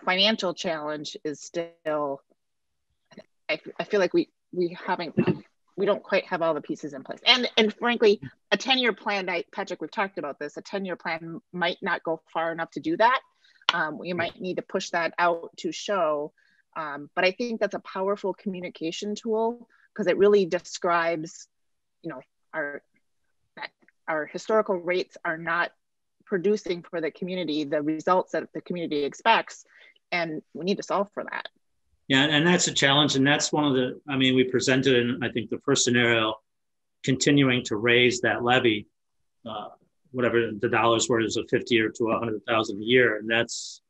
financial challenge is still, I feel like we don't quite have all the pieces in place. And frankly, a 10-year plan, Patrick, we've talked about this, a 10-year plan might not go far enough to do that. We might need to push that out to show, but I think that's a powerful communication tool because it really describes, our historical rates are not producing for the community the results that the community expects, and we need to solve for that. Yeah, and that's a challenge, and that's one of the, we presented in, I think, the first scenario, continuing to raise that levy, whatever the dollars were, is a 50 or to 100,000 a year, and that's,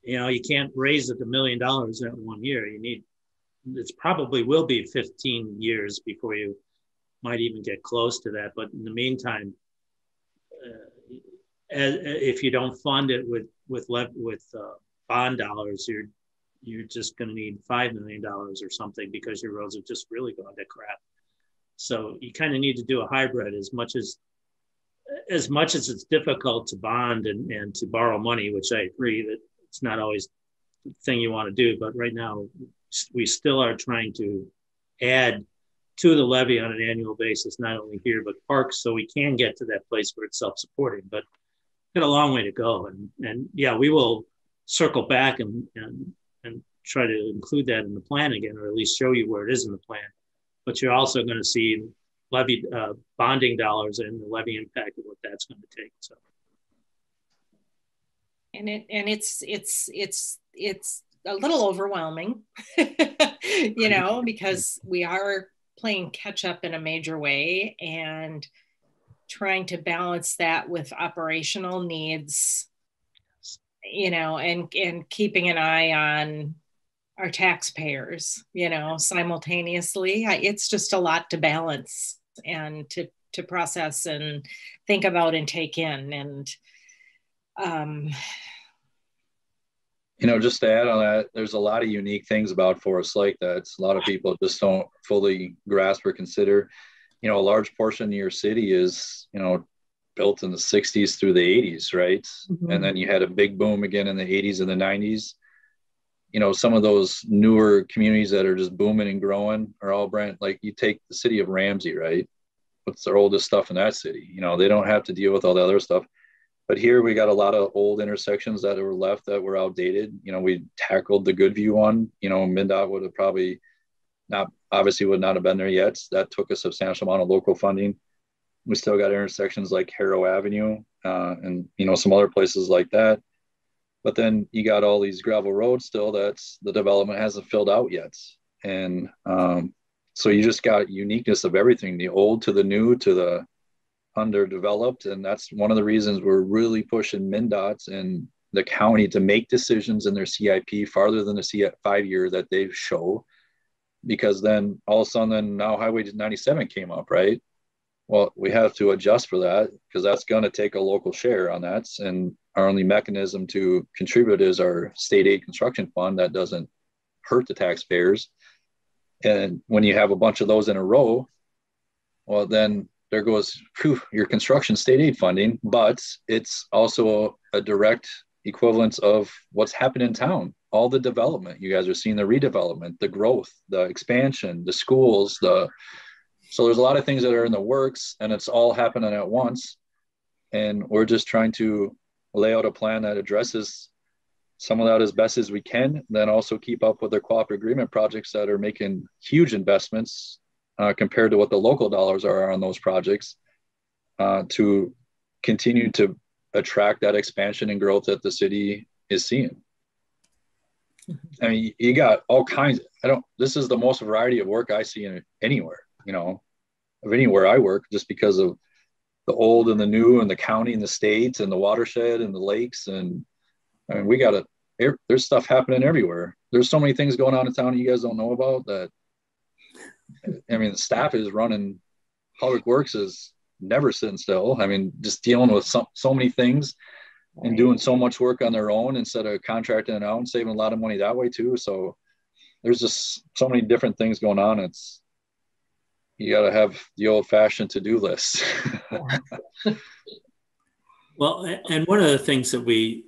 you can't raise it $1 million in 1 year. It's probably will be 15 years before you might even get close to that. But in the meantime, if you don't fund it with bond dollars, you're just going to need $5 million or something because your roads have just really gone to crap. So you kind of need to do a hybrid as much as it's difficult to bond and to borrow money, which I agree that it's not always the thing you want to do. But right now, we still are trying to add to the levy on an annual basis, not only here, but parks, so we can get to that place where it's self-supporting. But got a long way to go. And yeah, we will circle back and try to include that in the plan again, or at least show you where it is in the plan. But you're also going to see levy bonding dollars and the levy impact of what that's going to take. So, and it's a little overwhelming, you know, because we are playing catch up in a major way and trying to balance that with operational needs, you know, and keeping an eye on our taxpayers, you know, simultaneously. It's just a lot to balance and to process and think about and take in. And you know, just to add on that, there's a lot of unique things about Forest Lake that a lot of people just don't fully grasp or consider. You know, a large portion of your city is, you know, built in the 60s through the 80s, right? Mm-hmm. And then you had a big boom again in the 80s and the 90s. You know, some of those newer communities that are just booming and growing are all brand, like you take the city of Ramsey, right? What's their oldest stuff in that city? You know, they don't have to deal with all the other stuff. But here we got a lot of old intersections that were left that were outdated. You know, we tackled the Goodview one. You know, MnDOT would have probably obviously would not have been there yet. That took a substantial amount of local funding. We still got intersections like Harrow Avenue and, you know, some other places like that. But then you got all these gravel roads still that's the development hasn't filled out yet. And so you just got uniqueness of everything, the old to the new to the underdeveloped. And that's one of the reasons we're really pushing MnDOT and the county to make decisions in their CIP farther than the 5 year that they show. Because then all of a sudden now Highway 97 came up, right? Well, we have to adjust for that because that's going to take a local share on that. And our only mechanism to contribute is our state aid construction fund that doesn't hurt the taxpayers. And when you have a bunch of those in a row, well, then there goes your construction state aid funding, but it's also a direct equivalence of what's happened in town. All the development, you guys are seeing the redevelopment, the growth, the expansion, the schools, so there's a lot of things that are in the works and it's all happening at once. And we're just trying to lay out a plan that addresses some of that as best as we can, then also keep up with their cooperative agreement projects that are making huge investments compared to what the local dollars are on those projects to continue to attract that expansion and growth that the city is seeing. I mean, you got all kinds. This is the most variety of work I see anywhere, you know, of anywhere I work, just because of the old and the new and the county and the states and the watershed and the lakes. And I mean, there's stuff happening everywhere. There's so many things going on in town you guys don't know about that. I mean, the staff is running, Public Works is never sitting still. I mean, just dealing with so many things and doing so much work on their own instead of contracting it out and saving a lot of money that way too. So there's just so many different things going on. You got to have the old fashioned to-do list. Well, and one of the things that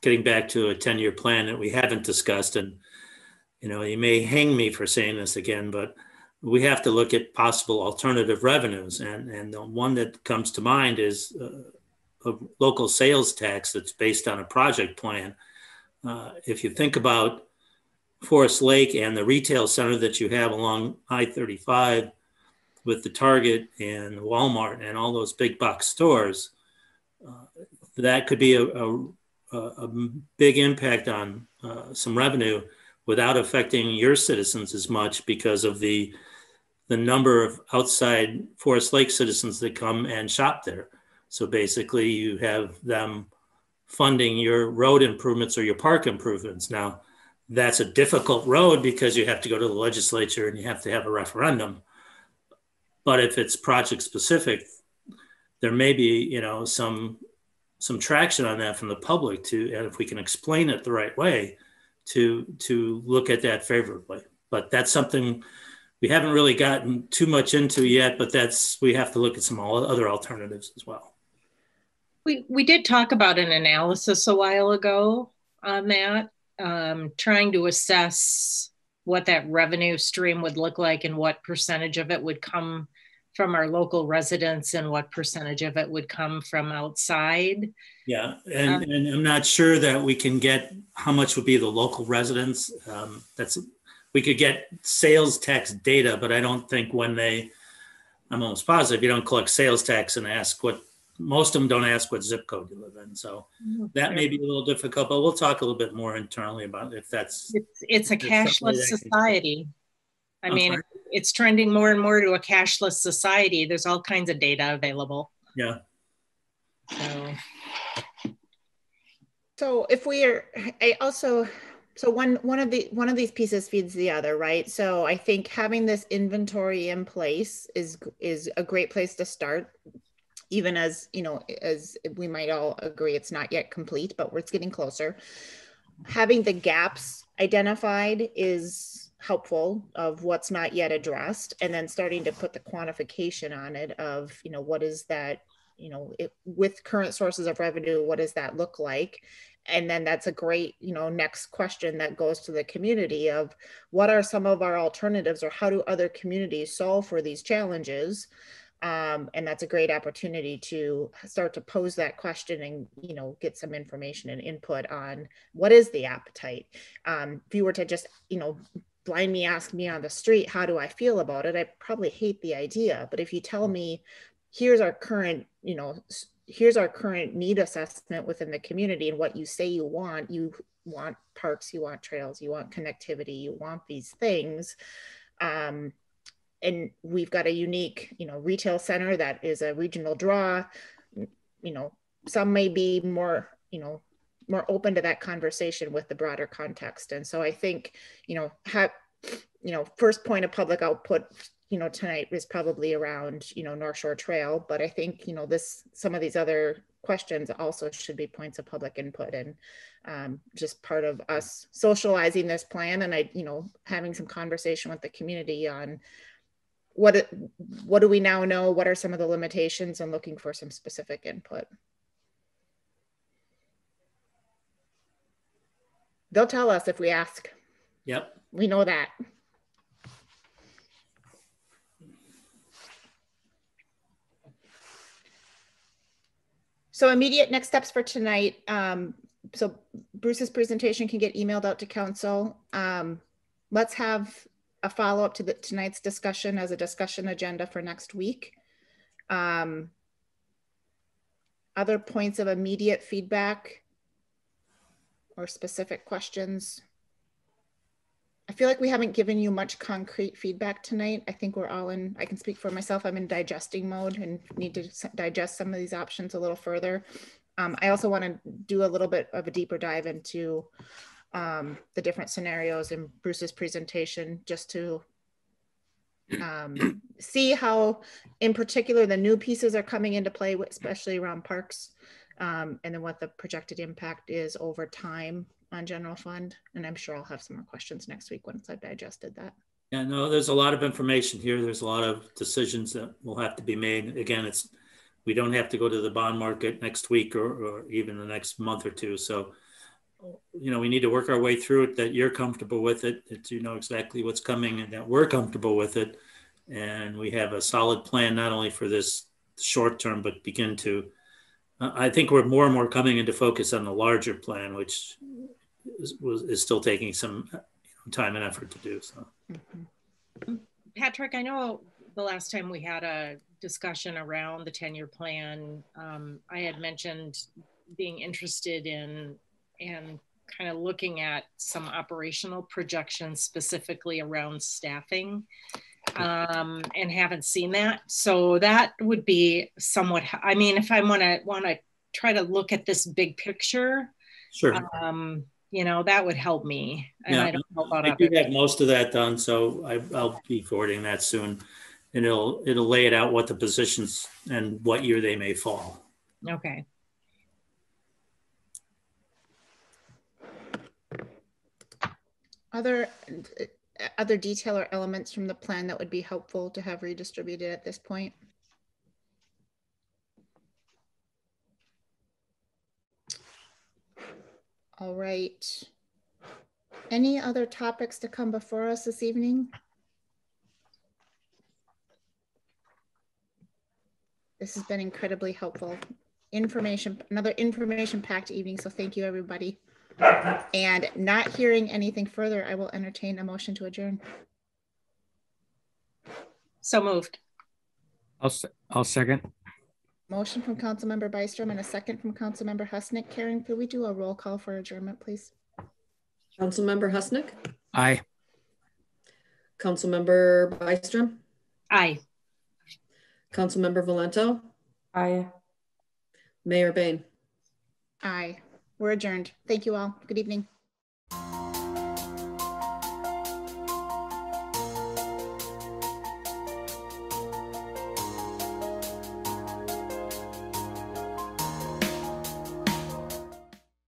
getting back to a 10-year plan that we haven't discussed, and, you know, you may hang me for saying this again, but we have to look at possible alternative revenues. And the one that comes to mind is a local sales tax that's based on a project plan. If you think about Forest Lake and the retail center that you have along I-35 with the Target and Walmart and all those big box stores, that could be a big impact on some revenue without affecting your citizens as much because of the number of outside Forest Lake citizens that come and shop there. So basically you have them funding your road improvements or your park improvements. Now, that's a difficult road because you have to go to the legislature and you have to have a referendum. But if it's project specific, there may be, you know, some some traction on that from the public and if we can explain it the right way, to look at that favorably. But that's something we haven't really gotten too much into yet, but we have to look at some other alternatives as well. We did talk about an analysis a while ago on that, trying to assess what that revenue stream would look like and what percentage of it would come from our local residents and what percentage of it would come from outside. Yeah, and I'm not sure that we can get how much would be the local residents. We could get sales tax data, but I don't think I'm almost positive you don't collect sales tax and ask most of them don't ask what zip code you live in. So that may be a little difficult, but we'll talk a little bit more internally about if that's. It's a cashless society. I mean, it's trending more and more to a cashless society. There's all kinds of data available. Yeah. So if one of these pieces feeds the other, right? So I think having this inventory in place is a great place to start. Even as we might all agree, it's not yet complete, but it's getting closer. Having the gaps identified is helpful of what's not yet addressed, and then starting to put the quantification on it of, what is that, with current sources of revenue, what does that look like? And then that's a great, next question that goes to the community of what are some of our alternatives, or how do other communities solve for these challenges? And that's a great opportunity to start to pose that question and, get some information and input on what is the appetite. If you were to just, blindly ask me on the street, how do I feel about it? I probably hate the idea. But if you tell me, here's our current need assessment within the community and what you say you want parks, you want trails, you want connectivity, you want these things. And we've got a unique, retail center that is a regional draw. Some may be more open to that conversation with the broader context. And so I think, first point of public output, tonight is probably around, North Shore Trail, but I think, some of these other questions also should be points of public input, and just part of us socializing this plan and having some conversation with the community on what do we now know? What are some of the limitations, and looking for some specific input. They'll tell us if we ask. Yep. We know that. So immediate next steps for tonight. So Bruce's presentation can get emailed out to council. Let's have a follow-up to tonight's discussion as a discussion agenda for next week. Other points of immediate feedback or specific questions? I feel like we haven't given you much concrete feedback tonight. I think we're all I can speak for myself, I'm in digesting mode and need to digest some of these options a little further. I also want to do a little bit of a deeper dive into the different scenarios in Bruce's presentation, just to see how, in particular, the new pieces are coming into play, especially around parks, and then what the projected impact is over time on general fund. And I'm sure I'll have some more questions next week once I've digested that. Yeah, no, there's a lot of information here. There's a lot of decisions that will have to be made. Again, we don't have to go to the bond market next week or even the next month or two. So, we need to work our way through it, that you're comfortable with it, that you know exactly what's coming and that we're comfortable with it. And we have a solid plan, not only for this short term, but begin to, I think we're more and more coming into focus on the larger plan, which is still taking some time and effort to do so. Patrick, I know the last time we had a discussion around the 10-year plan, I had mentioned being interested in and kind of looking at some operational projections specifically around staffing, and haven't seen that. So that would be somewhat, I mean, if I want to try to look at this big picture, sure. That would help me. And yeah, I don't know about I do have most of that done, so I'll be forwarding that soon, and it'll lay it out what the positions and what year they may fall. Okay. Other detail or elements from the plan that would be helpful to have redistributed at this point? All right. Any other topics to come before us this evening? This has been incredibly helpful. Another information-packed evening, so thank you, everybody. And not hearing anything further, I will entertain a motion to adjourn. So moved. I'll second. Motion from Councilmember Byström and a second from Councilmember Husnick. Karen, could we do a roll call for adjournment, please? Councilmember Husnick? Aye. Councilmember Byström? Aye. Councilmember Valento? Aye. Mayor Bain? Aye. We're adjourned. Thank you all. Good evening.